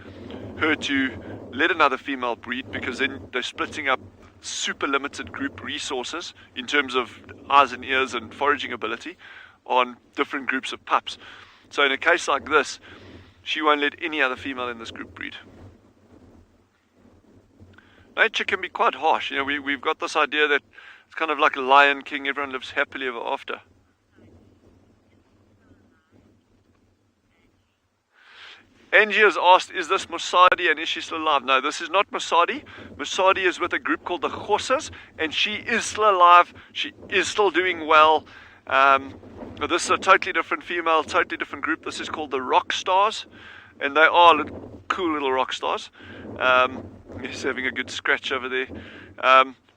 her to let another female breed, because then they're splitting up super limited group resources in terms of eyes and ears and foraging ability on different groups of pups. So in a case like this, she won't let any other female in this group breed. Nature can be quite harsh. We've got this idea that it's kind of like a Lion King, everyone lives happily ever after. Angie has asked, is this Musadi and is she still alive? No, this is not Musadi. Musadi is with a group called the Khorsas, and she is still alive. She is still doing well. This is a totally different female, totally different group. This is called the Rock Stars, and they are cool little rock stars. He's having a good scratch over there.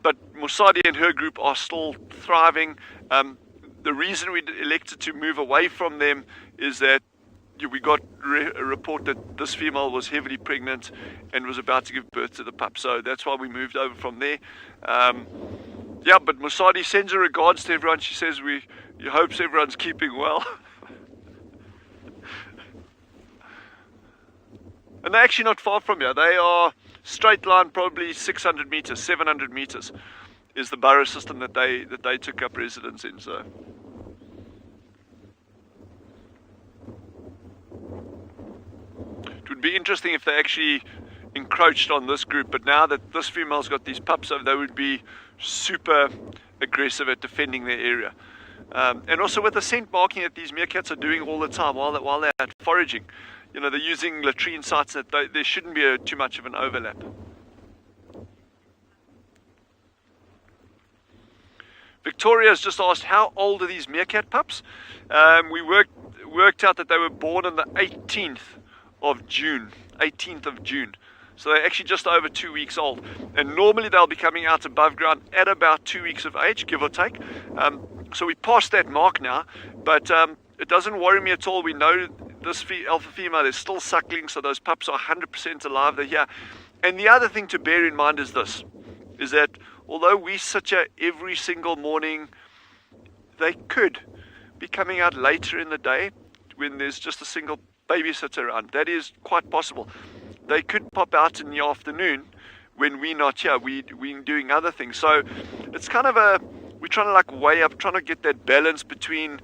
But Musadi and her group are still thriving. The reason we elected to move away from them is that we got a report that this female was heavily pregnant and was about to give birth to the pup. So that's why we moved over from there. Yeah, but Musadi sends her regards to everyone. She says she hopes everyone's keeping well. And they're actually not far from here. They are straight line, probably 600 meters, 700 meters is the burrow system that they took up residence in. So it would be interesting if they actually encroached on this group, but now that this female's got these pups over, they would be super aggressive at defending their area. And also with the scent marking that these meerkats are doing all the time while they're out foraging. You know, they're using latrine sites that there shouldn't be too much of an overlap. Victoria has just asked, how old are these meerkat pups? We worked out that they were born on the 18th of June. 18th of June. So they're actually just over 2 weeks old. And normally they'll be coming out above ground at about 2 weeks of age, give or take. So we passed that mark now, but it doesn't worry me at all. We know this alpha female is still suckling, so those pups are 100% alive. They're here. And the other thing to bear in mind is this, is that although we sit here every single morning, they could be coming out later in the day when there's just a single babysitter around. That is quite possible. They could pop out in the afternoon when we're not here. We're doing other things. So it's kind of we're trying to like weigh up, trying to get that balance between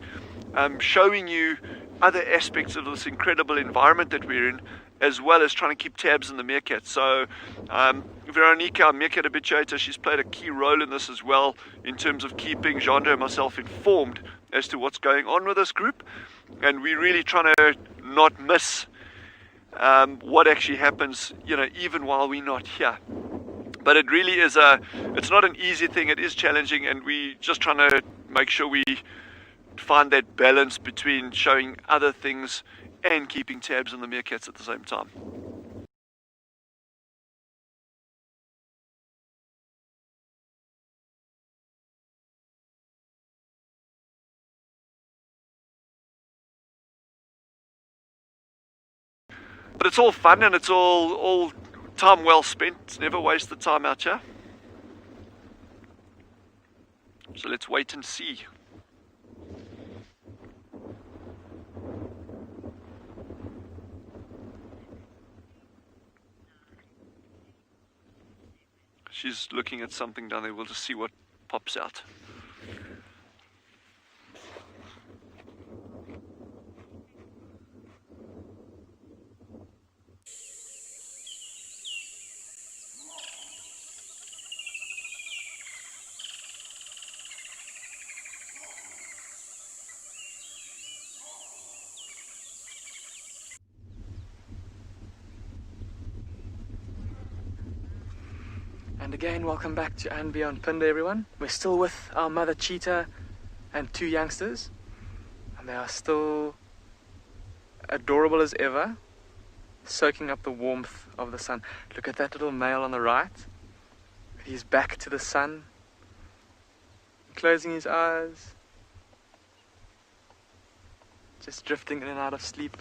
showing you other aspects of this incredible environment that we're in, as well as trying to keep tabs on the meerkat. So Veronica, our meerkat habituator, she's played a key role in this as well, in terms of keeping Jandre and myself informed as to what's going on with this group. And we're really trying to not miss what actually happens, you know, even while we're not here. But it really is it's not an easy thing. It is challenging, and we're just trying to make sure we find that balance between showing other things and keeping tabs on the meerkats at the same time. But it's all fun, and it's all time well spent. It's never wasted time out here. So let's wait and see. She's looking at something down there. We'll just see what pops out. And again, welcome back to And Beyond Pinde, everyone. We're still with our mother cheetah and two youngsters, and they are still adorable as ever, soaking up the warmth of the sun. Look at that little male on the right. He's back to the sun, closing his eyes, just drifting in and out of sleep.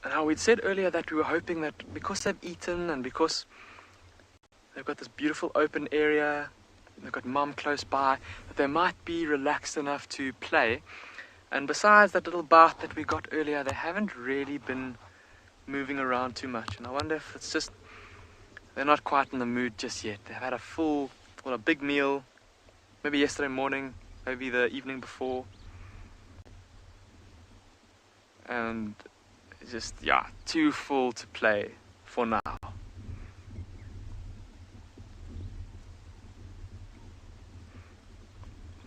Now, we'd said earlier that we were hoping that because they've eaten and because they've got this beautiful open area, they've got mom close by, that they might be relaxed enough to play. And besides that little bath that we got earlier, they haven't really been moving around too much. And I wonder if it's just they're not quite in the mood just yet. They've had a big meal, maybe yesterday morning, maybe the evening before. And just, yeah, too full to play for now.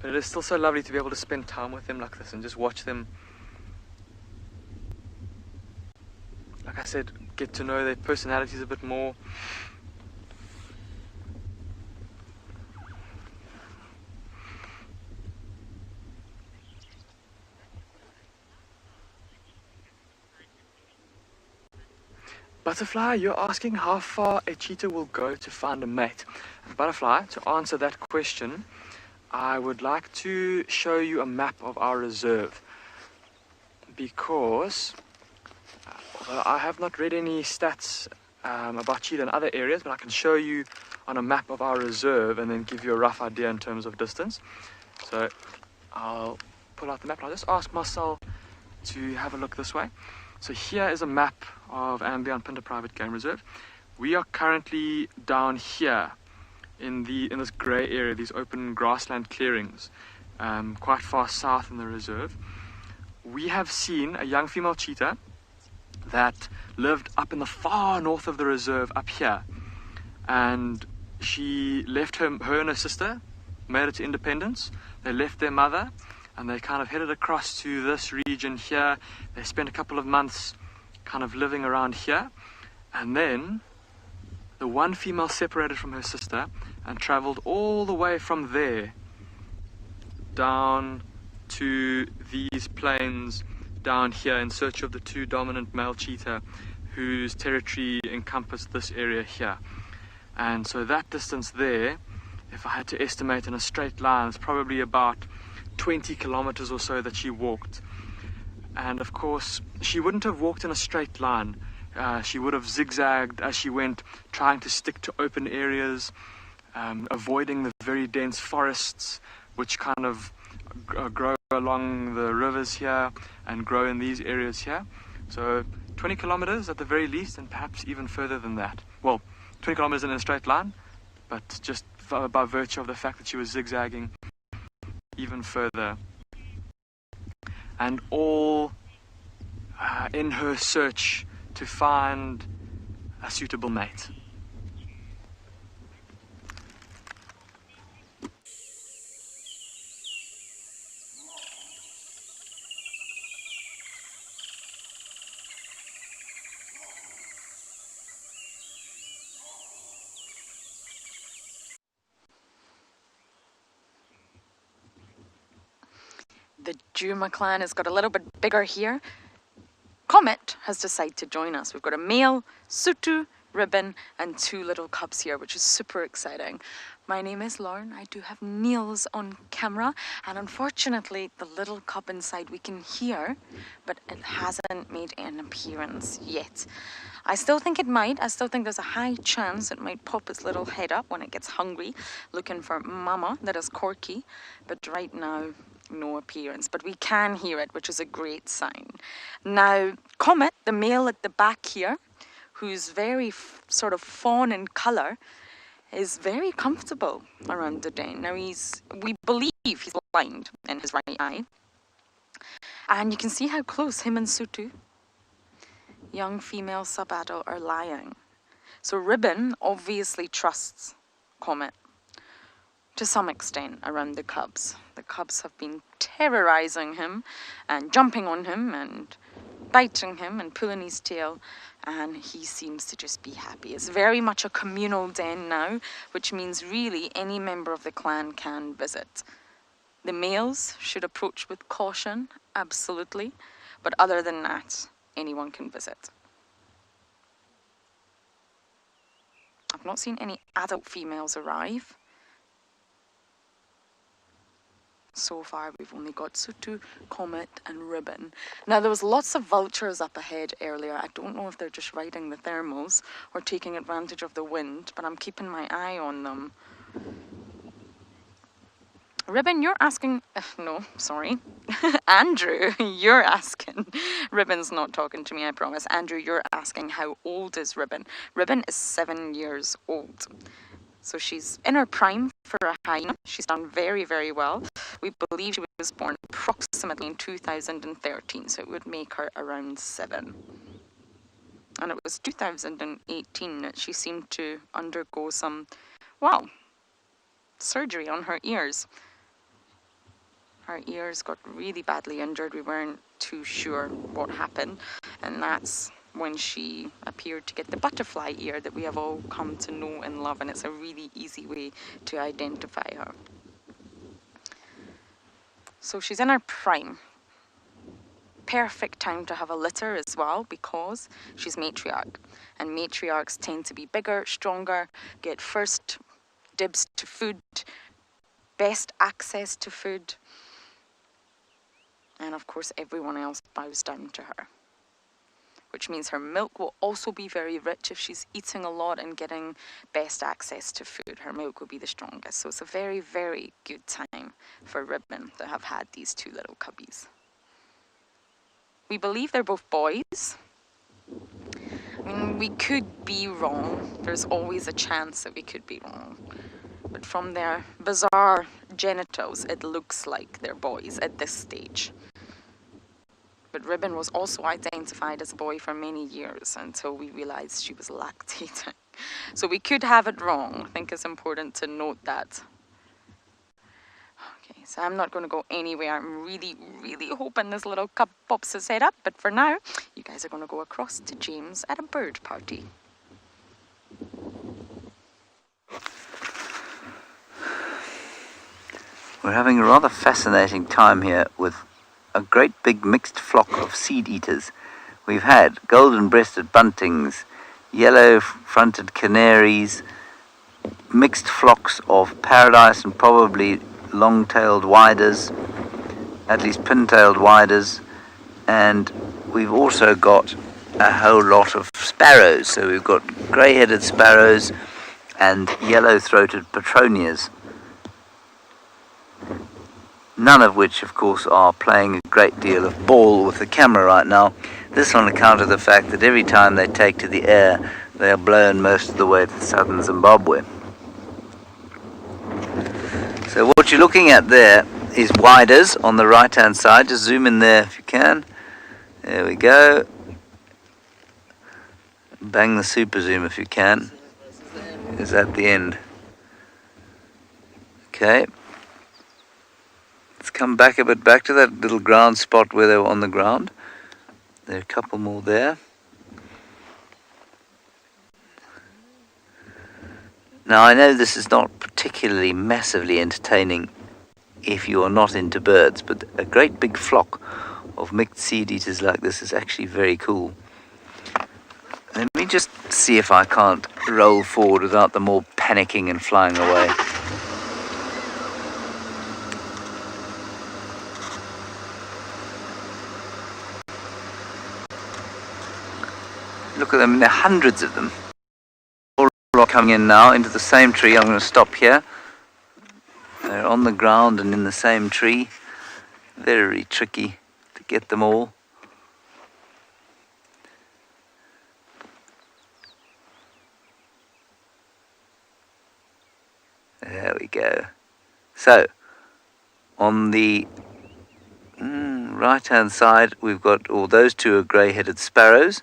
But it is still so lovely to be able to spend time with them like this and just watch them, like I said, get to know their personalities a bit more. Butterfly, you're asking how far a cheetah will go to find a mate. And Butterfly, to answer that question, I would like to show you a map of our reserve, because although I have not read any stats about cheetah in other areas, but I can show you on a map of our reserve and then give you a rough idea in terms of distance. So I'll pull out the map and I'll just ask Marcel to have a look this way. So here is a map of Ambian Pinda Private Game Reserve. We are currently down here in this grey area, these open grassland clearings, quite far south in the reserve. We have seen a young female cheetah that lived up in the far north of the reserve up here, and she left her and her sister, made it to independence. They left their mother and they kind of headed across to this region here. They spent a couple of months kind of living around here, and then the one female separated from her sister and traveled all the way from there down to these plains down here in search of the two dominant male cheetah whose territory encompassed this area here. And so that distance there, if I had to estimate in a straight line, it's probably about 20 kilometers or so that she walked. And of course, she wouldn't have walked in a straight line. She would have zigzagged as she went, trying to stick to open areas, avoiding the very dense forests which kind of grow along the rivers here and grow in these areas here. So 20 kilometers at the very least, and perhaps even further than that. Well, 20 kilometers in a straight line, but just by virtue of the fact that she was zigzagging even further. And all in her search to find a suitable mate. The Juma clan has got a little bit bigger here. Comet has decided to join us. We've got a male, Sutu, Ribbon, and two little cubs here, which is super exciting. My name is Lauren. I do have Niels on camera, and unfortunately the little cub inside we can hear, but it hasn't made an appearance yet. I still think it might. I still think there's a high chance it might pop its little head up when it gets hungry, looking for mama, that is Corky, but right now no appearance, but we can hear it, which is a great sign. Now, Comet, the male at the back here, who's very sort of fawn in colour, is very comfortable around the den. Now, we believe he's blind in his right eye. And you can see how close him and Sutu, young female sub-adult, are lying. So Ribbon obviously trusts Comet to some extent around the cubs. The cubs have been terrorizing him and jumping on him and biting him and pulling his tail, and he seems to just be happy. It's very much a communal den now, which means really any member of the clan can visit. The males should approach with caution, absolutely, but other than that, anyone can visit. I've not seen any adult females arrive. So far, we've only got Sutu, Comet, and Ribbon. Now, there was lots of vultures up ahead earlier. I don't know if they're just riding the thermals or taking advantage of the wind, but I'm keeping my eye on them. Ribbon, you're asking... no, sorry. Andrew, you're asking... Ribbon's not talking to me, I promise. Andrew, you're asking how old is Ribbon. Ribbon is 7 years old. So she's in her prime for a hyena. She's done very, very well. We believe she was born approximately in 2013, so it would make her around 7. And it was 2018 that she seemed to undergo some, well, surgery on her ears. Her ears got really badly injured. We weren't too sure what happened, and that's when she appeared to get the butterfly ear that we have all come to know and love, and it's a really easy way to identify her. So she's in her prime. Perfect time to have a litter as well, because she's matriarch, and matriarchs tend to be bigger, stronger, get first dibs to food, best access to food, and of course everyone else bows down to her, which means her milk will also be very rich. If she's eating a lot and getting best access to food, her milk will be the strongest. So it's a very, very good time for Ribbon to have had these two little cubbies. We believe they're both boys. I mean, we could be wrong. There's always a chance that we could be wrong. But from their bizarre genitals, it looks like they're boys at this stage. But Ribbon was also identified as a boy for many years until we realized she was lactating. So we could have it wrong. I think it's important to note that. Okay, so I'm not going to go anywhere. I'm really, really hoping this little cup pops his head up. But for now, you guys are going to go across to James at a bird party. We're having a rather fascinating time here with a great big mixed flock of seed eaters. We've had golden-breasted buntings, yellow-fronted canaries, mixed flocks of paradise and probably long-tailed widers, at least pin-tailed widers, and we've also got a whole lot of sparrows. So we've got grey-headed sparrows and yellow-throated petronias, none of which, of course, are playing a great deal of ball with the camera right now. This on account of the fact that every time they take to the air, they are blown most of the way to southern Zimbabwe. So what you're looking at there is widers on the right-hand side. Just zoom in there if you can. There we go. Bang the super zoom if you can. Is at the end. Okay. Let's come back a bit, back to that little ground spot where they were on the ground. There are a couple more there. Now I know this is not particularly massively entertaining if you are not into birds, but a great big flock of mixed seed eaters like this is actually very cool. Let me just see if I can't roll forward without them all panicking and flying away. Look at them, there are hundreds of them. All coming in now into the same tree. I'm going to stop here. They're on the ground and in the same tree. Very tricky to get them all. There we go. So, on the right-hand side, we've got all those two are grey-headed sparrows.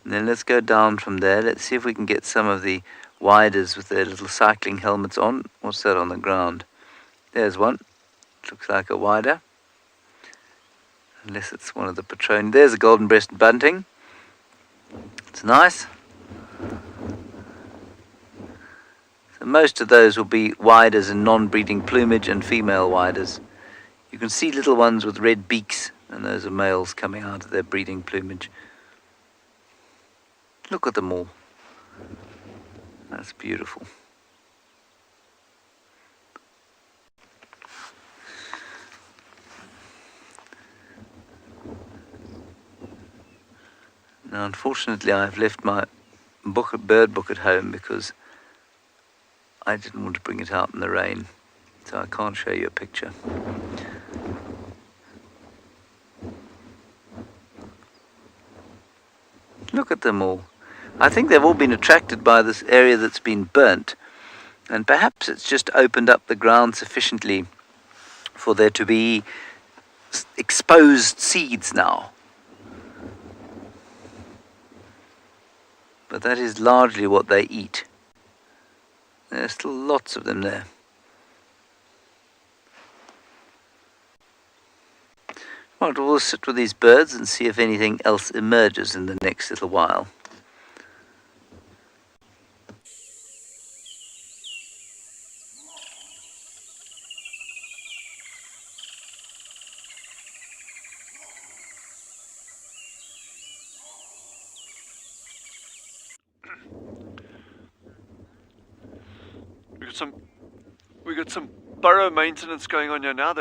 And then let's go down from there. Let's see if we can get some of the widers with their little cycling helmets on. What's that on the ground? There's one. Looks like a wider. Unless it's one of the petronias. There's a golden-breasted bunting. It's nice. So most of those will be widers in non-breeding plumage and female widers. You can see little ones with red beaks, and those are males coming out of their breeding plumage. Look at them all. That's beautiful. Now, unfortunately, I've left my bird book at home because I didn't want to bring it out in the rain, so I can't show you a picture. Look at them all. I think they've all been attracted by this area that's been burnt, and perhaps it's just opened up the ground sufficiently for there to be exposed seeds now. But that is largely what they eat. There are still lots of them there. Right, we'll sit with these birds and see if anything else emerges in the next little while. We got some burrow maintenance going on here now.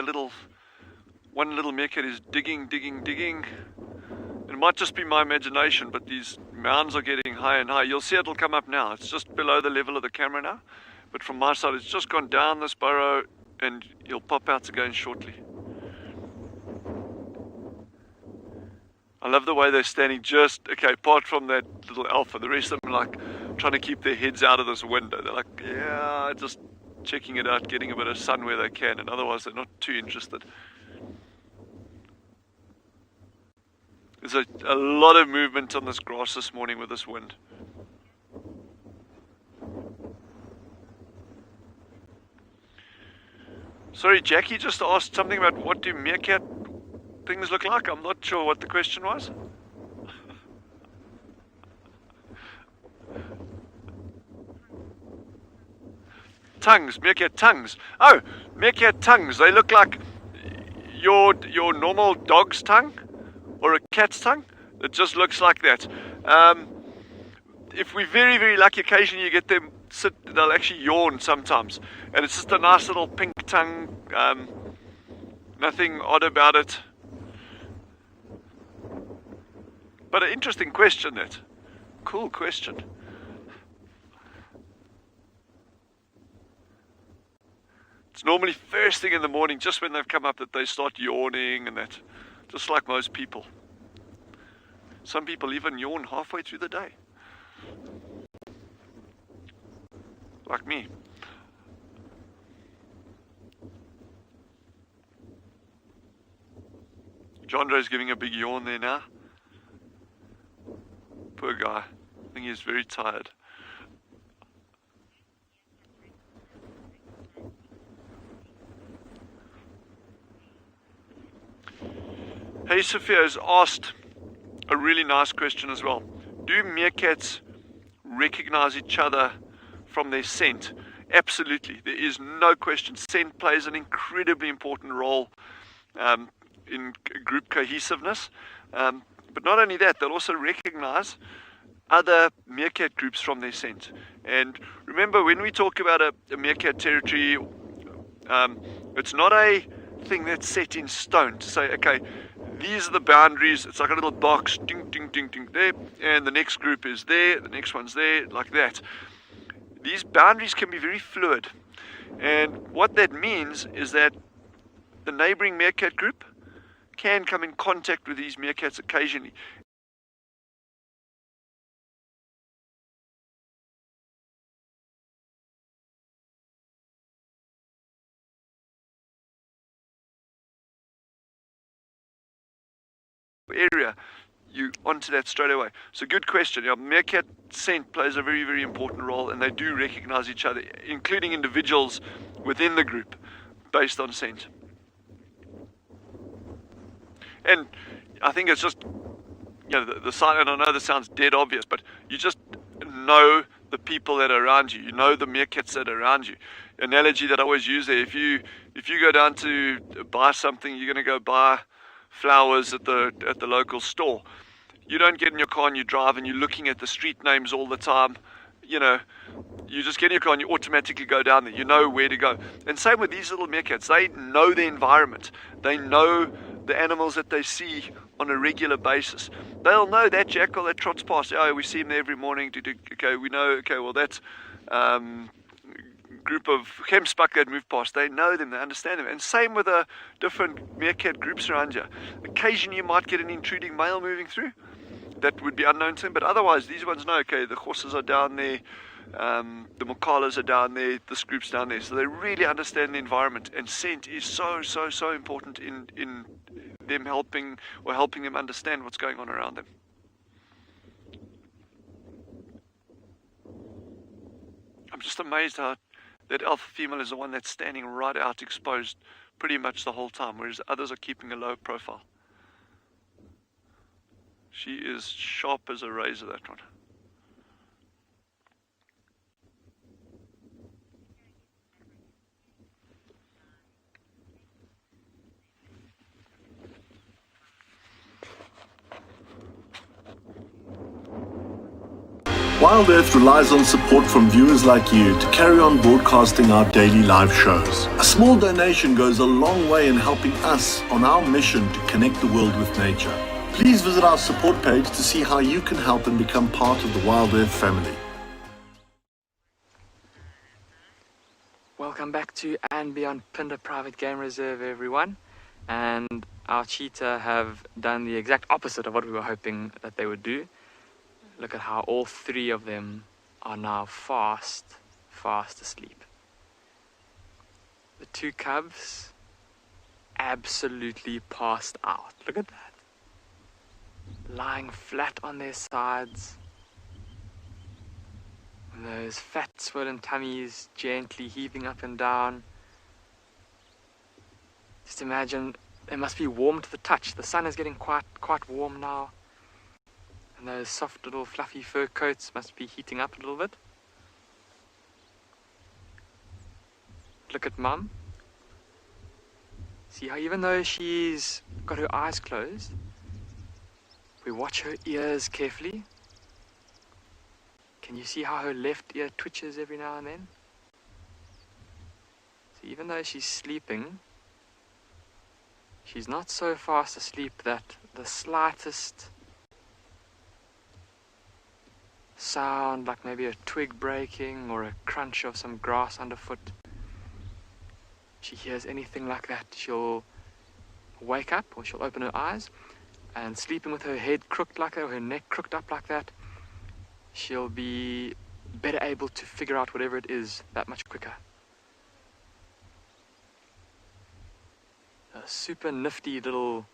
One little meerkat is digging. It might just be my imagination, but these mounds are getting higher and higher. You'll see it'll come up now. It's just below the level of the camera now. But from my side, it's just gone down this burrow and he'll pop out again shortly. I love the way they're standing apart from that little alpha. The rest of them are like trying to keep their heads out of this window. They're like, yeah, just checking it out, getting a bit of sun where they can, and otherwise they're not too interested. There's a lot of movement on this grass this morning with this wind. Sorry, Jackie just asked something about what do meerkat things look like. I'm not sure what the question was. Tongues, meerkat tongues. Oh, meerkat tongues. They look like your normal dog's tongue or a cat's tongue. It just looks like that. If we're very, very lucky, occasionally you get them they'll actually yawn sometimes. And it's just a nice little pink tongue. Nothing odd about it. But an interesting question, that. Cool question. It's normally first thing in the morning, just when they've come up, that they start yawning and that. Just like most people. Some people even yawn halfway through the day. Like me. Jandre's giving a big yawn there now. Poor guy. I think he's very tired. Hey, Sophia has asked a really nice question as well. Do meerkats recognize each other from their scent? Absolutely. There is no question. Scent plays an incredibly important role in group cohesiveness. But not only that, they'll also recognize other meerkat groups from their scent. And remember, when we talk about a meerkat territory, it's not a thing that's set in stone to say, okay, these are the boundaries. It's like a little box, ding, ding, ding, ding, there, and the next group is there, the next one's there, like that. These boundaries can be very fluid. And what that means is that the neighboring meerkat group can come in contact with these meerkats occasionally. Area, you onto that straight away. So good question. Yeah, meerkat scent plays a very, very important role, and they do recognize each other, including individuals within the group, based on scent. And I think it's just, the sign, and I know this sounds dead obvious, but you just know the people that are around you. You know the meerkats that are around you. Analogy that I always use there, if you go down to buy something, you're going to go buy flowers at the local store. You don't get in your car and you drive and you're looking at the street names all the time. You just get in your car and you automatically go down there. You know where to go. And same with these little meerkats. They know the environment. They know the animals that they see on a regular basis. They'll know that jackal that trots past. Oh, we see him there every morning. Okay, we know. Okay, well that's group of gemspak that move past. They know them, they understand them. And same with the different meerkat groups around you. Occasionally you might get an intruding male moving through that would be unknown to them, but otherwise these ones know, okay, the horses are down there, the makalas are down there, this group's down there. So they really understand the environment, and scent is so important in them helping them understand what's going on around them. I'm just amazed how that alpha female is the one that's standing right out exposed pretty much the whole time, whereas others are keeping a low profile. She is sharp as a razor, that one. Wild Earth relies on support from viewers like you to carry on broadcasting our daily live shows. A small donation goes a long way in helping us on our mission to connect the world with nature. Please visit our support page to see how you can help and become part of the Wild Earth family. Welcome back to and beyond Pinda Private Game Reserve, everyone. And our cheetah have done the exact opposite of what we were hoping that they would do. Look at how all three of them are now fast asleep. The two cubs absolutely passed out. Look at that. Lying flat on their sides. And those fat swollen tummies gently heaving up and down. Just imagine, they must be warm to the touch. The sun is getting quite warm now. And those soft little fluffy fur coats must be heating up a little bit. Look at Mum. See how even though she's got her eyes closed, we watch her ears carefully. Can you see how her left ear twitches every now and then? So even though she's sleeping, she's not so fast asleep that the slightest sound, like maybe a twig breaking or a crunch of some grass underfoot, she hears anything like that, she'll wake up, or she'll open her eyes, and sleeping with her head crooked like that, or her neck crooked up like that, she'll be better able to figure out whatever it is that much quicker. A super nifty little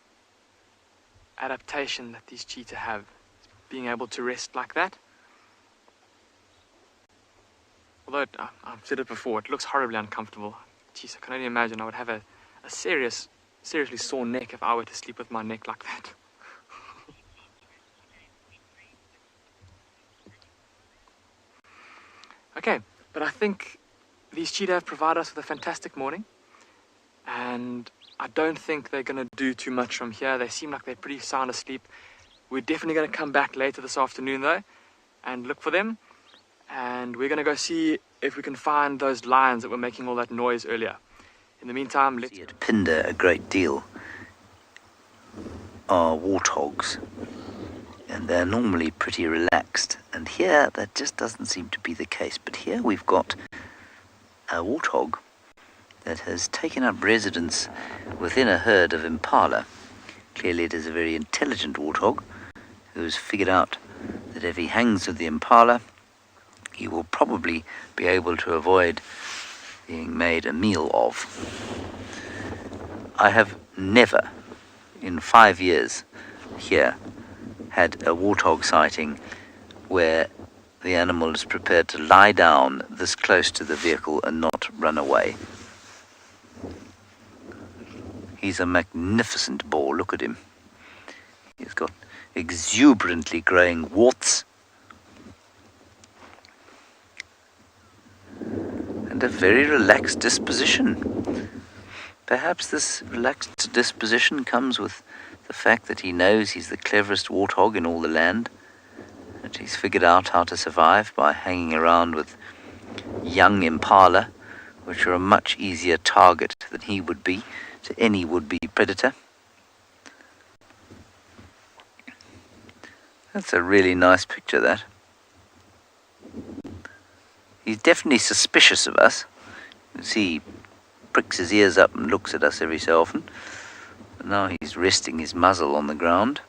adaptation that these cheetah have, being able to rest like that. Although, I've said it before, it looks horribly uncomfortable. Jeez, I can only imagine I would have a seriously sore neck if I were to sleep with my neck like that. Okay, but I think these cheetah have provided us with a fantastic morning. And I don't think they're going to do too much from here. They seem like they're pretty sound asleep. We're definitely going to come back later this afternoon, though, and look for them. And we're going to go see if we can find those lions that were making all that noise earlier. In the meantime, let's... See at Pinda a great deal are warthogs, and they're normally pretty relaxed. And here, that just doesn't seem to be the case. But here we've got a warthog that has taken up residence within a herd of impala. Clearly it is a very intelligent warthog who's figured out that if he hangs with the impala, he will probably be able to avoid being made a meal of. I have never, in 5 years here, had a warthog sighting where the animal is prepared to lie down this close to the vehicle and not run away. He's a magnificent boar, look at him. He's got exuberantly growing warts and a very relaxed disposition. Perhaps this relaxed disposition comes with the fact that he knows he's the cleverest warthog in all the land, that he's figured out how to survive by hanging around with young impala, which are a much easier target than he would be to any would-be predator. That's a really nice picture, that. He's definitely suspicious of us. You see, he pricks his ears up and looks at us every so often. But now he's resting his muzzle on the ground,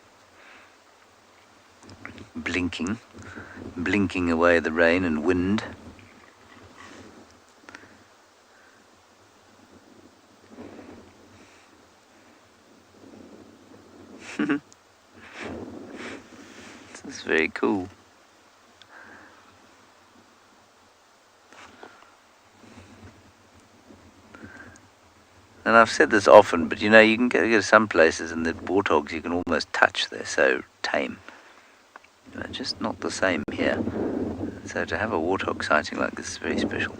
blinking away the rain and wind. This is very cool. And I've said this often, but you know, you can go to some places and the warthogs you can almost touch. They're so tame. They're just not the same here. So to have a warthog sighting like this is very special.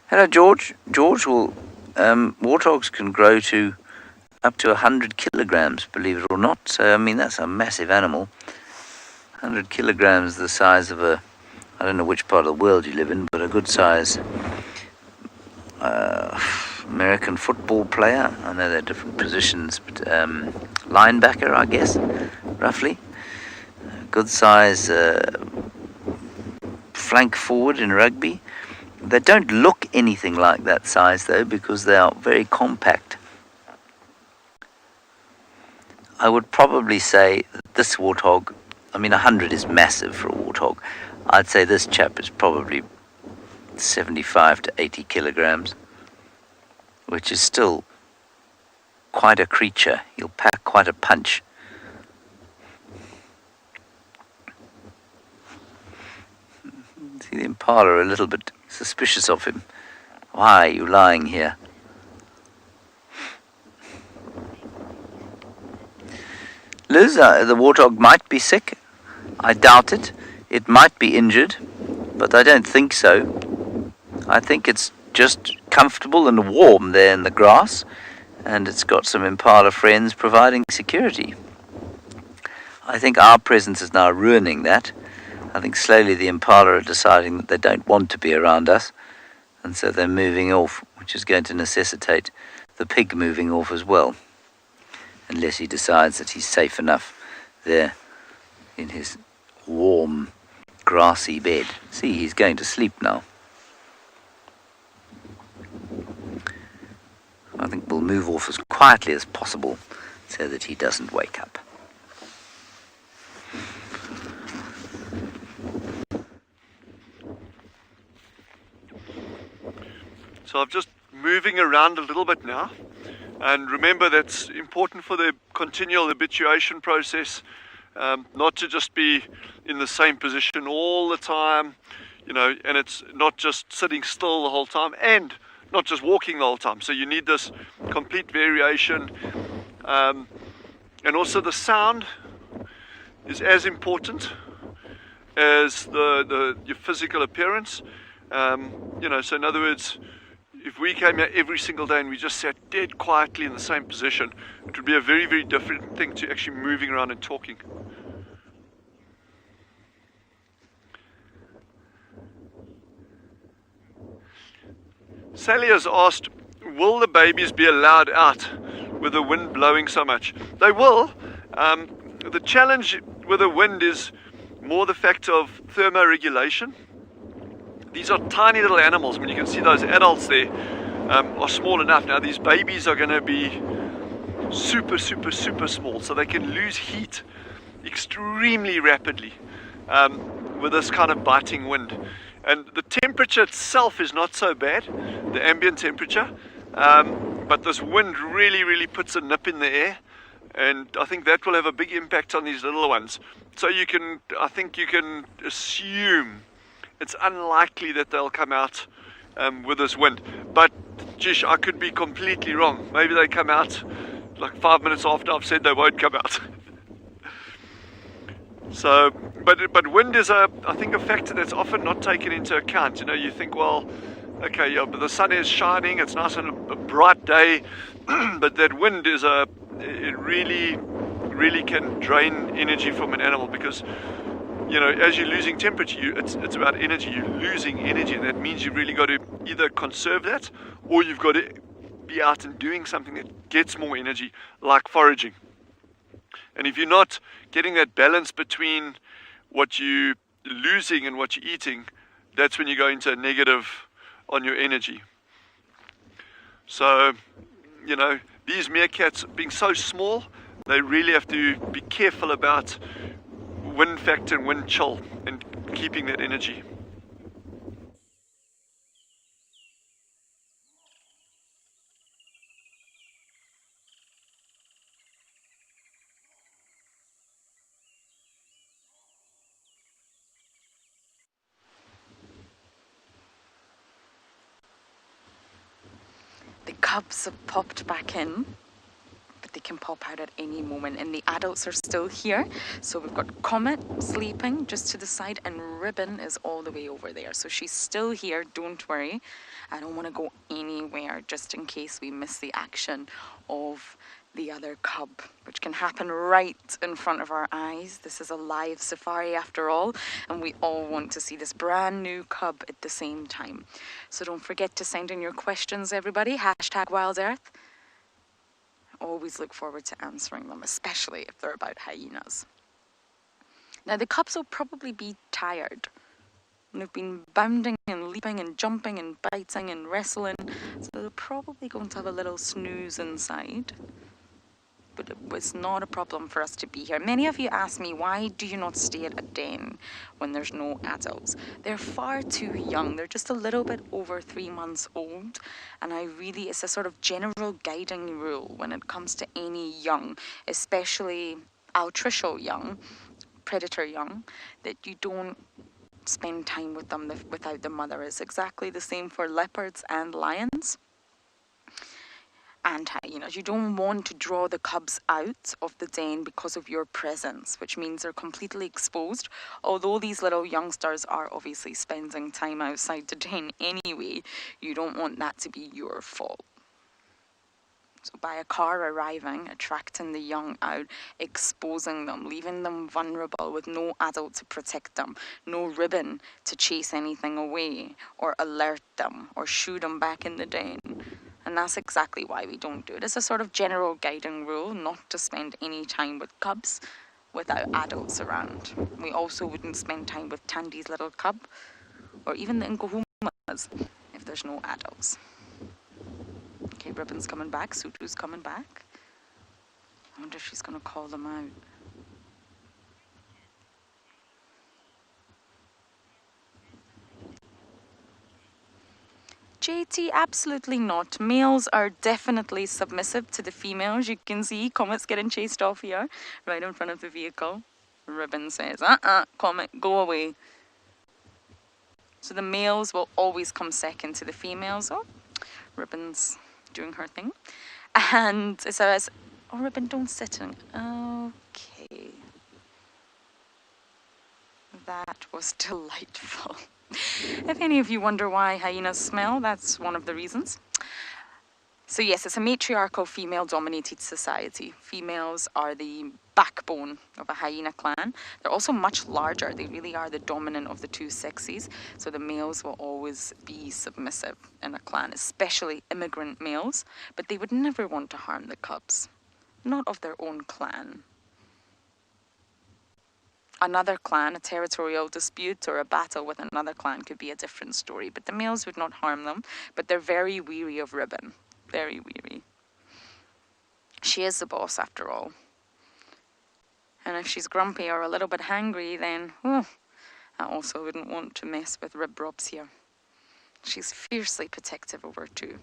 Hello, George. George, will warthogs can grow to up to 100 kilograms, believe it or not. So, I mean, that's a massive animal. 100 kilograms, the size of a, I don't know which part of the world you live in, but a good size American football player. I know they're different positions, but linebacker, I guess, roughly. Good size flank forward in rugby. They don't look anything like that size, though, because they are very compact. I would probably say that this warthog, I mean, 100 is massive for a warthog. I'd say this chap is probably 75 to 80 kilograms, which is still quite a creature. He'll pack quite a punch. See, the impala are a little bit suspicious of him. Why are you lying here? Liz, the warthog might be sick. I doubt it. It might be injured, but I don't think so. I think it's just comfortable and warm there in the grass, and it's got some impala friends providing security. I think our presence is now ruining that. I think slowly the impala are deciding that they don't want to be around us, and so they're moving off, which is going to necessitate the pig moving off as well, unless he decides that he's safe enough there in his warm, grassy bed. See, he's going to sleep now. I think we'll move off as quietly as possible so that he doesn't wake up. So I'm just moving around a little bit now, and remember that's important for the continual habituation process, not to just be in the same position all the time, you know, and it's not just sitting still the whole time and not just walking the whole time. So you need this complete variation, and also the sound is as important as your physical appearance. You know, so in other words, if we came here every single day and we just sat dead quietly in the same position, it would be a very, very different thing to actually moving around and talking. Sally has asked, will the babies be allowed out with the wind blowing so much? They will. The challenge with the wind is more the fact of thermoregulation. These are tiny little animals. I mean, you can see those adults there are small enough. Now these babies are going to be super, super, super small, so they can lose heat extremely rapidly with this kind of biting wind. And the temperature itself is not so bad, the ambient temperature, but this wind really, really puts a nip in the air, and I think that will have a big impact on these little ones. So I think you can assume it's unlikely that they'll come out with this wind. But, geez, I could be completely wrong. Maybe they come out like 5 minutes after I've said they won't come out. So, but wind is I think a factor that's often not taken into account. You know, you think, well, okay, yeah, but the sun is shining, it's nice on a bright day, but that wind is it really, really can drain energy from an animal, because, you know, as you're losing temperature, it's about energy. You're losing energy, and that means you've really got to either conserve that, or you've got to be out and doing something that gets more energy, like foraging. And if you're not getting that balance between what you're losing and what you're eating, that's when you go into a negative on your energy. So, you know, these meerkats being so small, they really have to be careful about wind factor and wind chill and keeping that energy. cubs have popped back in, but they can pop out at any moment, and the adults are still here. So we've got Comet sleeping just to the side, and Ribbon is all the way over there. So she's still here, don't worry. I don't want to go anywhere just in case we miss the action of the other cub, which can happen right in front of our eyes. This is a live safari after all, and we all want to see this brand new cub at the same time. So don't forget to send in your questions, everybody. #WildEarth. Always look forward to answering them, especially if they're about hyenas. Now the cubs will probably be tired. And they've been bounding and leaping and jumping and biting and wrestling, so they're probably going to have a little snooze inside. But it was not a problem for us to be here. Many of you ask me, why do you not stay at a den when there's no adults? They're far too young. They're just a little bit over 3 months old. And it's a sort of general guiding rule when it comes to any young, especially altricial young, predator young, that you don't spend time with them without the mother. It's exactly the same for leopards and lions and hyenas. You don't want to draw the cubs out of the den because of your presence, which means they're completely exposed. Although these little youngsters are obviously spending time outside the den anyway, you don't want that to be your fault. So by a car arriving, attracting the young out, exposing them, leaving them vulnerable with no adult to protect them, no Ribbon to chase anything away or alert them or shoot them back in the den. And that's exactly why we don't do it. It's a sort of general guiding rule not to spend any time with cubs without adults around. We also wouldn't spend time with Tandy's little cub or even the Nkuhumas if there's no adults. Okay, Ribbon's coming back, Sutu's coming back. I wonder if she's going to call them out. JT, absolutely not. Males are definitely submissive to the females. You can see Comet's getting chased off here, right in front of the vehicle. Ribbon says, Comet, go away. So the males will always come second to the females. Oh, Ribbon's doing her thing. And it says, oh, Ribbon, don't sit in. Okay. That was delightful. If any of you wonder why hyenas smell, that's one of the reasons. So yes, it's a matriarchal female-dominated society. Females are the backbone of a hyena clan. They're also much larger. They really are the dominant of the two sexes. So the males will always be submissive in a clan, especially immigrant males. But they would never want to harm the cubs, not of their own clan. Another clan, a territorial dispute or a battle with another clan could be a different story. But the males would not harm them. But they're very weary of Ribbon. Very weary. She is the boss after all. And if she's grumpy or a little bit hangry, then I also wouldn't want to mess with Rib Robs here. She's fiercely protective over two.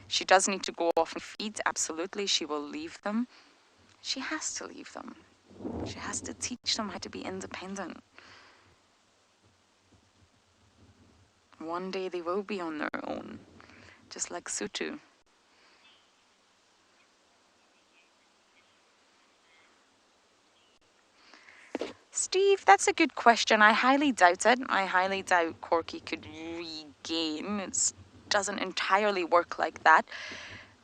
She does need to go off and feed, absolutely. She will leave them. She has to leave them. She has to teach them how to be independent. One day they will be on their own, just like Sutu. Steve, that's a good question. I highly doubt it. I highly doubt Corky could regain. It doesn't entirely work like that.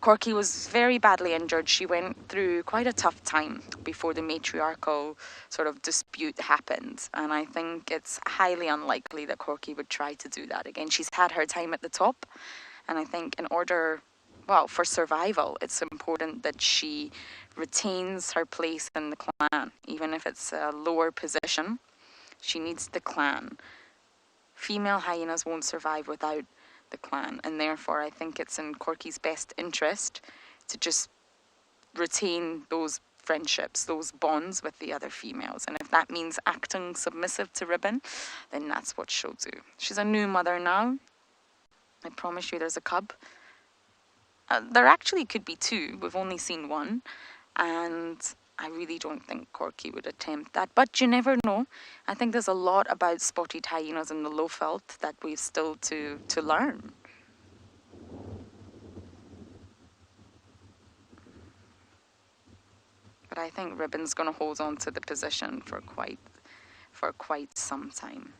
Corky was very badly injured. She went through quite a tough time before the matriarchal sort of dispute happened. And I think it's highly unlikely that Corky would try to do that again. She's had her time at the top. And I think in order, well, for survival, it's important that she retains her place in the clan. Even if it's a lower position, she needs the clan. Female hyenas won't survive without the clan, and therefore I think it's in Corky's best interest to just retain those friendships, those bonds with the other females. And if that means acting submissive to Ribbon, then that's what she'll do. She's a new mother now. I promise you there's a cub. There actually could be two. We've only seen one. And I really don't think Corky would attempt that. But you never know. I think there's a lot about spotted hyenas in the Lowveld that we've still to learn. But I think Ribbon's going to hold on to the position for quite some time.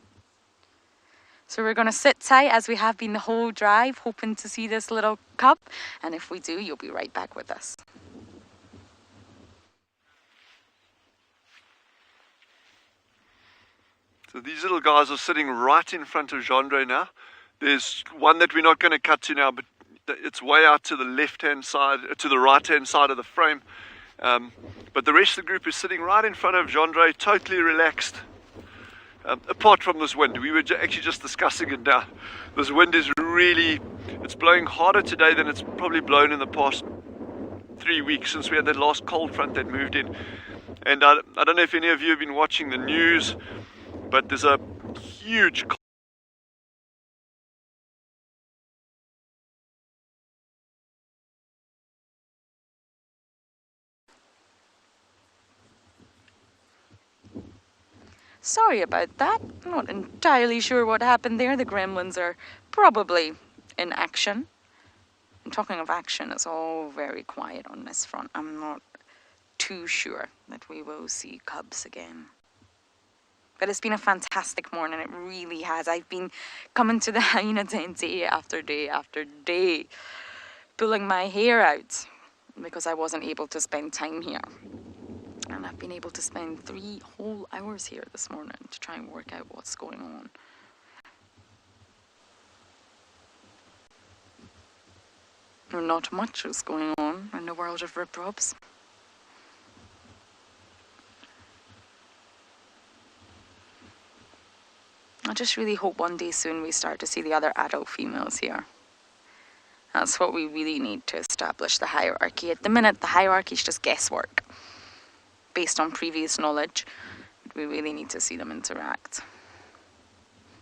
So we're going to sit tight as we have been the whole drive, hoping to see this little cub. And if we do, you'll be right back with us. So these little guys are sitting right in front of Gendre now. There's one that we're not going to cut to now, but it's way out to the left-hand side, to the right-hand side of the frame. But the rest of the group is sitting right in front of Gendre, totally relaxed. Apart from this wind, we were actually just discussing it now. This wind is really, it's blowing harder today than it's probably blown in the past 3 weeks since we had that last cold front that moved in. And I don't know if any of you have been watching the news, but there's a huge Sorry about that. I'm not entirely sure what happened there. The gremlins are probably in action. And talking of action, it's all very quiet on this front. I'm not too sure that we will see cubs again. But it's been a fantastic morning. It really has. I've been coming to the hyena den day after day after day, pulling my hair out because I wasn't able to spend time here. And I've been able to spend 3 whole hours here this morning to try and work out what's going on. Not much is going on in the world of rip-robs. I just really hope one day soon we start to see the other adult females here. That's what we really need to establish the hierarchy. At the minute, the hierarchy is just guesswork. Based on previous knowledge, we really need to see them interact.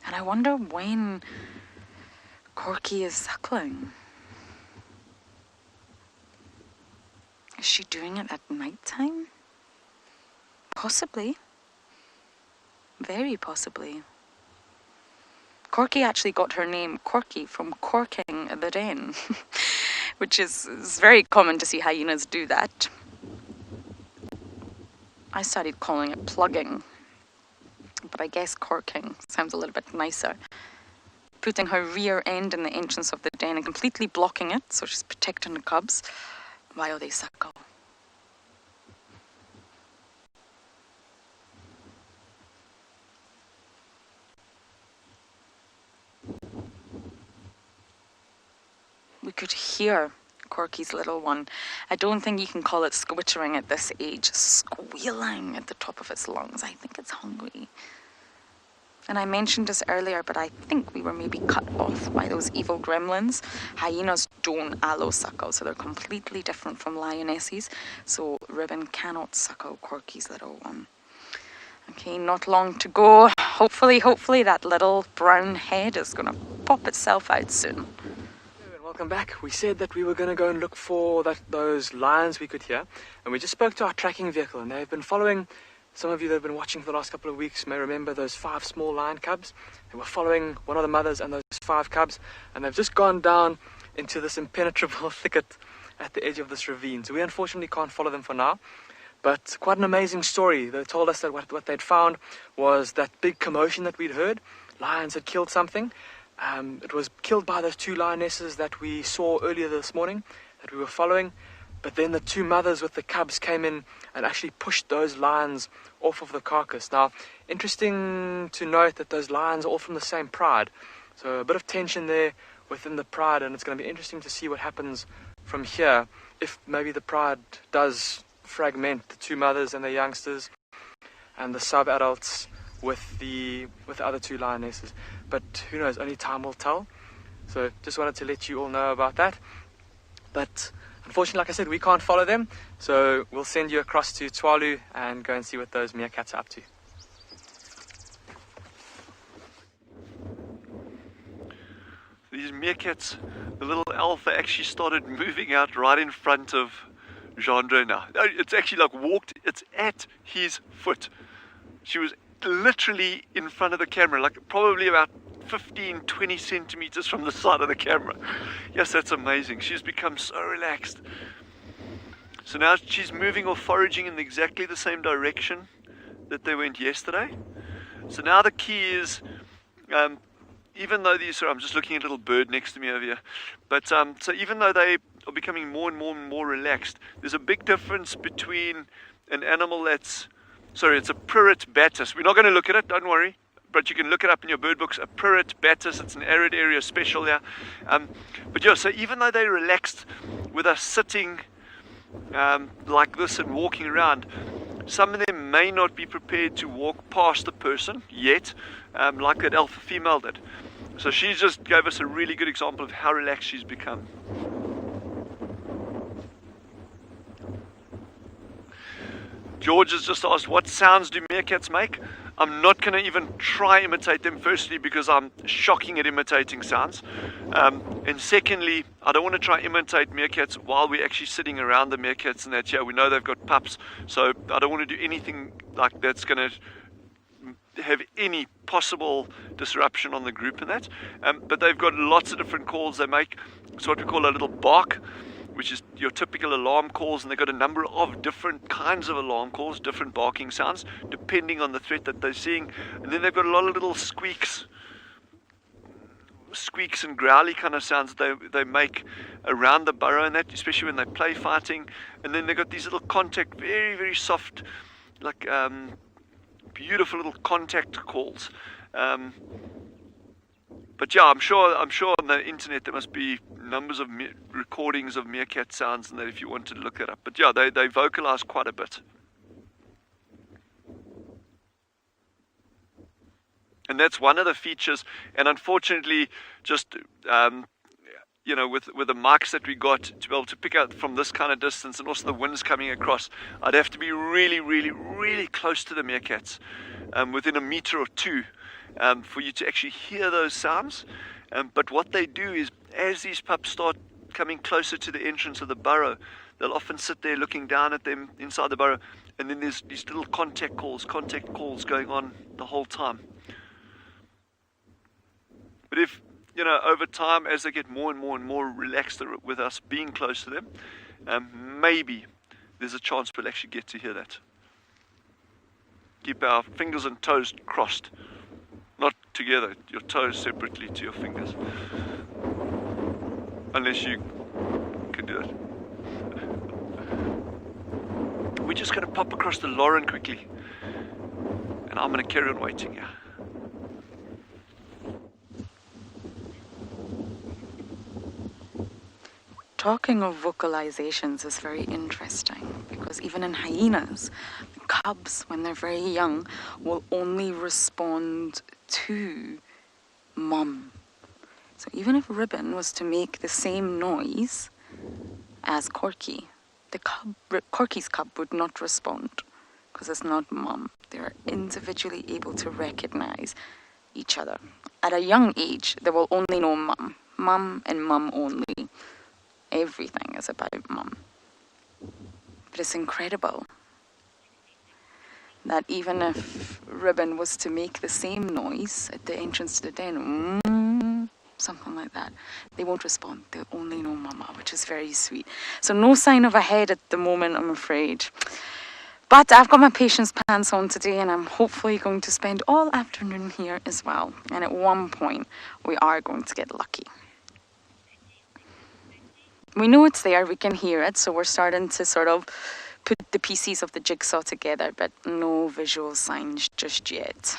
And I wonder when Corky is suckling. Is she doing it at night time? Possibly. Very possibly. Corky actually got her name Corky from corking the den, which is very common to see hyenas do that. I started calling it plugging, but I guess corking sounds a little bit nicer. Putting her rear end in the entrance of the den and completely blocking it, so she's protecting the cubs while they suckle. We could hear Corky's little one. I don't think you can call it squittering at this age. Squealing at the top of its lungs. I think it's hungry. And I mentioned this earlier, but I think we were maybe cut off by those evil gremlins. Hyenas don't allo-suckle, so they're completely different from lionesses. So Ribbon cannot suckle Corky's little one. Okay, not long to go. Hopefully that little brown head is going to pop itself out soon. Welcome back. We said that we were going to go and look for those lions we could hear, and we just spoke to our tracking vehicle, and they've been following. Some of you that have been watching for the last couple of weeks may remember those 5 small lion cubs. They were following one of the mothers and those 5 cubs, and they've just gone down into this impenetrable thicket at the edge of this ravine. So we unfortunately can't follow them for now, but quite an amazing story. They told us that what they'd found was that big commotion that we'd heard. Lions had killed something. It was killed by those 2 lionesses that we saw earlier this morning, that we were following. But then the 2 mothers with the cubs came in and actually pushed those lions off of the carcass. Now, interesting to note that those lions are all from the same pride. So a bit of tension there within the pride, and it's going to be interesting to see what happens from here. If maybe the pride does fragment the 2 mothers and the youngsters and the sub-adults with the other 2 lionesses. But who knows, only time will tell. So just wanted to let you all know about that. But unfortunately, like I said, we can't follow them. So we'll send you across to Tswalu and go and see what those meerkats are up to. These meerkats, the little alpha actually started moving out right in front of Gendre now. It's actually like walked, it's at his foot. She was literally in front of the camera, like probably about 15-20 centimeters from the side of the camera. Yes, that's amazing. She's become so relaxed. So now she's moving or foraging in exactly the same direction that they went yesterday. So now the key is, even though these, I'm just looking at a little bird next to me over here, but so even though they are becoming more and more relaxed, there's a big difference between an animal that's, sorry, it's a Prurit Batis. We're not going to look at it, don't worry, but you can look it up in your bird books. A Prurit Batis, it's an arid area special there. But yeah, so even though they're relaxed with us sitting like this and walking around, some of them may not be prepared to walk past the person yet, like that alpha female did. So she just gave us a really good example of how relaxed she's become. George has just asked, what sounds do meerkats make? I'm not going to even try imitate them, firstly because I'm shocking at imitating sounds, and secondly, I don't want to try imitate meerkats while we're actually sitting around the meerkats and that. Yeah, we know they've got pups, so I don't want to do anything like that's going to have any possible disruption on the group and that. But they've got lots of different calls they make. It's what we call a little bark, which is your typical alarm calls, and they've got a number of different kinds of alarm calls, different barking sounds, depending on the threat that they're seeing. And then they've got a lot of little squeaks and growly kind of sounds that they make around the burrow and that, especially when they play fighting. And then they've got these little contact, very, very soft, like beautiful little contact calls. But yeah, I'm sure on the internet there must be numbers of recordings of meerkat sounds and that if you wanted to look it up. But yeah, they vocalize quite a bit. And that's one of the features. And unfortunately, just you know, with the mics that we got to be able to pick out from this kind of distance, and also the winds coming across, I'd have to be really, really, really close to the meerkats, within a meter or two, for you to actually hear those sounds. But what they do is, as these pups start coming closer to the entrance of the burrow, they'll often sit there looking down at them inside the burrow, and then there's these little contact calls going on the whole time. But if, you know, over time, as they get more and more relaxed with us being close to them, maybe there's a chance we'll actually get to hear that. Keep our fingers and toes crossed. Not together, your toes separately to your fingers. Unless you can do that. We're just going to pop across to Lauren quickly. And I'm going to carry on waiting here. Talking of vocalizations is very interesting, because even in hyenas, cubs, when they're very young, will only respond to mum. So even if Ribbon was to make the same noise as Corky, Corky's cub would not respond, because it's not mum. They're individually able to recognize each other. At a young age, they will only know mum. Mum and mum only. Everything is about mum. But it's incredible that even if Ribbon was to make the same noise at the entrance to the den, something like that, they won't respond. They'll only know mama, which is very sweet. So no sign of a head at the moment, I'm afraid. But I've got my patience pants on today, and I'm hopefully going to spend all afternoon here as well. And at one point, we are going to get lucky. We know it's there, we can hear it, so we're starting to sort of put the pieces of the jigsaw together, but no visual signs just yet.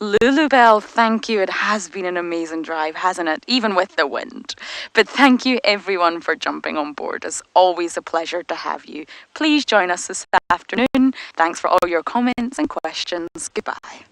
Lulubelle, thank you. It has been an amazing drive, hasn't it? Even with the wind. But thank you everyone for jumping on board. It's always a pleasure to have you. Please join us this afternoon. Thanks for all your comments and questions. Goodbye.